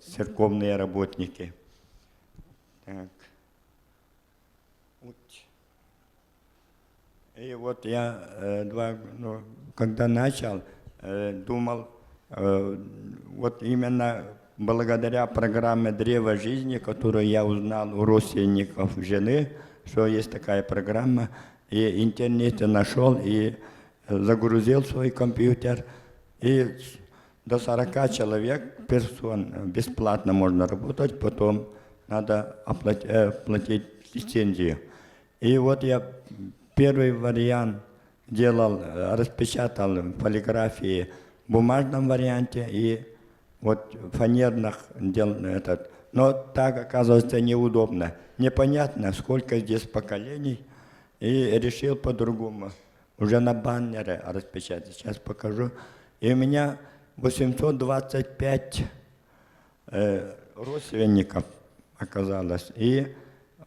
S8: церковные работники. Так. Вот. И вот я когда начал, думал, вот именно благодаря программе «Древо жизни», которую я узнал у родственников жены, что есть такая программа, и в интернете нашел и загрузил свой компьютер, и до 40 человек, персон, бесплатно можно работать, потом надо платить лицензию. И вот я первый вариант делал, распечатал в полиграфии в бумажном варианте и вот фанерных делал этот. Но так оказывается неудобно. Непонятно, сколько здесь поколений. И решил по-другому. Уже на баннере распечатать. Сейчас покажу. И у меня 825 родственников оказалось. И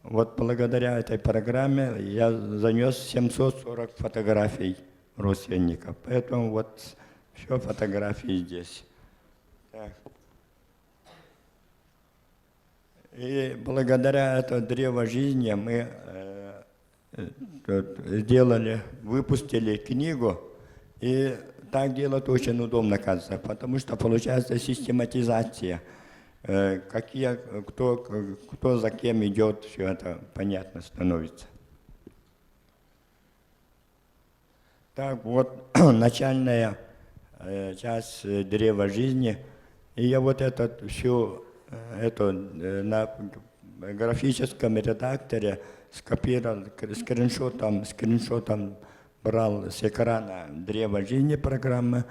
S8: вот благодаря этой программе я занес 740 фотографий родственников. Поэтому вот все фотографии здесь. Так. И благодаря этому древу жизни мы выпустили книгу. И так делать очень удобно, кажется, потому что получается систематизация. Кто за кем идет, все это понятно становится. Так вот, начальная часть древа жизни. И я вот всю эту на графическом редакторе скопировал, скриншотом брал с экрана древо жизни программы,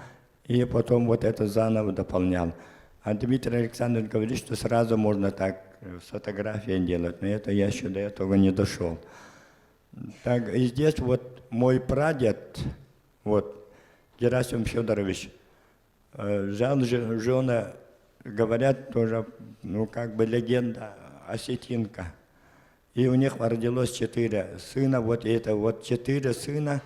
S8: и потом вот это заново дополнял. А Дмитрий Александрович говорит, что сразу можно так с фотографией делать, но это я еще до этого не дошел. Так, и здесь вот мой прадед, вот, Герасим Федорович, жены говорят тоже, ну как бы легенда осетинка. И у них родилось 4 сына, вот это вот 4 сына,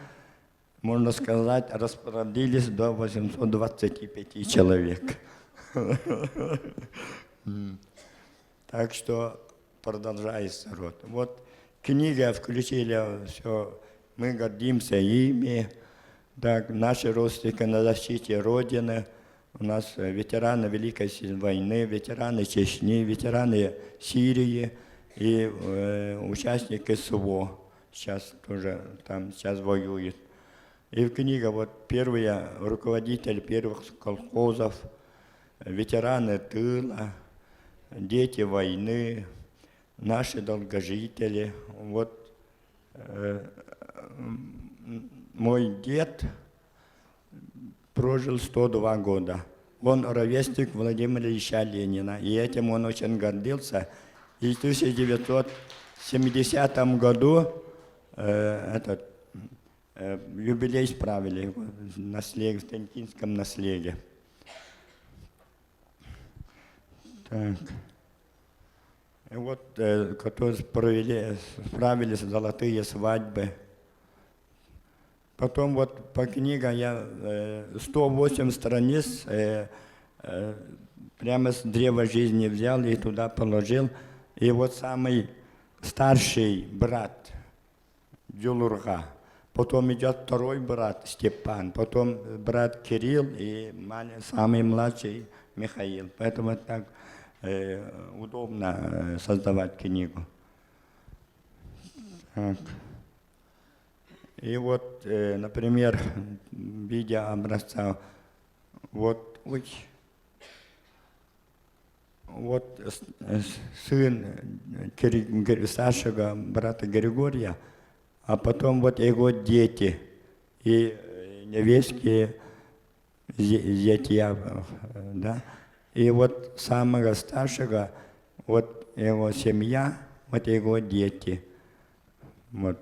S8: можно сказать, расплодились до 825 человек. Так что продолжается род. Вот книга включили все, мы гордимся ими. Так, наши родственники на защите Родины. У нас ветераны Великой войны, ветераны Чечни, ветераны Сирии и участники СВО. Сейчас тоже там сейчас воюет. И в книге вот первые руководители первых колхозов, ветераны тыла, дети войны, наши долгожители. Вот мой дед прожил 102 года. Он ровесник Владимира Ильича Ленина, и этим он очень гордился. И в 1970 году юбилей справили в Тентинском наследии. Так. И вот, которые справились золотые свадьбы. Потом вот по книге я 108 страниц прямо с древа жизни взял и туда положил. И вот самый старший брат Дюлурга, потом идет второй брат Степан, потом брат Кирилл и самый младший Михаил. Поэтому так удобно создавать книгу. Так. И вот, например, в виде образца, вот сын старшего брата Григория, а потом вот его дети и невестки зятья, да, и вот самого старшего, вот его семья, вот его дети, вот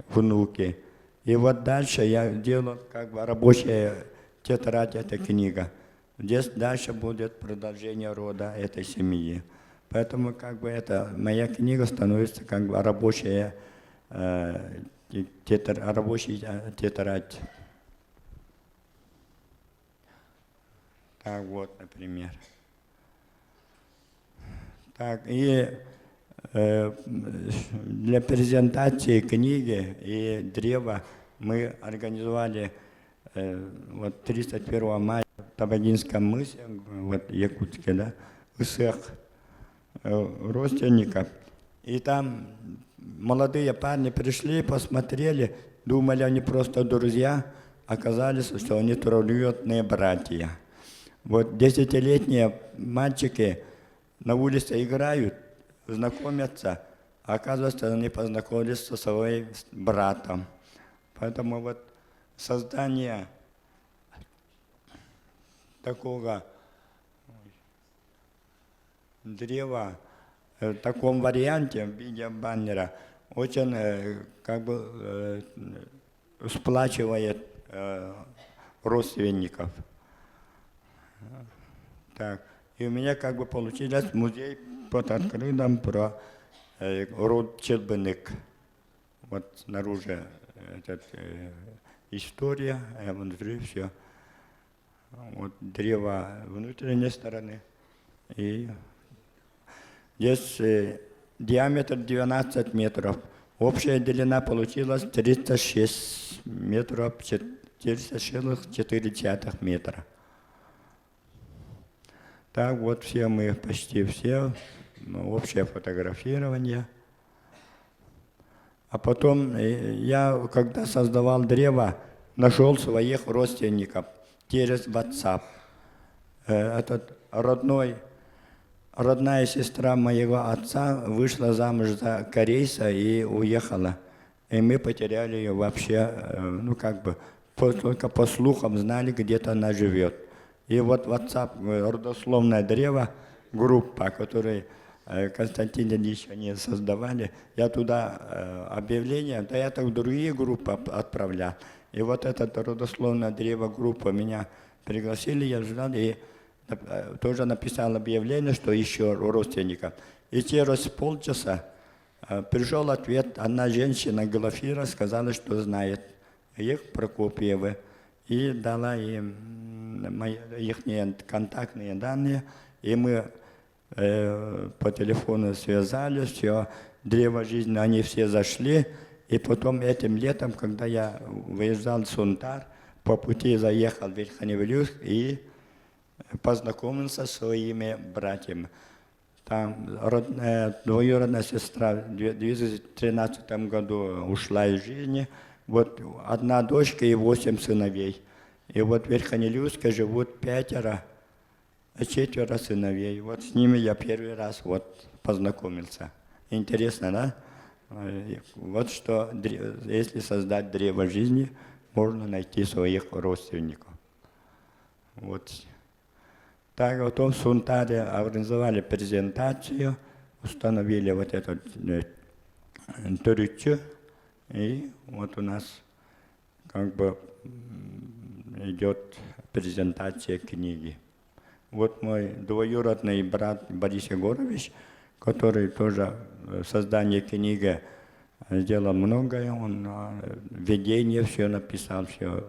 S8: внуки. И вот дальше я делаю как бы рабочая тетрадь, эта книга. Здесь дальше будет продолжение рода этой семьи. Поэтому как бы это моя книга становится как бы рабочая тетрадь. Так вот, например. Так, и для презентации книги и древа мы организовали вот 31 мая в Табагинском мысе, вот Якутске, да, у всех родственников. И там молодые парни пришли, посмотрели, думали, они просто друзья, оказались, что они троюродные братья. Вот 10-летние мальчики на улице играют, знакомятся, а оказывается, они познакомились со своим братом. Поэтому вот создание такого древа в таком варианте, в виде баннера, очень как бы сплачивает родственников. Так. И у меня как бы получилось музей под открытым про род Челбыник. Вот снаружи история, а внутри все. Вот древо внутренней стороны. И здесь диаметр 12 метров. Общая длина получилась 36 метров, 4,4 метра. Так вот все мы, почти все, общее фотографирование. А потом я, когда создавал древо, нашел своих родственников через WhatsApp. Этот родная сестра моего отца вышла замуж за корейца и уехала. И мы потеряли ее вообще, ну как бы, только по слухам знали, где-то она живет. И вот WhatsApp, родословное древо, группа, которую Константин Ильич они создавали, я туда объявление, да я так в другие группы отправлял. И вот эта родословное древо группа меня пригласили, я ждал, и тоже написал объявление, что еще родственников. И через полчаса пришел ответ, одна женщина, Глафира, сказала, что знает их Прокопьевы, и дала им их контактные данные, и мы по телефону связались, все, древо жизни, они все зашли, и потом этим летом, когда я выезжал в Сунтар, по пути заехал в Верхневилюск и познакомился со своими братьями. Там двоюродная сестра в 2013 году ушла из жизни, вот одна дочка и 8 сыновей. И вот в Верхневилюске живут 5, 4 сыновей. Вот с ними я первый раз вот познакомился. Интересно, да? Вот что, если создать древо жизни, можно найти своих родственников. Вот. Так вот в Сунтаре организовали презентацию, установили вот эту туричу, и вот у нас как бы идет презентация книги. Вот мой двоюродный брат Борис Егорович, который тоже в создании книги сделал многое, он введение все написал, все,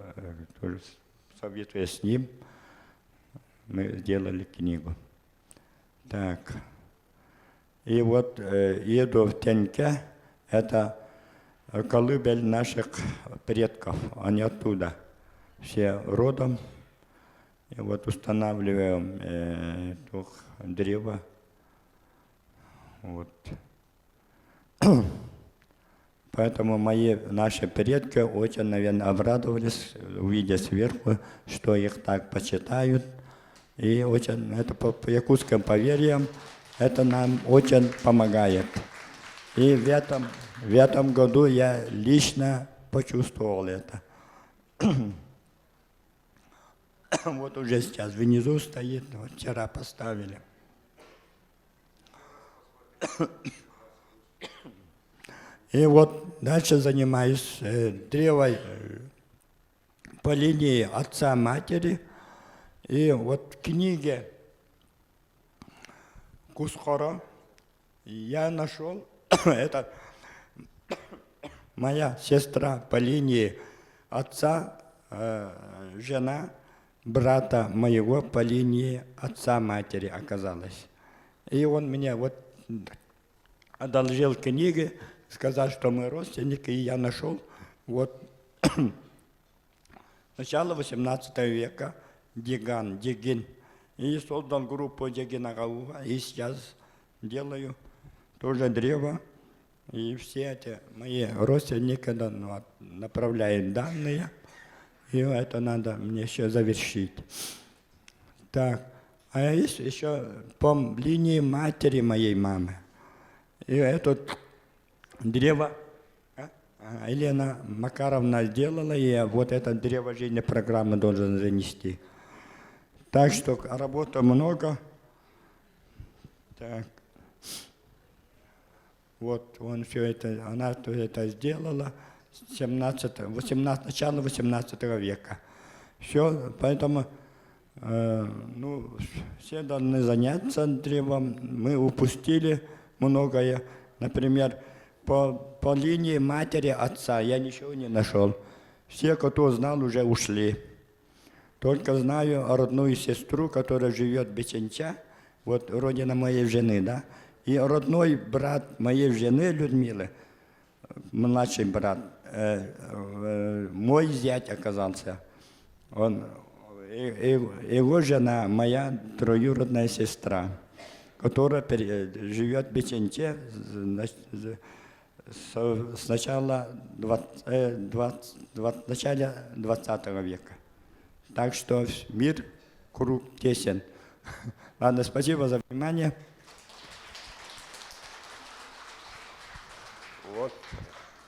S8: тоже советуя с ним, мы сделали книгу. Так. И вот еду в Тенке, это колыбель наших предков, они оттуда, все родом. И вот устанавливаем древо. Вот. Поэтому наши предки очень, наверное, обрадовались, увидя сверху, что их так почитают. И очень, это по якутским поверьям, это нам очень помогает. И в этом году я лично почувствовал это. Вот уже сейчас внизу стоит, вот вчера поставили. И вот дальше занимаюсь древом по линии отца-матери. И вот в книге Кусхора я нашел, это моя сестра по линии отца, жена брата моего по линии отца-матери оказалась. И он мне вот одолжил книги, сказал, что мы родственники, и я нашел вот начало 18 века Дигин. И создал группу Дигинагауга, и сейчас делаю тоже древо. И все эти мои родственники направляют данные, и это надо мне еще завершить. Так, а есть еще по линии матери моей мамы. И это древо Елена Макаровна сделала, и вот это древо жизни программы должен занести. Так что работы много. Так. Вот он все это, она все это сделала с начала 18 века. Все, поэтому все должны заняться древом. Мы упустили многое. Например, по линии матери отца я ничего не нашел. Все, кто знал, уже ушли. Только знаю родную сестру, которая живет в Беченча, вот родина моей жены, да. И родной брат моей жены Людмилы, младший брат, мой зять оказался. Его жена, моя троюродная сестра, которая живет в Беченче с начала 20 века. Так что мир круг тесен. Ладно, спасибо за внимание.
S17: Вот,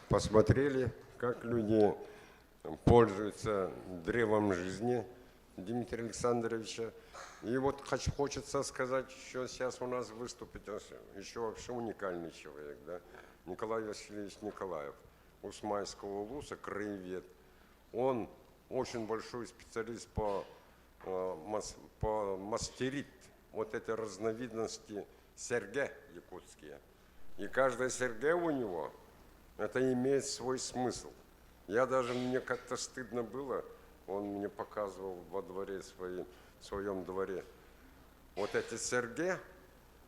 S17: посмотрели, как люди пользуются древом жизни Дмитрия Александровича. И вот хочется сказать, что сейчас у нас выступит еще вообще уникальный человек, да? Николай Васильевич Николаев, Усмайского улуса, краевед. Он очень большой специалист по мастерит вот эти разновидности серьги якутские. И каждая серьга у него, это имеет свой смысл. Мне как-то стыдно было, он мне показывал во дворе в своем дворе вот эти серьги,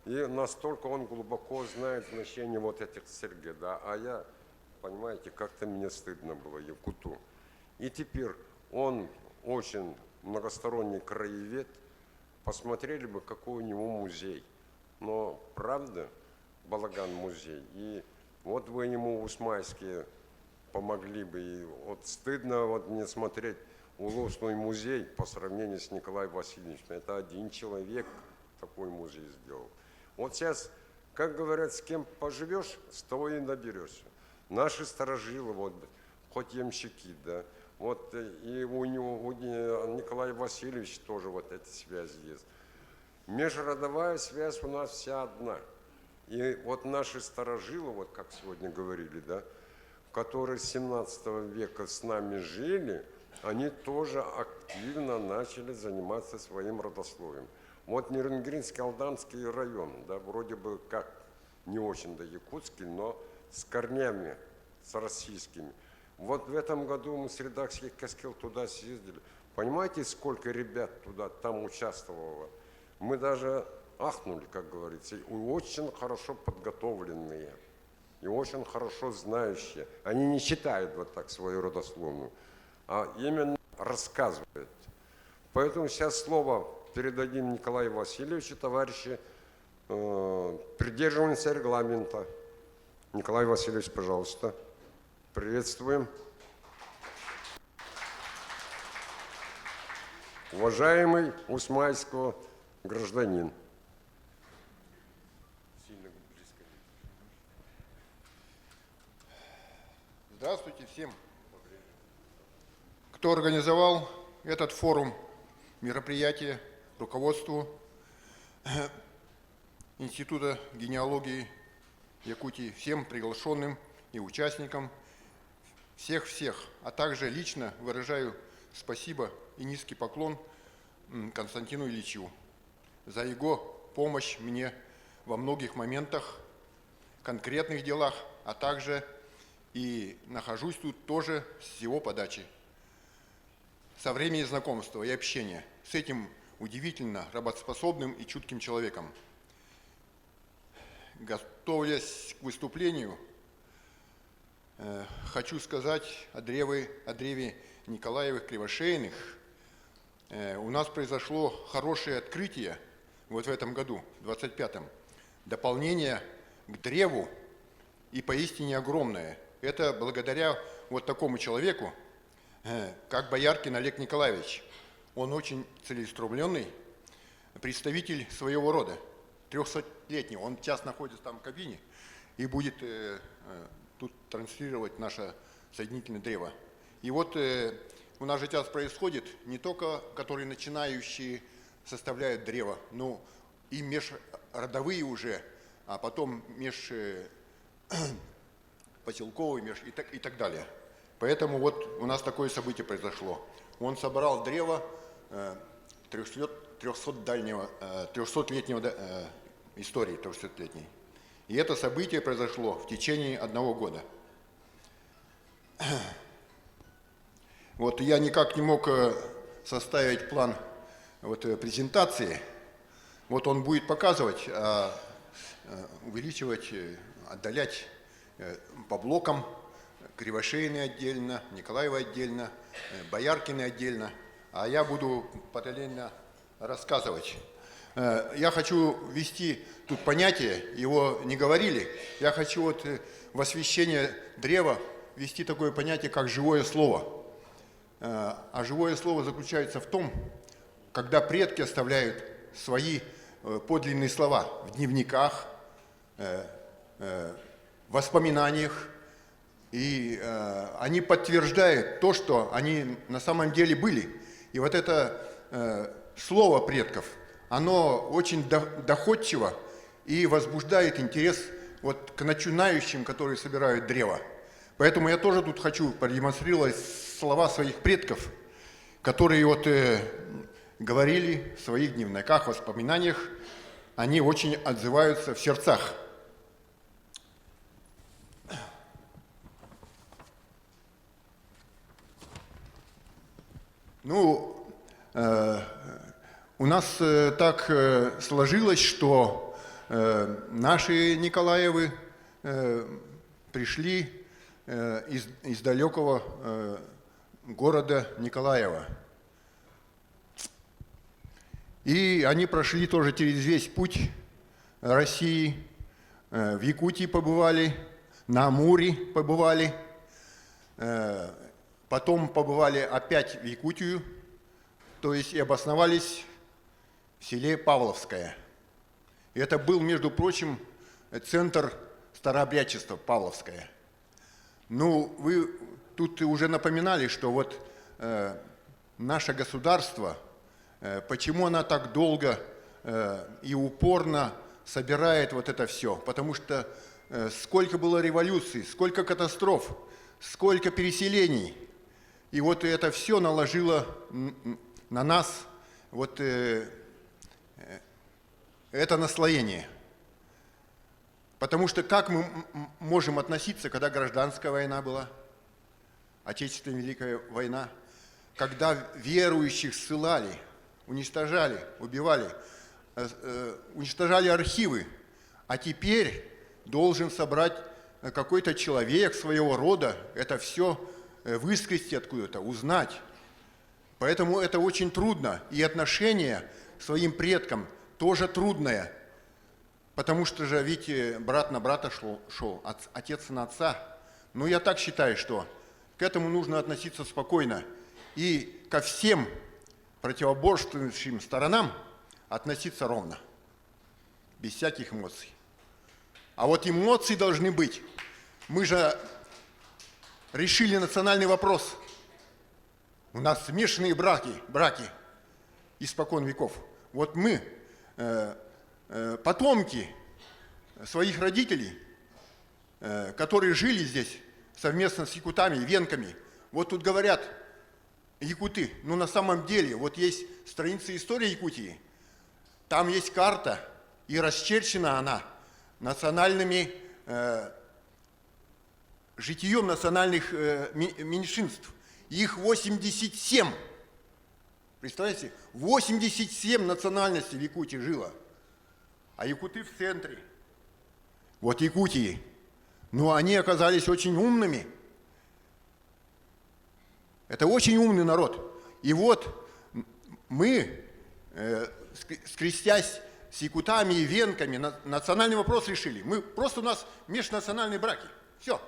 S17: и настолько он глубоко знает значение вот этих серьги, да, а я, понимаете, как-то мне стыдно было, якуту. И теперь он очень многосторонний краевед, посмотрели бы, какой у него музей. Но правда, Балаган музей. И вот вы ему Усмайские помогли бы. И вот стыдно вот мне смотреть Улусный музей по сравнению с Николаем Васильевичем. Это один человек такой музей сделал. Вот сейчас, как говорят, с кем поживешь, с того и наберешься. Наши старожилы, вот, хоть ямщики, да, вот и у Николая Васильевича тоже вот эти связи есть. Межродовая связь у нас вся одна. И вот наши старожилы, вот как сегодня говорили, да, которые с 17 века с нами жили, они тоже активно начали заниматься своим родословием. Вот Нерюнгринский Алданский район, да, вроде бы как не очень, да, якутский, но с корнями, с российскими. Вот в этом году мы с редакцией Каскил туда съездили. Понимаете, сколько ребят там участвовало? Мы даже ахнули, как говорится, и очень хорошо подготовленные, и очень хорошо знающие. Они не читают вот так свою родословную, а именно рассказывают. Поэтому сейчас слово передадим Николаю Васильевичу, товарищи, придерживаемся регламента. Николай Васильевич, пожалуйста. Приветствуем. Уважаемый Усмайского гражданин.
S6: Здравствуйте всем, кто организовал этот форум, мероприятие, руководству Института генеалогии Якутии, всем приглашенным и участникам, всех, а также лично выражаю спасибо и низкий поклон Константину Ильичу за его помощь мне во многих моментах, конкретных делах, а также и нахожусь тут тоже с его подачи. Со времени знакомства и общения с этим удивительно работоспособным и чутким человеком. Готовясь к выступлению, хочу сказать о древе Николаевых Кривошейных. У нас произошло хорошее открытие вот в этом году, в 25-м. Дополнение к древу и поистине огромное. Это благодаря вот такому человеку, как Бояркин Олег Николаевич. Он очень целеустремленный представитель своего рода, 300-летний. Он сейчас находится там в кабине и будет тут транслировать наше соединительное древо. И вот у нас же сейчас происходит не только, которые начинающие составляют древо, но и межродовые уже, а потом межпоселковые и так далее. Поэтому вот у нас такое событие произошло. Он собрал древо 300-летнего истории, 300-летней. И это событие произошло в течение 1 года. Вот я никак не мог составить план презентации. Вот он будет показывать, увеличивать, отдалять по блокам. Кривошейный отдельно, Николаева отдельно, Бояркины отдельно. А я буду параллельно рассказывать. Я хочу ввести тут понятие, его не говорили. Я хочу вот в освящение древа ввести такое понятие, как живое слово. А живое слово заключается в том, когда предки оставляют свои подлинные слова в дневниках, воспоминаниях, и они подтверждают то, что они на самом деле были. И вот это слово предков, оно очень доходчиво и возбуждает интерес вот к начинающим, которые собирают древо. Поэтому я тоже тут хочу продемонстрировать слова своих предков, которые вот говорили в своих дневниках, воспоминаниях, они очень отзываются в сердцах. Ну, у нас так сложилось, что наши Николаевы пришли из далекого города Николаева. И они прошли тоже через весь путь России, в Якутии побывали, на Амуре побывали, потом побывали опять в Якутию, то есть и обосновались в селе Павловское. И это был, между прочим, центр старообрядчества Павловское. Ну, вы тут уже напоминали, что вот наше государство, почему оно так долго и упорно собирает вот это все? Потому что сколько было революций, сколько катастроф, сколько переселений. И вот это все наложило на нас вот это наслоение. Потому что как мы можем относиться, когда гражданская война была, Отечественная Великая война, когда верующих ссылали, уничтожали, убивали, уничтожали архивы, а теперь должен собрать какой-то человек своего рода, это все выскрести откуда-то, узнать. Поэтому это очень трудно. И отношение к своим предкам тоже трудное. Потому что же, видите, брат на брата шел, отец на отца. Но я так считаю, что к этому нужно относиться спокойно. И ко всем противоборствующим сторонам относиться ровно, без всяких эмоций. А вот эмоции должны быть. Мы же решили национальный вопрос. У нас смешанные браки испокон веков. Вот мы, потомки своих родителей, которые жили здесь совместно с якутами, венками. Вот тут говорят якуты, но на самом деле вот есть страница истории Якутии, там есть карта, и расчерчена она национальными, житием национальных меньшинств. Их 87. Представляете? 87 национальностей в Якутии жило. А якуты в центре. Вот Якутии. Но они оказались очень умными. Это очень умный народ. И вот мы, скрестясь с якутами и венками, национальный вопрос решили. У нас межнациональные браки. Все.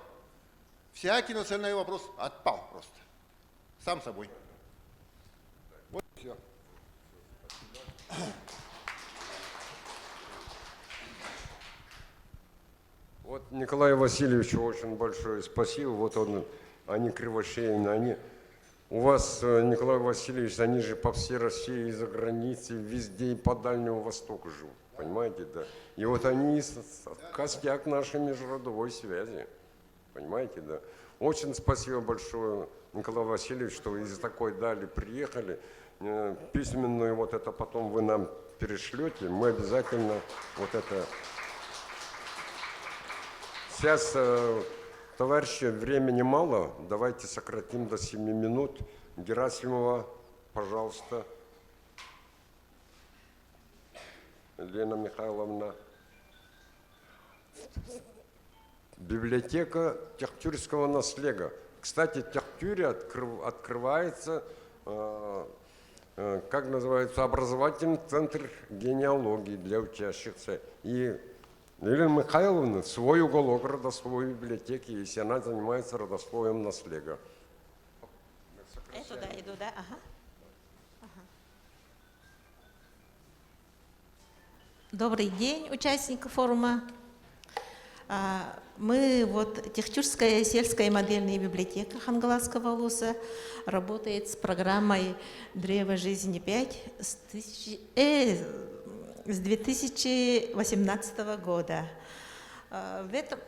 S6: Всякий национальный вопрос отпал просто. Сам собой. Вот и все.
S17: Вот Николаю Васильевичу очень большое спасибо. Вот они кривошеяны, у вас, Николай Васильевич, они же по всей России, и за границей, везде, и по Дальнему Востоку живут, понимаете, да? И вот они костяк нашей межродовой связи, понимаете, да? Очень спасибо большое, Николай Васильевич, что вы из такой дали приехали. Письменную вот это потом вы нам перешлете, мы обязательно вот это... Сейчас, товарищи, времени мало, давайте сократим до 7 минут. Герасимова, пожалуйста. Елена Михайловна. Библиотека тяхтюрского наследия. Кстати, Тяхтюре открывается, как называется, образовательный центр генеалогии для учащихся. И Елена Михайловна свой уголок родословной библиотеки, если она занимается родословием наследия.
S13: Я туда иду, да? Ага. Добрый день, участники форума. Мы, вот, Тяхтюрская сельская модельная библиотека Хангаласского вуза работает с программой «Древо жизни 5» с 2018 года. В этом...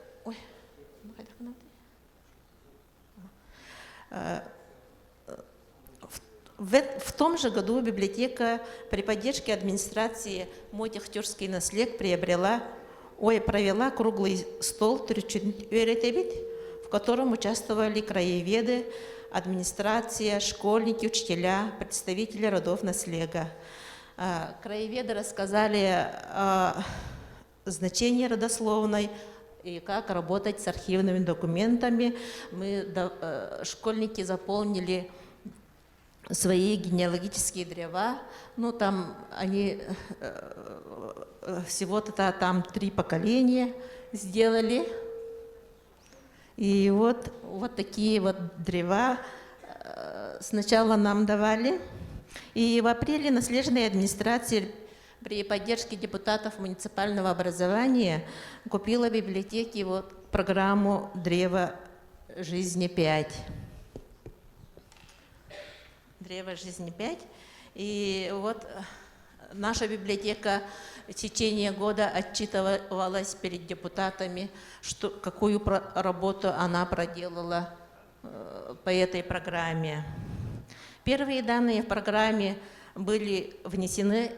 S13: В том же году библиотека при поддержке администрации «Мой тяхтюрский наследие» провела круглый стол, в котором участвовали краеведы,
S18: администрация, школьники, учителя, представители родов наслега. Краеведы рассказали о значении родословной и как работать с архивными документами. Школьники заполнили свои генеалогические древа. Ну, там они всего-то там 3 поколения сделали. И вот такие вот древа сначала нам давали. И в апреле наследственная администрация при поддержке депутатов муниципального образования купила в библиотеке программу «Древо жизни 5». «Древо жизни 5». И наша библиотека в течение года отчитывалась перед депутатами, какую работу она проделала по этой программе. Первые данные в программе были внесены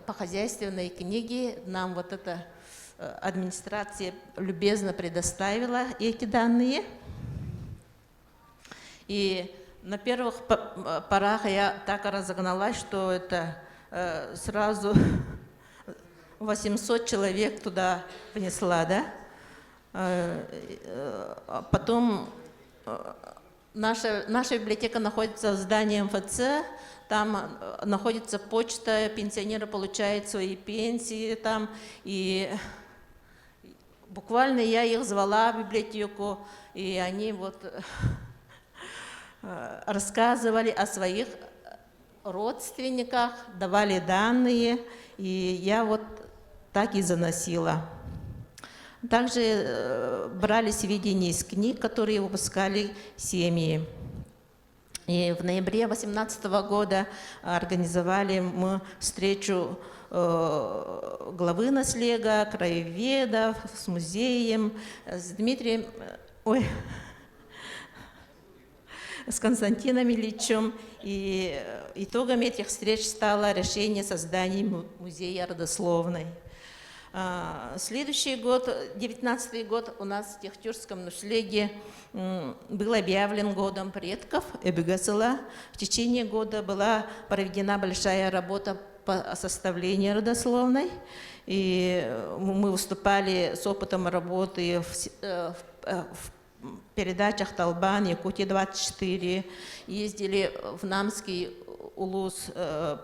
S18: по хозяйственной книге. Нам эта администрация любезно предоставила эти данные. И на первых порах я так разогналась, что это сразу 800 человек туда внесла, да? Потом наша библиотека находится в здании МФЦ, там находится почта, пенсионеры получают свои пенсии там, и буквально я их звала в библиотеку, и они рассказывали о своих родственниках, давали данные, и я так и заносила. Также брали сведения из книг, которые выпускали семьи. И в ноябре 2018 года организовали мы встречу главы наслега, краеведов с музеем, с Дмитрием, с Константином Ильичем. И итогом этих встреч стало решение создания музея родословной. Следующий год, 2019 год, у нас в Техтюркском наследии был объявлен годом предков Эбигасыла. В течение года была проведена большая работа по составлению родословной. И мы выступали с опытом работы в передачах Талбан, Якутия-24, ездили в Намский улус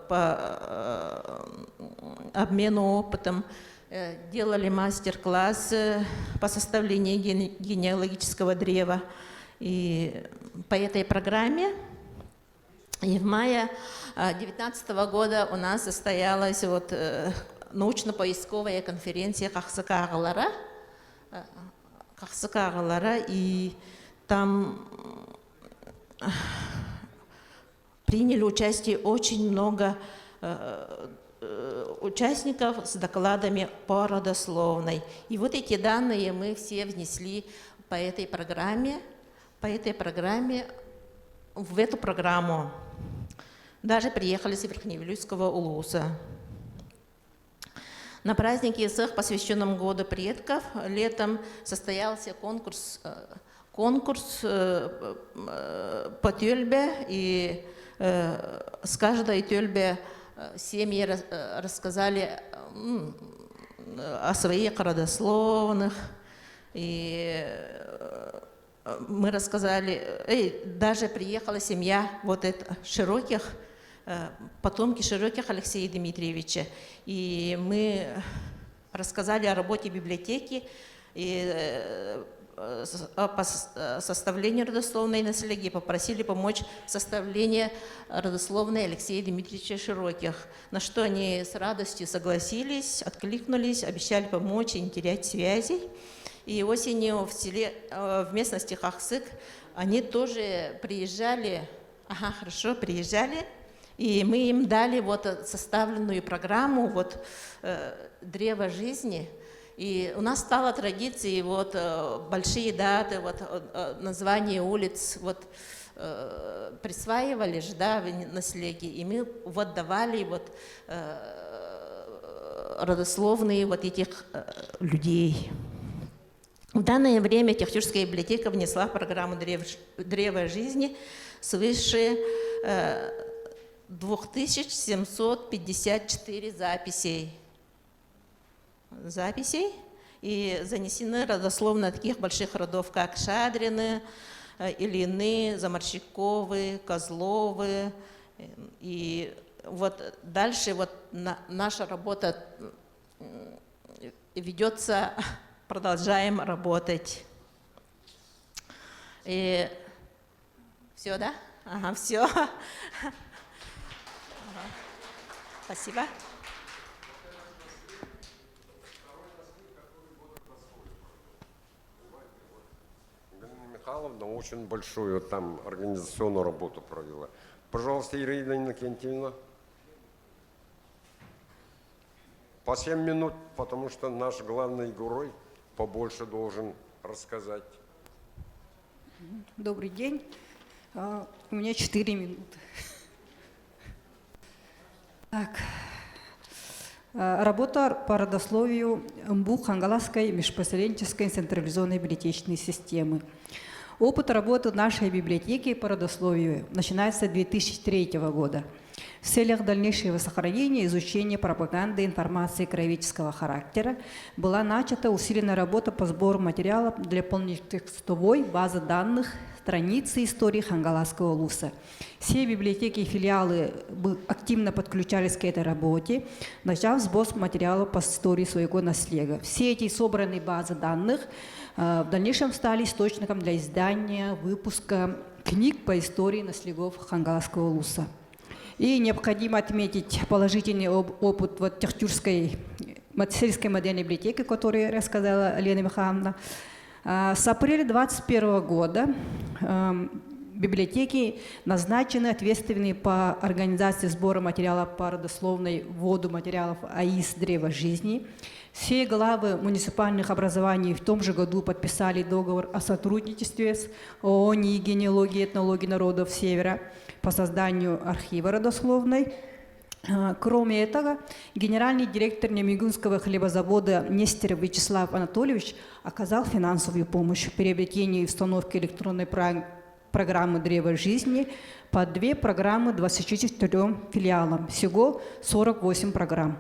S18: по обмену опытом, делали мастер-классы по составлению генеалогического древа. И по этой программе и в мае 2019 года у нас состоялась научно-поисковая конференция Кахсакагалара, и там приняли участие очень много участников с докладами по родословной. И эти данные мы все внесли по этой программе в эту программу. Даже приехали с Верхневилюйского улуса. На празднике ИСЭХ, посвященном Году предков, летом состоялся конкурс по тельбе, и с каждой тельбе семьи рассказали о своих родословных, и мы рассказали, даже приехала семья Широких, потомки Широких Алексея Дмитриевича, и мы рассказали о работе библиотеки и по составлению родословной наследия, попросили помочь в составлении родословной Алексея Дмитриевича Широких, на что они с радостью согласились, откликнулись, обещали помочь и не терять связей. И осенью в местности Хахсык они тоже приезжали, приезжали, и мы им дали составленную программу «Древо жизни». И у нас стала традицией большие даты, названия улиц присваивали же, да, в наследие, и мы давали родословные этих людей. В данное время Тяхтюрская библиотека внесла в программу «Древо жизни» свыше 2754 записей и занесены родословно таких больших родов, как Шадрины, Ильины, Заморщиковы, Козловы. И вот дальше вот наша работа ведется, продолжаем работать. И все, да? Ага, все. Спасибо.
S17: Галина Михайловна очень большую там организационную работу провела. Пожалуйста, Ирина Иннокентьевна. По 7 минут, потому что наш главный герой побольше должен рассказать.
S19: Добрый день. У меня 4 минуты. Так. Работа по родословию МБУ Хангаласской межпоселенческой централизованной библиотечной системы. Опыт работы нашей библиотеки по родословию начинается с 2003 года. В целях дальнейшего сохранения и изучения пропаганды и информации краеведческого характера была начата усиленная работа по сбору материалов для полнотекстовой базы данных страницы истории Хангаласского улуса. Все библиотеки и филиалы активно подключались к этой работе, начав сбор материалов по истории своего наследия. Все эти собранные базы данных в дальнейшем стали источником для издания, выпуска книг по истории наследов Хангаласского улуса. И необходимо отметить положительный опыт вот Тяхтюрской сельской модельной библиотеки, о которой рассказала Лена Михайловна. С апреля 2021 года библиотеки назначены ответственные по организации сбора материалов по родословной вводу материалов АИС «Древо жизни». Все главы муниципальных образований в том же году подписали договор о сотрудничестве с ООО НИИ генеалогии и этнологии народов Севера по созданию архива родословной. Кроме этого, генеральный директор Немигунского хлебозавода Нестеров Вячеслав Анатольевич оказал финансовую помощь в приобретении и установке электронной программы «Древо жизни» по 2 программы 24 филиалам, всего 48 программ.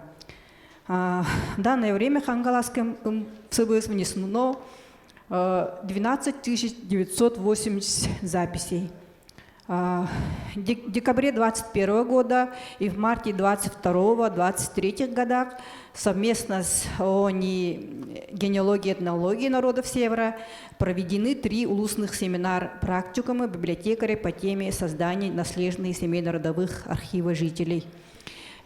S19: В данное время Хангаласским ЦБС внесено 12 980 записей. В декабре 2021 года и в марте 2022-2023 годах совместно с ООО НИИ генеалогии и этнологии народов Севера проведены 3 улусных семинар-практикума библиотекарей по теме создания наследных семейно-родовых архивов жителей.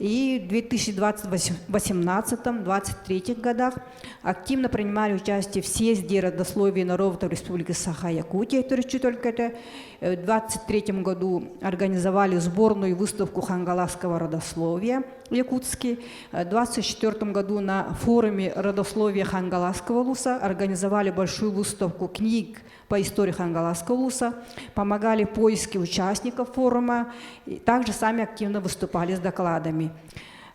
S19: И в 2018-2023 годах активно принимали участие в съезде родословия народов Республики Саха-Якутия. В 2023 году организовали сборную выставку хангаласского родословия в Якутске. В 2024 году на форуме родословия Хангаласского улуса организовали большую выставку книг по истории Хангаласского улуса, помогали в поиске участников форума, и также сами активно выступали с докладами.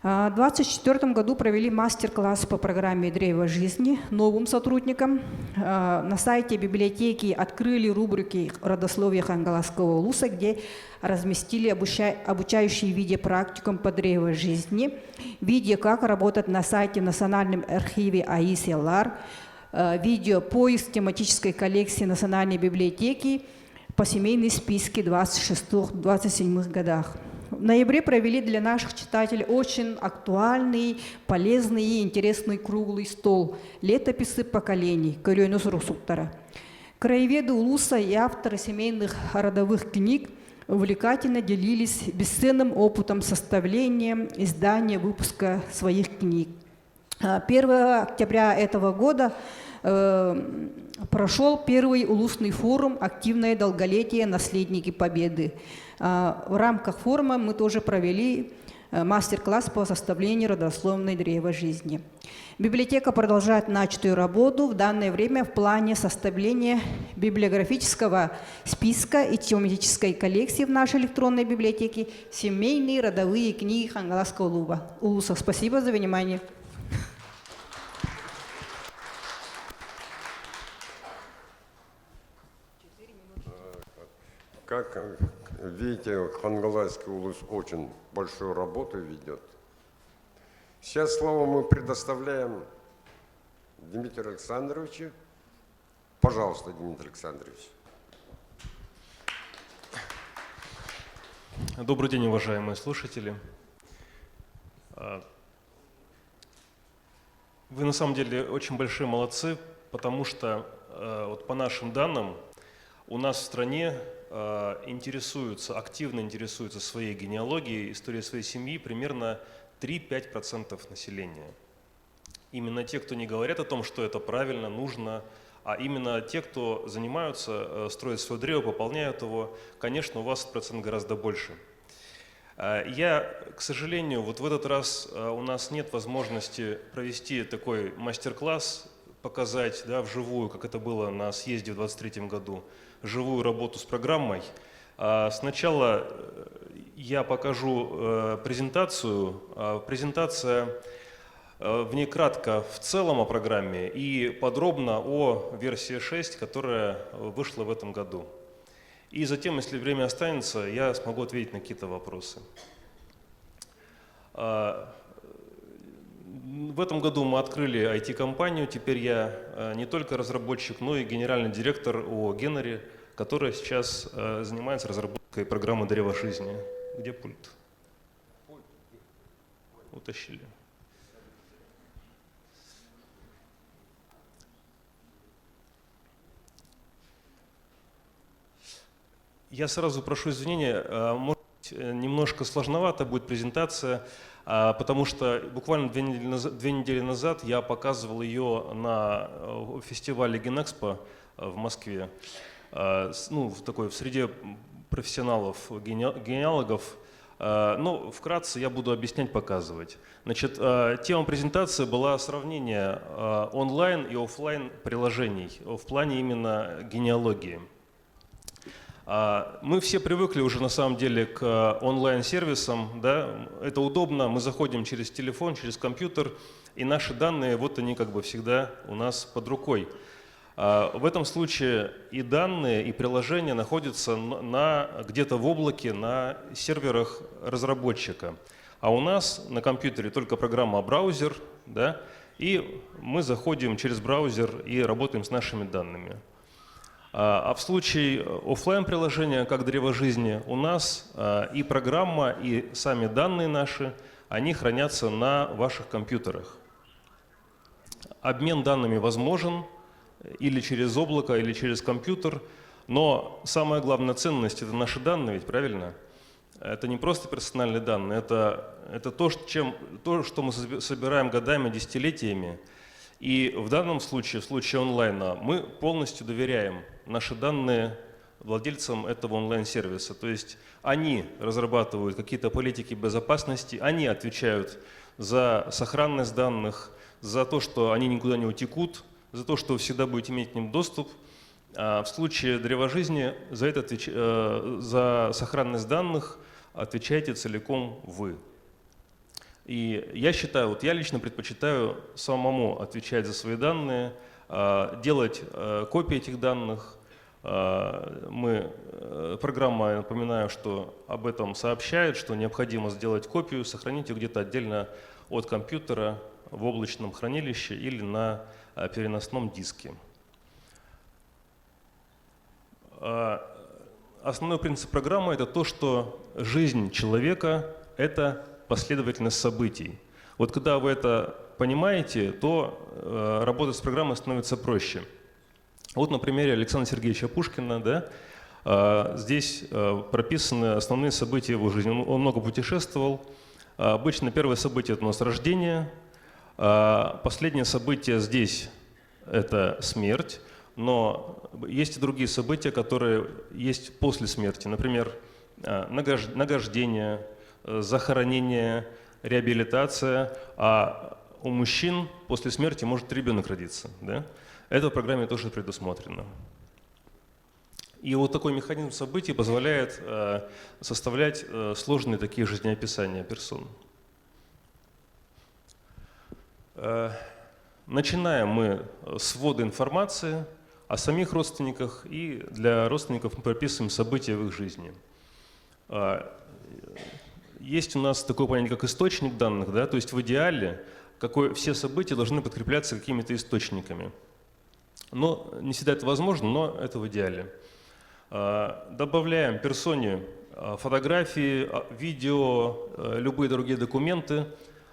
S19: В 2024 году провели мастер-класс по программе «Древо жизни» новым сотрудникам. На сайте библиотеки открыли рубрики родословия Хангаласского улуса, где разместили обучающие видеопрактикум по «Древо жизни», видео, как работать на сайте в Национальном архиве АИС и ЛАР, видео поиск тематической коллекции Национальной библиотеки по семейной списке 26-27 годах. В ноябре провели для наших читателей очень актуальный, полезный и интересный круглый стол «Летописи поколений» Кырёнус Русуктара. Краеведы улуса и авторы семейных родовых книг увлекательно делились бесценным опытом составления, издания, выпуска своих книг. 1 октября этого года прошел первый улусный форум «Активное долголетие. Наследники Победы». В рамках форума мы тоже провели мастер-класс по составлению родословной «Древо жизни». Библиотека продолжает начатую работу в данное время в плане составления библиографического списка и тематической коллекции в нашей электронной библиотеке «Семейные родовые книги Хангаласского улуса». Спасибо за внимание.
S17: Как видите, Хангалайский улус очень большую работу ведет. Сейчас слово мы предоставляем Дмитрию Александровичу. Пожалуйста, Дмитрий Александрович.
S20: Добрый день, уважаемые слушатели. Вы на самом деле очень большие молодцы, потому что вот по нашим данным у нас в стране активно интересуются своей генеалогией, историей своей семьи примерно 3-5% населения. Именно те, кто не говорят о том, что это правильно, нужно, а именно те, кто занимаются, строят свое древо, пополняют его, конечно, у вас процент гораздо больше. Я, к сожалению, вот в этот раз у нас нет возможности провести такой мастер-класс, показать, да, вживую, как это было на съезде в 2023 году, живую работу с программой. Сначала я покажу презентацию. Презентация в ней кратко в целом о программе и подробно о версии 6, которая вышла в этом году. И затем, если время останется, я смогу ответить на какие-то вопросы. В этом году мы открыли IT-компанию. Теперь я не только разработчик, но и генеральный директор ООО «Генери», которая сейчас занимается разработкой программы «Древо жизни». Где пульт? Утащили. Я сразу прошу извинения, может быть, немножко сложновато будет презентация, потому что буквально 2 недели назад я показывал ее на фестивале Генэкспо в Москве, ну, в среде профессионалов, генеалогов. Но вкратце я буду объяснять, показывать. Значит, тема презентации была сравнение онлайн и офлайн приложений в плане именно генеалогии. Мы все привыкли уже на самом деле к онлайн-сервисам, да? Это удобно, мы заходим через телефон, через компьютер, и наши данные, вот они как бы всегда у нас под рукой. В этом случае и данные, и приложения находятся где-то в облаке на серверах разработчика. А у нас на компьютере только программа браузер, да? И мы заходим через браузер и работаем с нашими данными. А в случае офлайн-приложения, как «Древо жизни», у нас и программа, и сами данные наши, они хранятся на ваших компьютерах. Обмен данными возможен или через облако, или через компьютер, но самая главная ценность – это наши данные, ведь правильно? Это не просто персональные данные, это то, что мы собираем годами, десятилетиями. И в данном случае, в случае онлайна, мы полностью доверяем наши данные владельцам этого онлайн-сервиса. То есть они разрабатывают какие-то политики безопасности, они отвечают за сохранность данных, за то, что они никуда не утекут, за то, что вы всегда будете иметь к ним доступ. А в случае «Древа жизни» за сохранность данных отвечаете целиком вы. И я считаю, вот я лично предпочитаю самому отвечать за свои данные, делать копии этих данных. Программа, я напоминаю, что об этом сообщает, что необходимо сделать копию, сохранить ее где-то отдельно от компьютера в облачном хранилище или на переносном диске. Основной принцип программы – это то, что жизнь человека – это последовательность событий. Вот когда вы это понимаете, то работать с программой становится проще. Вот на примере Александра Сергеевича Пушкина, да, здесь прописаны основные события его жизни. Он много путешествовал. Обычно первое событие – это у нас рождение. Последнее событие здесь – это смерть. Но есть и другие события, которые есть после смерти. Например, награждение, захоронение, реабилитация, а у мужчин после смерти может ребенок родиться. Да? Это в программе тоже предусмотрено. И вот такой механизм событий позволяет составлять сложные такие жизнеописания персон. Начинаем мы с ввода информации о самих родственниках, и для родственников мы прописываем события в их жизни. Есть у нас такое понятие, как источник данных, да, то есть в идеале все события должны подкрепляться какими-то источниками. Но не всегда это возможно, но это в идеале. Добавляем персоне фотографии, видео, любые другие документы.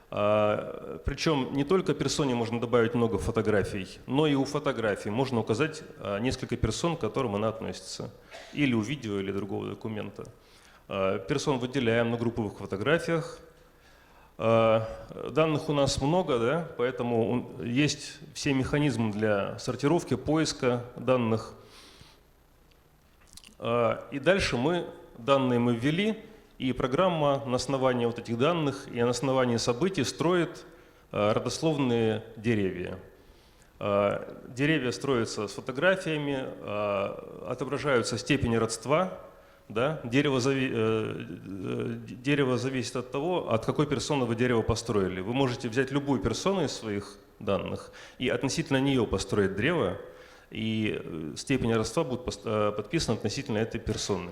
S20: Причем не только персоне можно добавить много фотографий, но и у фотографий можно указать несколько персон, к которым она относится. Или у видео, или другого документа. Персон выделяем на групповых фотографиях. Данных у нас много, да, поэтому есть все механизмы для сортировки, поиска данных. И дальше данные мы ввели, и программа на основании вот этих данных и на основании событий строит родословные деревья. Деревья строятся с фотографиями, отображаются степени родства. Да? Дерево зависит от того, от какой персоны вы дерево построили. Вы можете взять любую персону из своих данных и относительно нее построить древо, и степень родства будет подписана относительно этой персоны.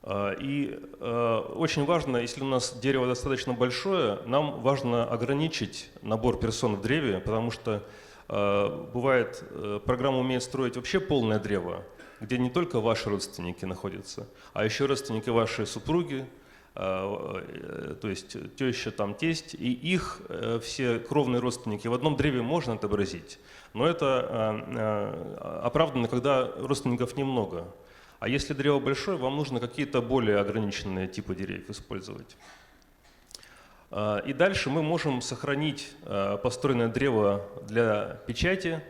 S20: И очень важно, если у нас дерево достаточно большое, нам важно ограничить набор персон в древе, потому что бывает, программа умеет строить вообще полное древо, где не только ваши родственники находятся, а еще родственники вашей супруги, то есть теща, там, тесть, и их все кровные родственники в одном древе можно отобразить. Но это оправдано, когда родственников немного. А если древо большое, вам нужно какие-то более ограниченные типы деревьев использовать. И дальше мы можем сохранить построенное древо для печати,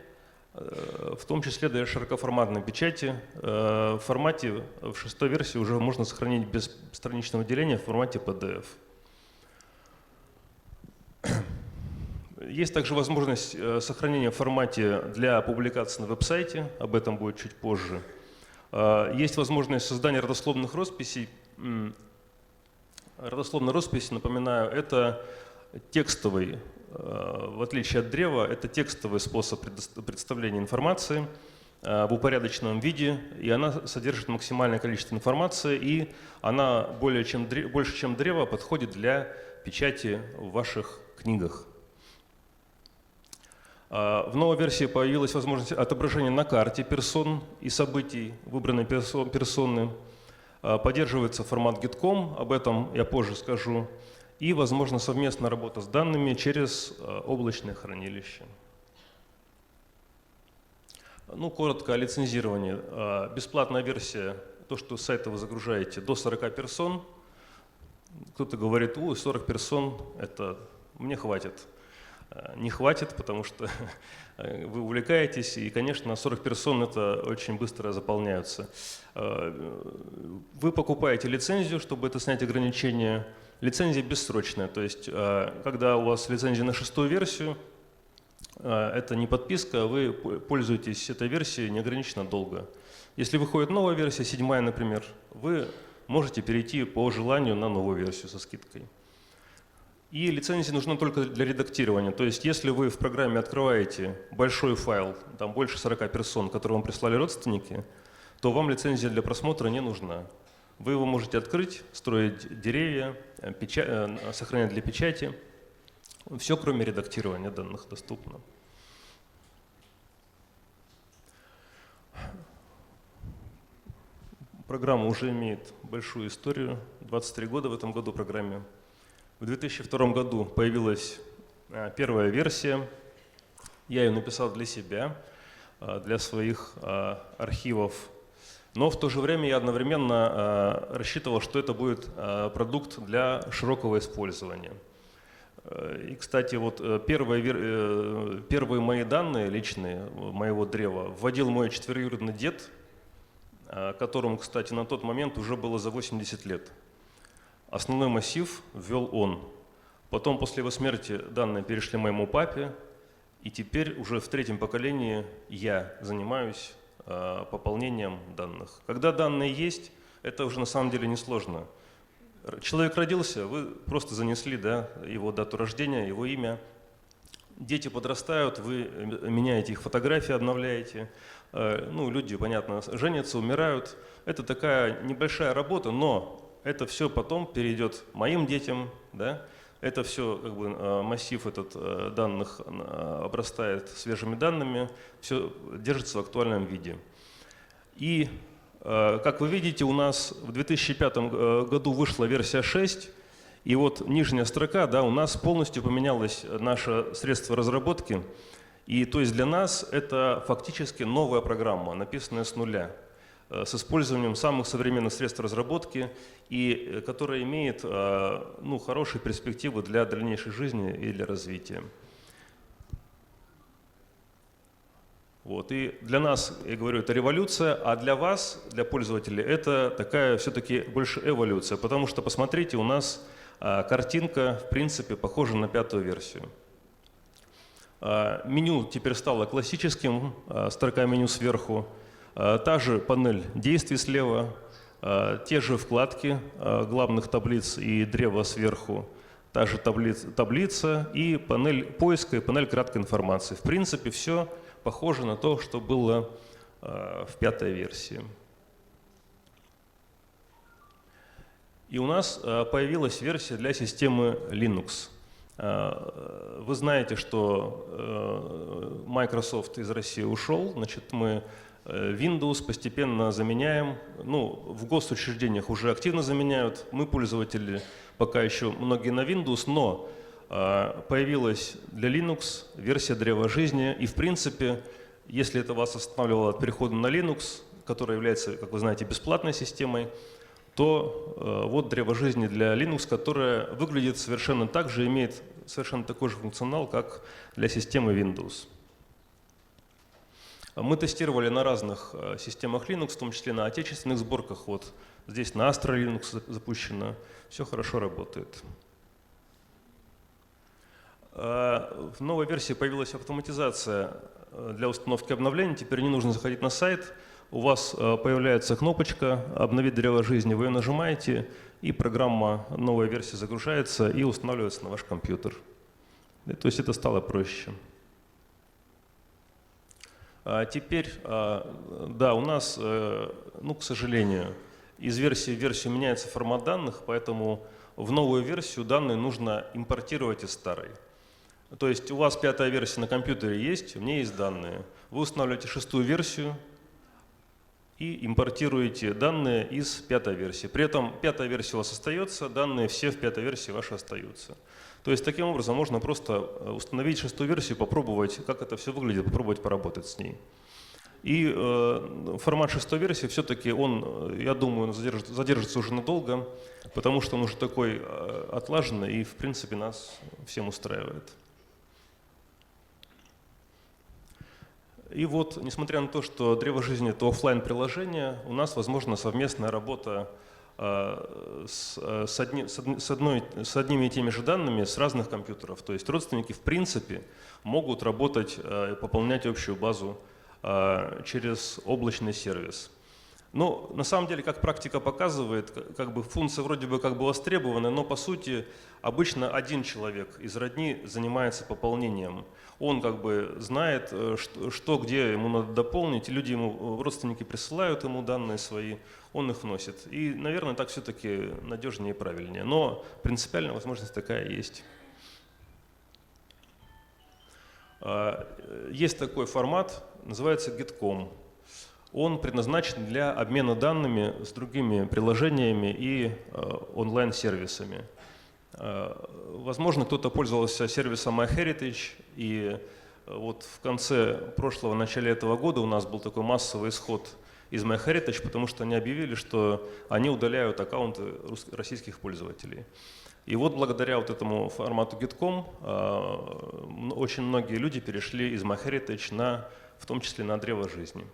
S20: в том числе для широкоформатной печати. В формате, в 6-й версии уже можно сохранить без страничного деления в формате PDF. Есть также возможность сохранения в формате для публикации на веб-сайте, об этом будет чуть позже. Есть возможность создания родословных росписей. Родословная роспись, напоминаю, это текстовый, в отличие от древа, это текстовый способ представления информации в упорядоченном виде, и она содержит максимальное количество информации, и она больше, чем древо, подходит для печати в ваших книгах. В новой версии появилась возможность отображения на карте персон и событий выбранной персоны. Поддерживается формат GitCom, об этом я позже скажу. И, возможно, совместная работа с данными через облачное хранилище. Ну, коротко о лицензировании. Бесплатная версия, то, что с сайта вы загружаете, до 40 персон. Кто-то говорит, 40 персон, это мне хватит. Не хватит, потому что вы увлекаетесь, и, конечно, 40 персон это очень быстро заполняются. Вы покупаете лицензию, чтобы это снять ограничения. Лицензия бессрочная, то есть когда у вас лицензия на 6-ю версию, это не подписка, вы пользуетесь этой версией неограниченно долго. Если выходит новая версия, 7-я, например, вы можете перейти по желанию на новую версию со скидкой. И лицензия нужна только для редактирования. То есть если вы в программе открываете большой файл, там больше 40 персон, которые вам прислали родственники, то вам лицензия для просмотра не нужна. Вы его можете открыть, строить деревья, сохранять для печати. Все, кроме редактирования данных, доступно. Программа уже имеет большую историю. 23 года в этом году программе. В 2002 году появилась первая версия. Я ее написал для себя, для своих архивов. Но в то же время я одновременно рассчитывал, что это будет продукт для широкого использования. И, кстати, вот первые мои данные личные, моего древа, вводил мой четвероюродный дед, которому, кстати, на тот момент уже было за 80 лет. Основной массив ввел он. Потом, после его смерти, данные перешли моему папе, и теперь уже в 3-м поколении я занимаюсь пополнением данных. Когда данные есть, это уже на самом деле несложно. Человек родился, вы просто занесли, да, его дату рождения, его имя, дети подрастают, вы меняете их фотографии, обновляете. Ну, люди, понятно, женятся, умирают. Это такая небольшая работа, но это все потом перейдет моим детям, да? Это все, как бы, массив этот данных обрастает свежими данными, все держится в актуальном виде. И, как вы видите, у нас в 2005 году вышла версия 6, и вот нижняя строка, да, у нас полностью поменялось наше средство разработки, и то есть для нас это фактически новая программа, написанная с нуля, с использованием самых современных средств разработки, и которая имеет ну, хорошие перспективы для дальнейшей жизни и для развития. Вот. И для нас, я говорю, это революция, а для вас, для пользователей, это такая все-таки больше эволюция, потому что, посмотрите, у нас картинка, в принципе, похожа на 5-ю версию. Меню теперь стало классическим, строка меню сверху, та же панель действий слева, те же вкладки главных таблиц и древа сверху, та же таблица и панель поиска и панель краткой информации. В принципе, все похоже на то, что было в 5-й версии. И у нас появилась версия для системы Linux. Вы знаете, что Microsoft из России ушел, значит, мы Windows постепенно заменяем, ну, в госучреждениях уже активно заменяют, мы, пользователи, пока еще многие на Windows, но появилась для Linux версия древа жизни, и в принципе, если это вас останавливало от перехода на Linux, который является, как вы знаете, бесплатной системой, то вот древо жизни для Linux, которое выглядит совершенно так же, имеет совершенно такой же функционал, как для системы Windows. Мы тестировали на разных системах Linux, в том числе на отечественных сборках. Вот здесь на Astra Linux запущено. Все хорошо работает. В новой версии появилась автоматизация для установки обновлений. Теперь не нужно заходить на сайт. У вас появляется кнопочка «Обновить древо жизни». Вы ее нажимаете, и программа, новая версия загружается и устанавливается на ваш компьютер. То есть это стало проще. Теперь, да, у нас, ну, к сожалению, из версии в версию меняется формат данных, поэтому в новую версию данные нужно импортировать из старой. То есть у вас 5-я версия на компьютере есть, в ней есть данные. Вы устанавливаете 6-ю версию и импортируете данные из 5-й версии. При этом 5-я версия у вас остается, данные все в 5-й версии ваши остаются. То есть таким образом можно просто установить 6-ю версию, попробовать, как это все выглядит, попробовать поработать с ней. И формат 6-й версии все-таки он, я думаю, задержится уже надолго, потому что он уже такой отлаженный и в принципе нас всем устраивает. И вот, несмотря на то, что древо жизни — это офлайн приложение, у нас возможна совместная работа с одними и теми же данными с разных компьютеров. То есть родственники в принципе могут работать и пополнять общую базу через облачный сервис. Но на самом деле, как практика показывает, как бы функция вроде бы как бы востребована, но по сути обычно один человек из родни занимается пополнением. Он как бы знает, что где ему надо дополнить, люди ему, родственники присылают ему данные свои, он их вносит. И, наверное, так все-таки надежнее и правильнее. Но принципиальная возможность такая есть. Есть такой формат, называется GetCom. Он предназначен для обмена данными с другими приложениями и онлайн-сервисами. Возможно, кто-то пользовался сервисом MyHeritage, и вот в конце прошлого, начале этого года у нас был такой массовый исход из MyHeritage, потому что они объявили, что они удаляют аккаунты российских пользователей. И вот благодаря вот этому формату GetCom очень многие люди перешли из MyHeritage в том числе на древо жизни.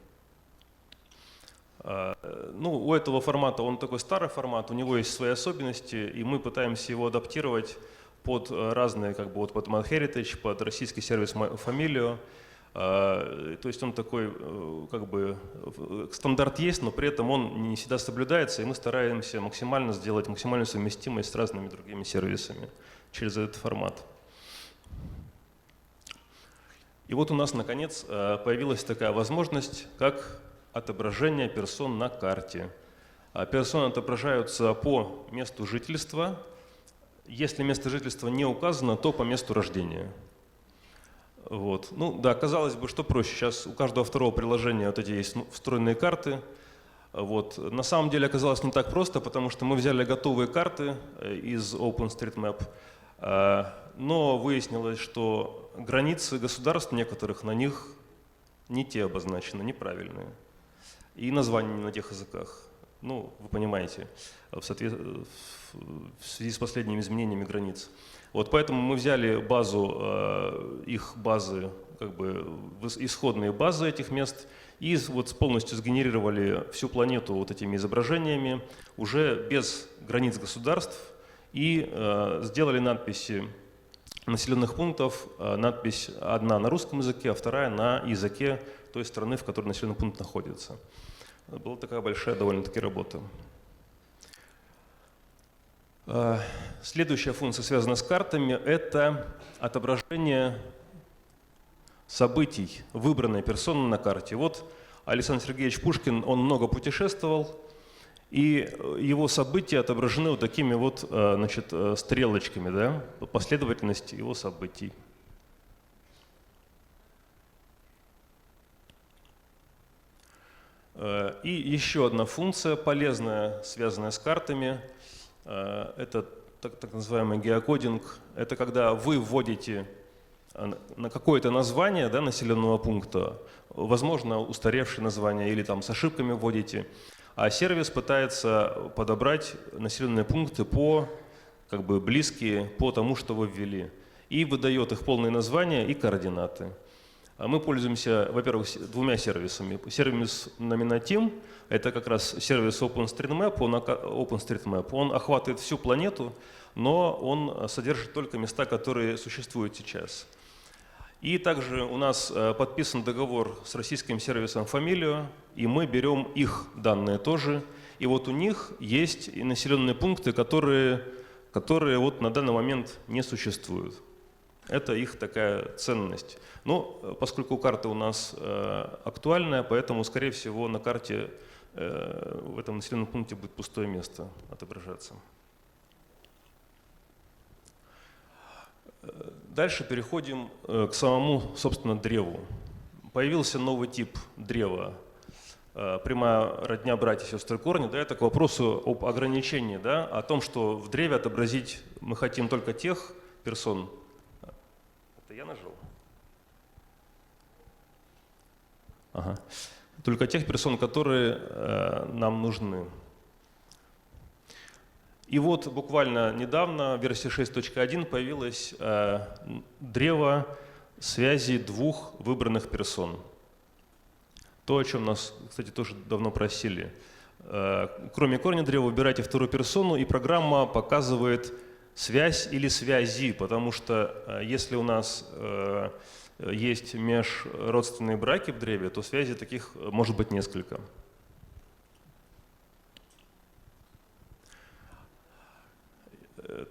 S20: Ну, у этого формата, он такой старый формат, у него есть свои особенности, и мы пытаемся его адаптировать под разные, как бы вот под MyHeritage, под российский сервис Familio. То есть он такой, как бы, стандарт есть, но при этом он не всегда соблюдается, и мы стараемся максимально сделать максимальную совместимость с разными другими сервисами через этот формат. И вот у нас, наконец, появилась такая возможность, как отображение персон на карте. Персоны отображаются по месту жительства. Если место жительства не указано, то по месту рождения. Вот. Ну да, казалось бы, что проще. Сейчас у каждого второго приложения вот эти есть встроенные карты. Вот. На самом деле оказалось не так просто, потому что мы взяли готовые карты из OpenStreetMap, но выяснилось, что границы государств некоторых на них не те обозначены, неправильные. И названия не на тех языках. Ну, вы понимаете, в связи с последними изменениями границ. Вот поэтому мы взяли базу, их базы, как бы исходные базы этих мест, и вот полностью сгенерировали всю планету вот этими изображениями, уже без границ государств, и сделали надписи населенных пунктов, надпись одна на русском языке, а вторая на языке той страны, в которой населенный пункт находится. Была такая большая довольно-таки работа. Следующая функция, связанная с картами, это отображение событий выбранной персоны на карте. Вот Александр Сергеевич Пушкин, он много путешествовал, и его события отображены вот такими вот, значит, стрелочками, да, последовательность его событий. И еще одна функция полезная, связанная с картами, это так называемый геокодинг. Это когда вы вводите на какое-то название, да, населенного пункта, возможно, устаревшее название или там с ошибками вводите, а сервис пытается подобрать населенные пункты как бы близкие по тому, что вы ввели, и выдает их полные названия и координаты. Мы пользуемся, во-первых, двумя сервисами. Сервис Nominatim – это как раз сервис OpenStreetMap. Он охватывает всю планету, но он содержит только места, которые существуют сейчас. И также у нас подписан договор с российским сервисом Familio, и мы берем их данные тоже. И вот у них есть и населенные пункты, которые вот на данный момент не существуют. Это их такая ценность. Но поскольку карта у нас актуальная, поэтому, скорее всего, на карте в этом населенном пункте будет пустое место отображаться. Дальше переходим к самому, собственно, древу. Появился новый тип древа. Прямая родня, братья, сестры, корни. Да, это к вопросу об ограничении, да, о том, что в древе отобразить мы хотим только тех персон. Это я нажал? Ага. Только тех персон, которые нам нужны. И вот буквально недавно, в версии 6.1, появилось древо связи двух выбранных персон. То, о чем нас, кстати, тоже давно просили. Кроме корня древа выбирайте вторую персону, и программа показывает связь или связи, потому что если у нас есть межродственные браки в древе, то связей таких может быть несколько.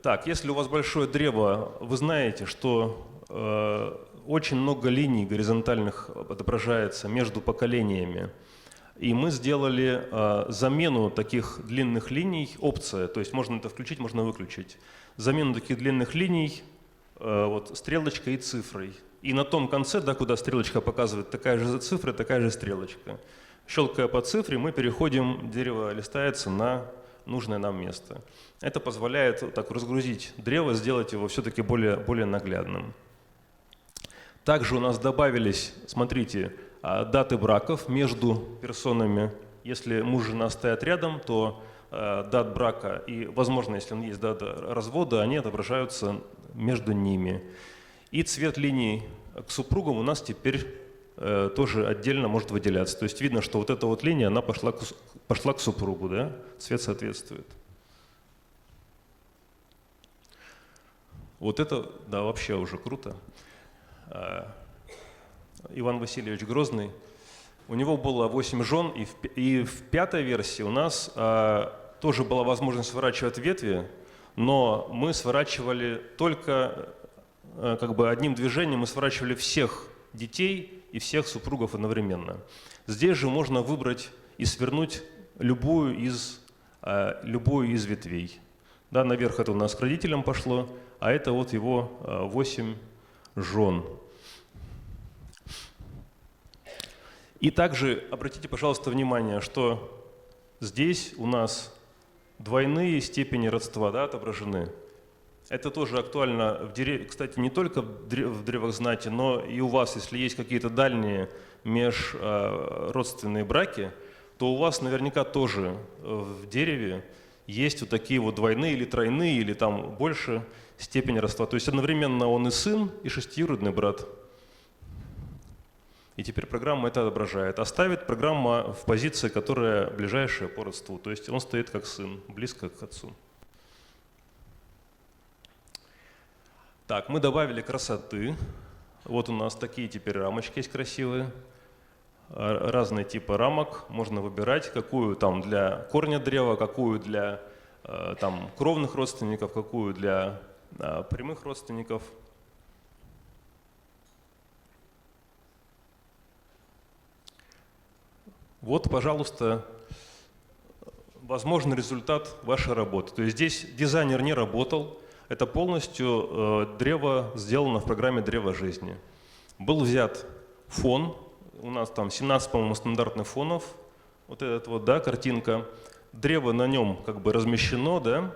S20: Так, если у вас большое древо, вы знаете, что очень много линий горизонтальных отображается между поколениями. И мы сделали замену таких длинных линий, опция, то есть можно это включить, можно выключить. Замену таких длинных линий вот, стрелочкой и цифрой. И на том конце, да, куда стрелочка показывает, такая же цифра, такая же стрелочка. Щелкая по цифре, мы переходим, дерево листается на нужное нам место. Это позволяет так разгрузить древо, сделать его все-таки более наглядным. Также у нас добавились, смотрите, даты браков между персонами. Если муж и жена стоят рядом, то дат брака и, возможно, если есть дата развода, они отображаются между ними. И цвет линий к супругам у нас теперь тоже отдельно может выделяться. То есть видно, что вот эта вот линия, она пошла к супругу, да? Цвет соответствует. Вот это, да, вообще уже круто. Иван Васильевич Грозный, у него было 8 жен, и в пятой версии у нас тоже была возможность сворачивать ветви, но мы сворачивали только как бы одним движением, мы сворачивали всех детей и всех супругов одновременно. Здесь же можно выбрать и свернуть любую из ветвей. Да, наверх это у нас к родителям пошло, а это вот его 8 жен. И также обратите, пожалуйста, внимание, что здесь у нас двойные степени родства, да, отображены. Это тоже актуально, кстати, не только в древах знати, но и у вас, если есть какие-то дальние межродственные браки, то у вас наверняка тоже в дереве есть вот такие вот двойные или тройные, или там больше степени родства. То есть одновременно он и сын, и шестиюродный брат. И теперь программа это отображает. А ставит программа в позиции, которая ближайшая по родству. То есть он стоит как сын, близко к отцу. Так, мы добавили красоты. Вот у нас такие теперь рамочки есть красивые. Разные типы рамок. Можно выбирать, какую там для корня древа, какую для там, кровных родственников, какую для прямых родственников. Вот, пожалуйста, возможный результат вашей работы. То есть здесь дизайнер не работал. Это полностью древо сделано в программе «Древо жизни». Был взят фон. У нас там 17, по-моему, стандартных фонов. Вот этот вот, да, картинка. Древо на нем как бы размещено, да,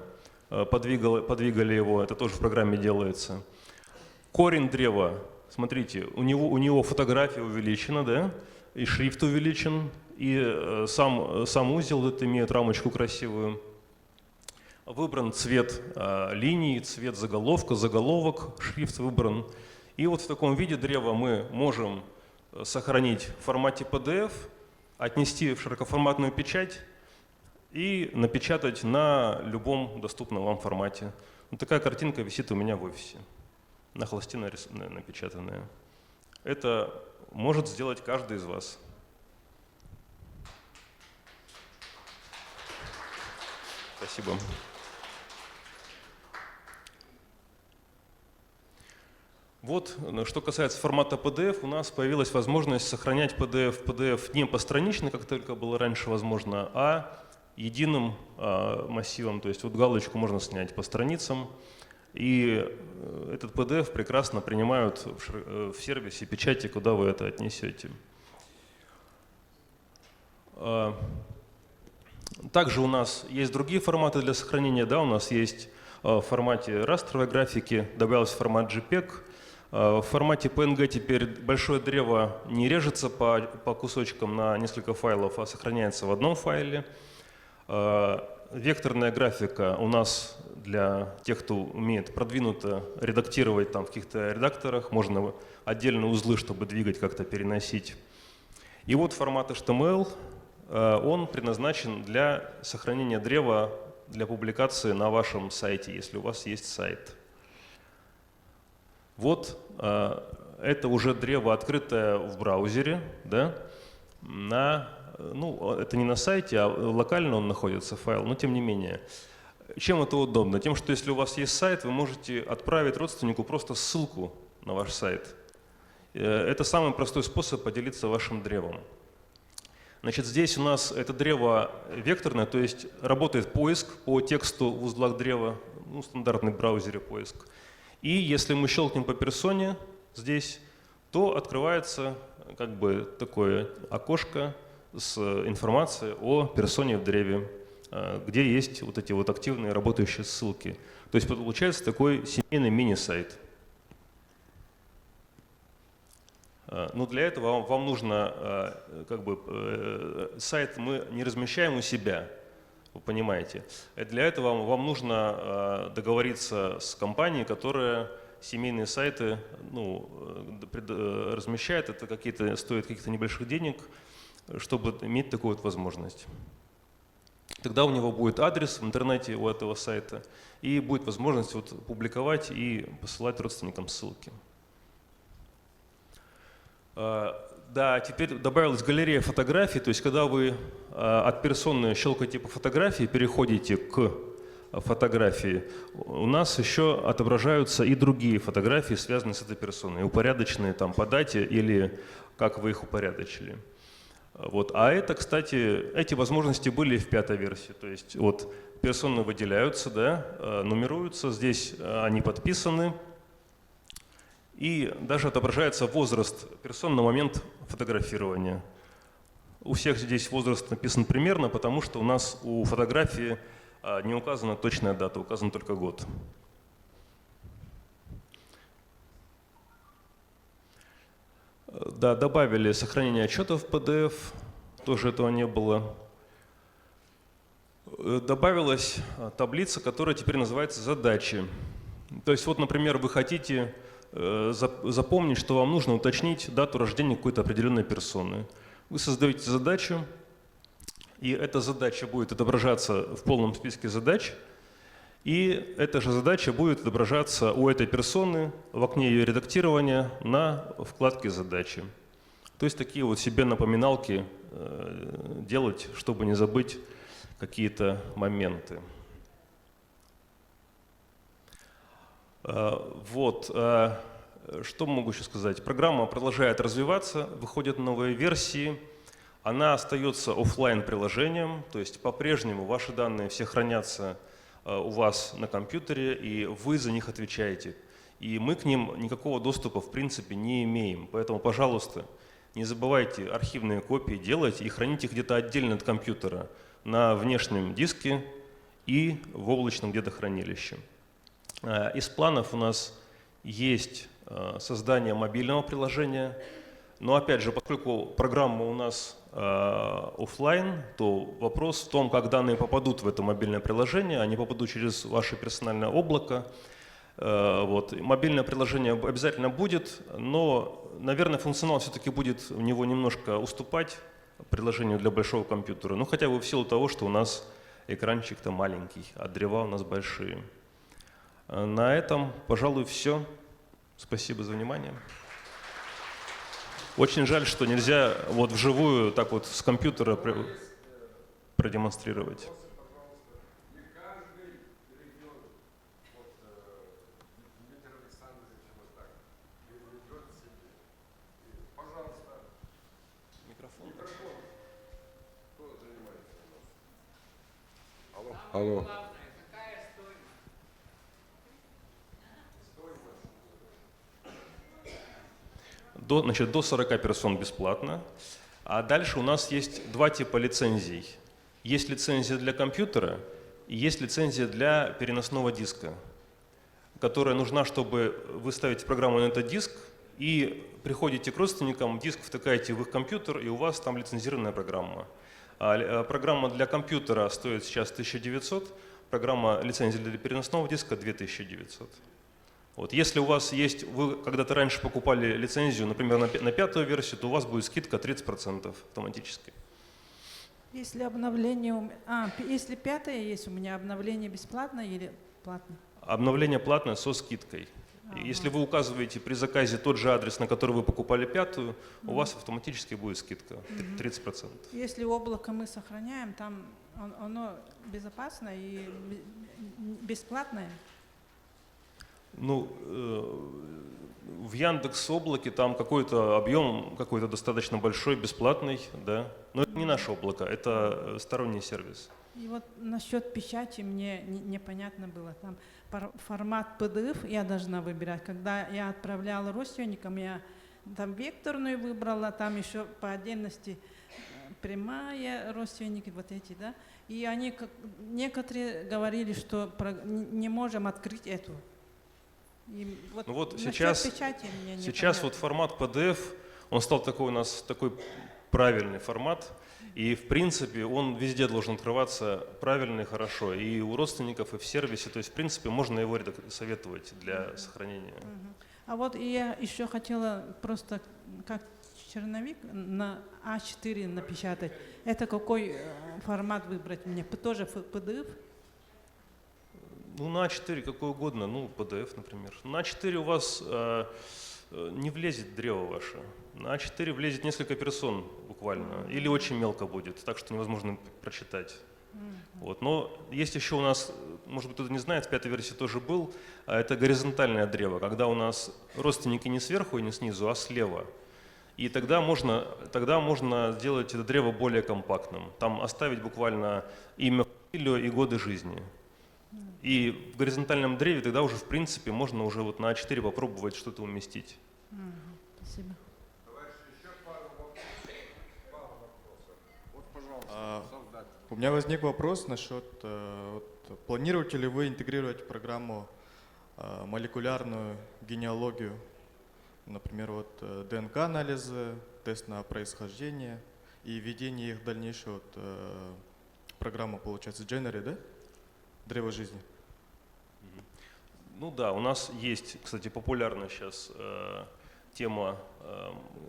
S20: подвигали его, это тоже в программе делается. Корень древа, смотрите, у него фотография увеличена, да, и шрифт увеличен, и сам узел это имеет рамочку красивую. Выбран цвет линий, цвет заголовка, заголовок, шрифт выбран. И вот в таком виде древа мы можем сохранить в формате PDF, отнести в широкоформатную печать и напечатать на любом доступном вам формате. Вот такая картинка висит у меня в офисе, на холсте напечатанная. Это может сделать каждый из вас. Спасибо. Вот, что касается формата PDF, у нас появилась возможность сохранять PDF не постранично, как только было раньше возможно, а единым массивом. То есть вот галочку можно снять по страницам, и этот PDF прекрасно принимают в сервисе печати, куда вы это отнесете. Также у нас есть другие форматы для сохранения. Да, у нас есть в формате растровой графики, добавился формат JPEG. В формате PNG теперь большое древо не режется по кусочкам на несколько файлов, а сохраняется в одном файле. Векторная графика у нас для тех, кто умеет продвинуто редактировать там в каких-то редакторах, можно отдельные узлы, чтобы двигать, как-то переносить. И вот формат HTML, он предназначен для сохранения древа для публикации на вашем сайте, если у вас есть сайт. Вот это уже древо, открытое в браузере, да, ну, это не на сайте, а локально он находится, файл, но тем не менее. Чем это удобно? Тем, что если у вас есть сайт, вы можете отправить родственнику просто ссылку на ваш сайт. Это самый простой способ поделиться вашим древом. Значит, здесь у нас это древо векторное, то есть работает поиск по тексту в узлах древа, ну, стандартный в браузере поиск. И если мы щелкнем по персоне здесь, то открывается как бы такое окошко с информацией о персоне в древе, где есть вот эти вот активные работающие ссылки. То есть получается такой семейный мини-сайт. Но для этого вам нужно, как бы, сайт мы не размещаем у себя, вы понимаете. Для этого вам нужно договориться с компанией, которая семейные сайты, ну, размещает. Это стоит каких-то небольших денег, чтобы иметь такую вот возможность. Тогда у него будет адрес в интернете у этого сайта, и будет возможность вот публиковать и посылать родственникам ссылки. Да, теперь добавилась галерея фотографий, то есть когда вы от персоны щелкаете по фотографии, переходите к фотографии, у нас еще отображаются и другие фотографии, связанные с этой персоной, упорядоченные там по дате или как вы их упорядочили. Вот. А это, кстати, эти возможности были в 5-й версии. То есть вот персоны выделяются, да, нумеруются, здесь они подписаны. И даже отображается возраст персон на момент фотографирования. У всех здесь возраст написан примерно, потому что у нас у фотографии не указана точная дата, указан только год. Да, добавили сохранение отчетов в PDF, тоже этого не было. Добавилась таблица, которая теперь называется «Задачи». То есть вот, например, вы хотите запомнить, что вам нужно уточнить дату рождения какой-то определенной персоны. Вы создаете задачу, и эта задача будет отображаться в полном списке задач, и эта же задача будет отображаться у этой персоны в окне ее редактирования на вкладке «Задачи». То есть такие вот себе напоминалки делать, чтобы не забыть какие-то моменты. Вот, что могу еще сказать? Программа продолжает развиваться, выходят новые версии. Она остается офлайн приложением, то есть по-прежнему ваши данные все хранятся у вас на компьютере, и вы за них отвечаете. И мы к ним никакого доступа в принципе не имеем. Поэтому, пожалуйста, не забывайте архивные копии делать и храните их где-то отдельно от компьютера, на внешнем диске и в облачном где-то хранилище. Из планов у нас есть создание мобильного приложения, но опять же, поскольку программа у нас офлайн, то вопрос в том, как данные попадут в это мобильное приложение. Они попадут через ваше персональное облако. Вот. Мобильное приложение обязательно будет, но, наверное, функционал все-таки будет в него немножко уступать приложению для большого компьютера. Ну, хотя бы в силу того, что у нас экранчик-то маленький, а древа у нас большие. На этом, пожалуй, все. Спасибо за внимание. Очень жаль, что нельзя вот вживую так вот с компьютера продемонстрировать.
S17: Алло.
S20: До 40 персон бесплатно. А дальше у нас есть два типа лицензий. Есть лицензия для компьютера и есть лицензия для переносного диска, которая нужна, чтобы вы ставите программу на этот диск и приходите к родственникам, диск втыкаете в их компьютер, и у вас там лицензированная программа. Программа для компьютера стоит сейчас 1900, программа лицензии для переносного диска 2900. Вот. Если у вас есть, вы когда-то раньше покупали лицензию, например, на 5-ю версию, то у вас будет скидка 30% автоматически.
S7: Если обновление, если 5-я есть, у меня обновление бесплатное или платное?
S20: Обновление платное со скидкой. Если вы указываете при заказе тот же адрес, на который вы покупали 5-ю, у вас автоматически будет скидка 30%.
S7: Если облако мы сохраняем, там оно безопасное и бесплатное?
S20: Ну, в Яндекс.Облаке там какой-то объем, какой-то достаточно большой, бесплатный, да. Но это не наше облако, это сторонний сервис.
S7: И вот насчет печати мне непонятно было. Там формат PDF я должна выбирать. Когда я отправляла родственникам, я там векторную выбрала, там еще по отдельности прямая родственники, вот эти, да. И они, некоторые говорили, что не можем открыть эту. И вот
S20: ну вот
S7: сейчас
S20: вот формат PDF, он стал такой у нас такой правильный формат, и в принципе он везде должен открываться правильно и хорошо, и у родственников, и в сервисе, то есть в принципе можно его советовать для сохранения.
S7: А вот я еще хотела просто как черновик на А4 напечатать. Это какой формат выбрать мне? Тоже PDF?
S20: Ну, на А4 какой угодно, ну, PDF, например. На А4 у вас не влезет древо ваше. На А4 влезет несколько персон буквально, или очень мелко будет, так что невозможно прочитать. Вот. Но есть еще у нас, может быть, кто-то не знает, в 5-й версии тоже был, это горизонтальное древо, когда у нас родственники не сверху и не снизу, а слева. И тогда можно сделать это древо более компактным. Там оставить буквально имя, фамилию и годы жизни. И в горизонтальном древе тогда уже, в принципе, можно уже вот на А4 попробовать что-то уместить.
S3: Спасибо.
S21: У меня возник вопрос насчет, планируете ли вы интегрировать в программу молекулярную генеалогию, например, вот ДНК-анализы, тест на происхождение и введение их в дальнейшую программу, получается, Дженери, да? Древо жизни.
S20: Ну да, у нас есть, кстати, популярная сейчас тема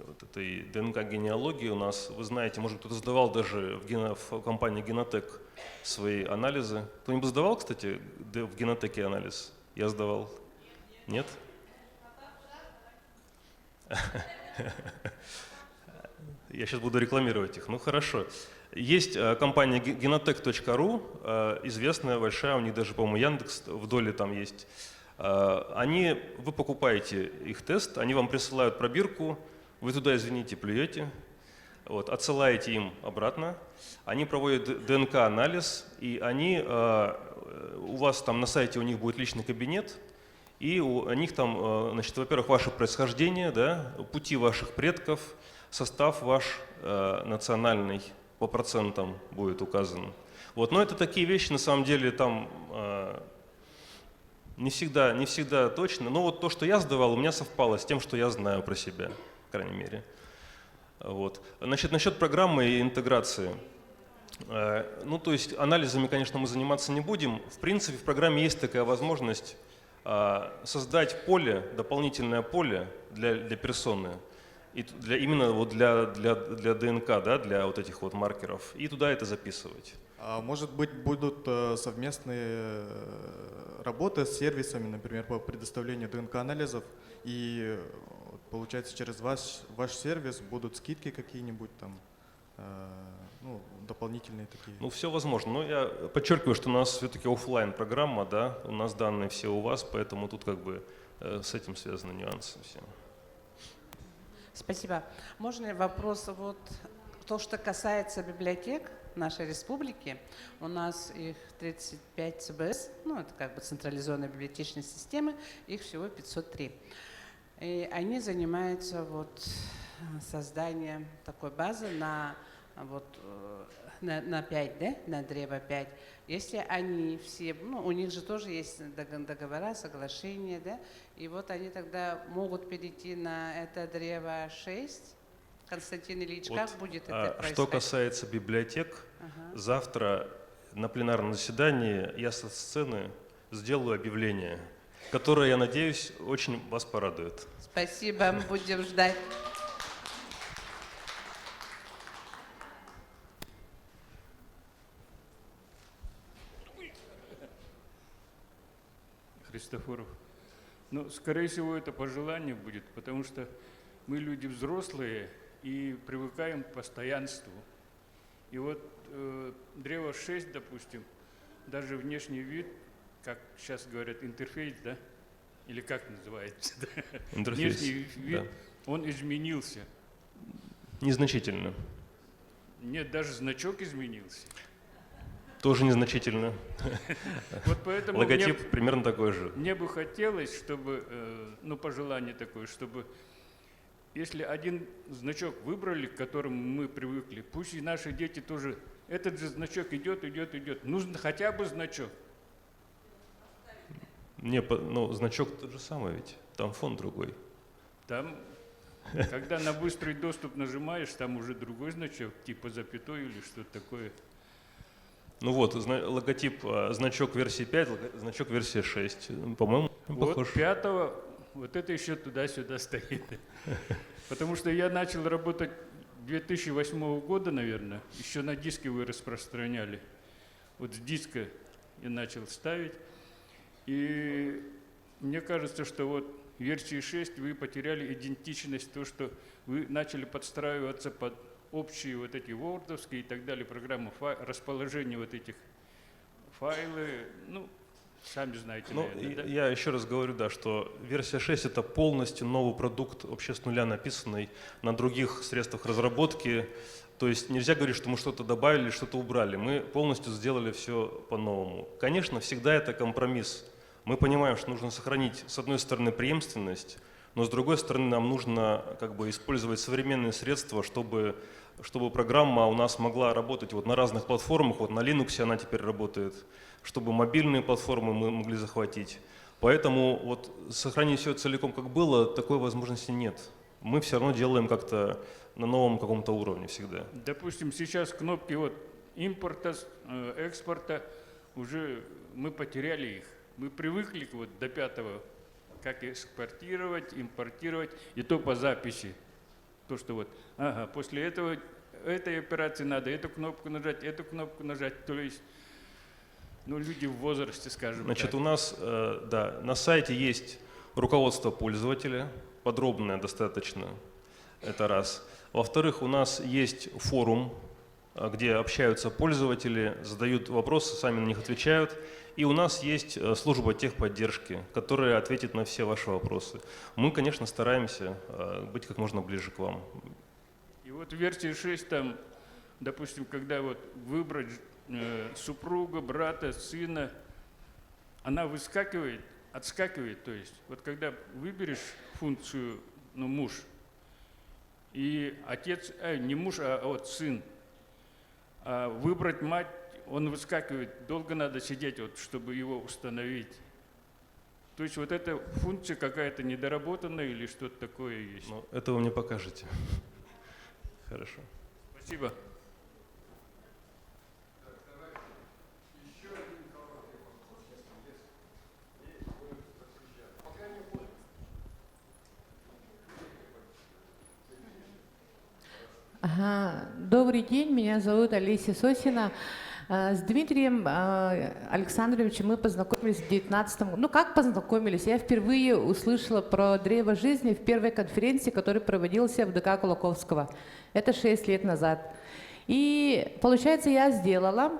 S20: вот этой ДНК-генеалогии. У нас, вы знаете, может, кто-то сдавал даже в компании Генотек свои анализы. Кто-нибудь сдавал, кстати, в Генотеке анализ? Я сдавал. Нет? Я сейчас буду рекламировать их. Ну хорошо. Есть компания genotech.ru, известная, большая, у них даже, по-моему, Яндекс в доле там есть. Вы покупаете их тест, они вам присылают пробирку, вы туда, извините, плюете, вот, отсылаете им обратно, они проводят ДНК-анализ, и у вас там на сайте у них будет личный кабинет, и у них там, значит, во-первых, ваше происхождение, да, пути ваших предков, состав ваш национальный по процентам будет указан. Вот, но это такие вещи, на самом деле, там не всегда точно. Но вот то, что я сдавал, у меня совпало с тем, что я знаю про себя, по крайней мере. Вот. Значит, насчет программы и интеграции. Ну, то есть анализами, конечно, мы заниматься не будем. В принципе, в программе есть такая возможность создать поле, дополнительное поле для персоны, и именно вот для ДНК, да, для вот этих вот маркеров, и туда это записывать.
S21: А может быть, будут совместные работы с сервисами, например, по предоставлению ДНК-анализов, и получается через ваш сервис будут скидки какие-нибудь там, ну, дополнительные такие?
S20: Ну, все возможно. Но я подчеркиваю, что у нас все-таки офлайн программа, да, у нас данные все у вас, поэтому тут как бы с этим связаны нюансы все.
S22: Спасибо. Можно ли вопрос, вот то, что касается библиотек нашей республики, у нас их 35 ЦБС, ну это как бы централизованные библиотечные системы, их всего 503. И они занимаются вот созданием такой базы на 5, да, на древо 5. Если они все, ну, у них же тоже есть договора, соглашения, да, и вот они тогда могут перейти на это древо 6. Константин Ильич, вот, как будет это происходить?
S20: Что касается библиотек, завтра на пленарном заседании я со сцены сделаю объявление, которое, я надеюсь, очень вас порадует.
S22: Спасибо, мы будем ждать.
S9: Христофоров. Ну, скорее всего, это по желанию будет, потому что мы люди взрослые и привыкаем к постоянству. И вот древо 6, допустим, даже внешний вид, как сейчас говорят, интерфейс, да? Или как называется?
S20: Интерфейс,
S9: внешний вид,
S20: да.
S9: Он изменился.
S20: Незначительно.
S9: Нет, даже значок изменился.
S20: Тоже незначительно.
S9: Вот поэтому
S20: логотип примерно такой же.
S9: Мне бы хотелось, чтобы, ну, пожелание такое, чтобы если один значок выбрали, к которому мы привыкли, пусть и наши дети тоже, этот же значок идет. Нужен хотя бы значок.
S20: Ну, значок тот же самый ведь, там фон другой.
S9: Там, когда на быстрый доступ нажимаешь, там уже другой значок, типа запятой или что-то такое.
S20: Ну вот, логотип, значок версии 5, значок версии 6. По-моему, похож.
S9: Вот 5-го, вот это еще туда-сюда стоит. Потому что я начал работать 2008 года, наверное, еще на диске вы распространяли. Вот с диска я начал ставить. И мне кажется, что вот в версии 6 вы потеряли идентичность, то, что вы начали подстраиваться под общие вот эти вордовские и так далее программы, расположение вот этих файлы, ну, сами знаете,
S20: Ну,
S9: наверное, да?
S20: я еще раз говорю, да, что версия 6 — это полностью новый продукт, вообще с нуля написанный на других средствах разработки. То есть нельзя говорить, что мы что-то добавили, что-то убрали. Мы полностью сделали все по-новому. Конечно, всегда это компромисс. Мы понимаем, что нужно сохранить, с одной стороны, преемственность, но с другой стороны, нам нужно как бы использовать современные средства, чтобы программа у нас могла работать вот на разных платформах. Вот на Linux она теперь работает, чтобы мобильные платформы мы могли захватить. Поэтому вот сохранить все целиком, как было, такой возможности нет. Мы все равно делаем как-то на новом каком-то уровне всегда.
S9: Допустим, сейчас кнопки вот импорта, экспорта, уже мы потеряли их. Мы привыкли вот до 5-го, как экспортировать, импортировать, и то по записи. То, что вот, ага, после этого, этой операции надо эту кнопку нажать, то есть, ну, люди в возрасте, скажем
S20: Значит,
S9: так.
S20: у нас да, на сайте есть руководство пользователя, подробное достаточно, это раз. Во-вторых, у нас есть форум, где общаются пользователи, задают вопросы, сами на них отвечают. И у нас есть служба техподдержки, которая ответит на все ваши вопросы. Мы, конечно, стараемся быть как можно ближе к вам.
S9: И вот в версии 6, там, допустим, когда вот выбрать супруга, брата, сына, она выскакивает, отскакивает. То есть вот когда выберешь функцию, ну, муж, и отец, не муж, а вот сын, а выбрать мать, он выскакивает, долго надо сидеть, вот, чтобы его установить. То есть вот эта функция какая-то недоработанная или что-то такое есть?
S20: Ну, это вы мне покажете. Хорошо.
S9: Спасибо.
S2: Ага. Добрый день, меня зовут Олеся Сосина. С Дмитрием Александровичем мы познакомились в 19-м. Ну, как познакомились? Я впервые услышала про древо жизни в первой конференции, которая проводилась в ДК Кулаковского. Это 6 лет назад. И, получается, я сделала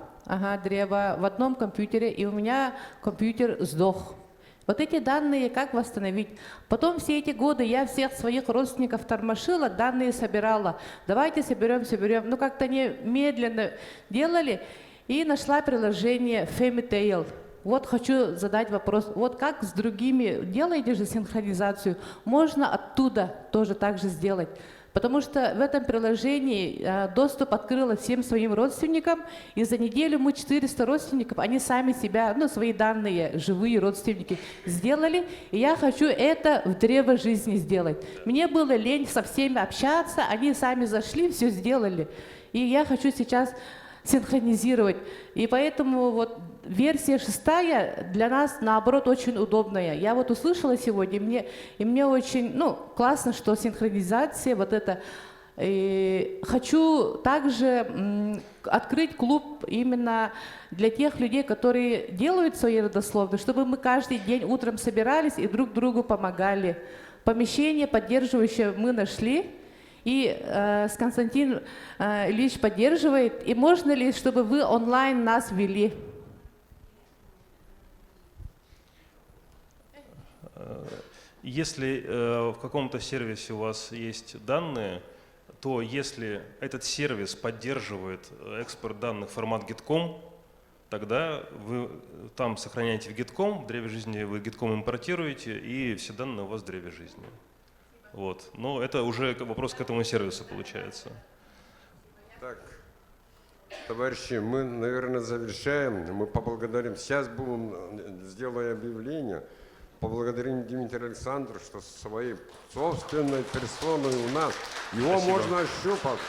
S2: древо в одном компьютере, и у меня компьютер сдох. Вот эти данные как восстановить? Потом все эти годы я всех своих родственников тормошила, данные собирала. Давайте соберем. Ну, как-то они медленно делали. И нашла приложение FamiTail. Вот хочу задать вопрос. Вот как с другими делаете же синхронизацию? Можно оттуда тоже так же сделать? Потому что в этом приложении доступ открыла всем своим родственникам, и за неделю мы 400 родственников, они сами себя, ну, свои данные, живые родственники, сделали, и я хочу это в древо жизни сделать. Мне было лень со всеми общаться, они сами зашли, все сделали, и я хочу сейчас синхронизировать. И поэтому вот версия 6 для нас, наоборот, очень удобная. Я вот услышала сегодня, и мне очень, ну, классно, что синхронизация вот это. И хочу также открыть клуб именно для тех людей, которые делают свои родословные, чтобы мы каждый день утром собирались и друг другу помогали. Помещение поддерживающее мы нашли. И Константин Ильич поддерживает. И можно ли, чтобы вы онлайн нас вели?
S20: Если в каком-то сервисе у вас есть данные, то если этот сервис поддерживает экспорт данных в формат GitCom, тогда вы там сохраняете в GitCom, в древе жизни вы GitCom импортируете, и все данные у вас в древе жизни. Вот. Но это уже вопрос к этому сервису получается.
S17: Так, товарищи, мы, наверное, завершаем. Мы поблагодарим. Сейчас сделаю объявление. Поблагодарим Дмитрия Александровича, что своей собственной персоной у нас. Его
S20: Спасибо.
S17: можно ощупать.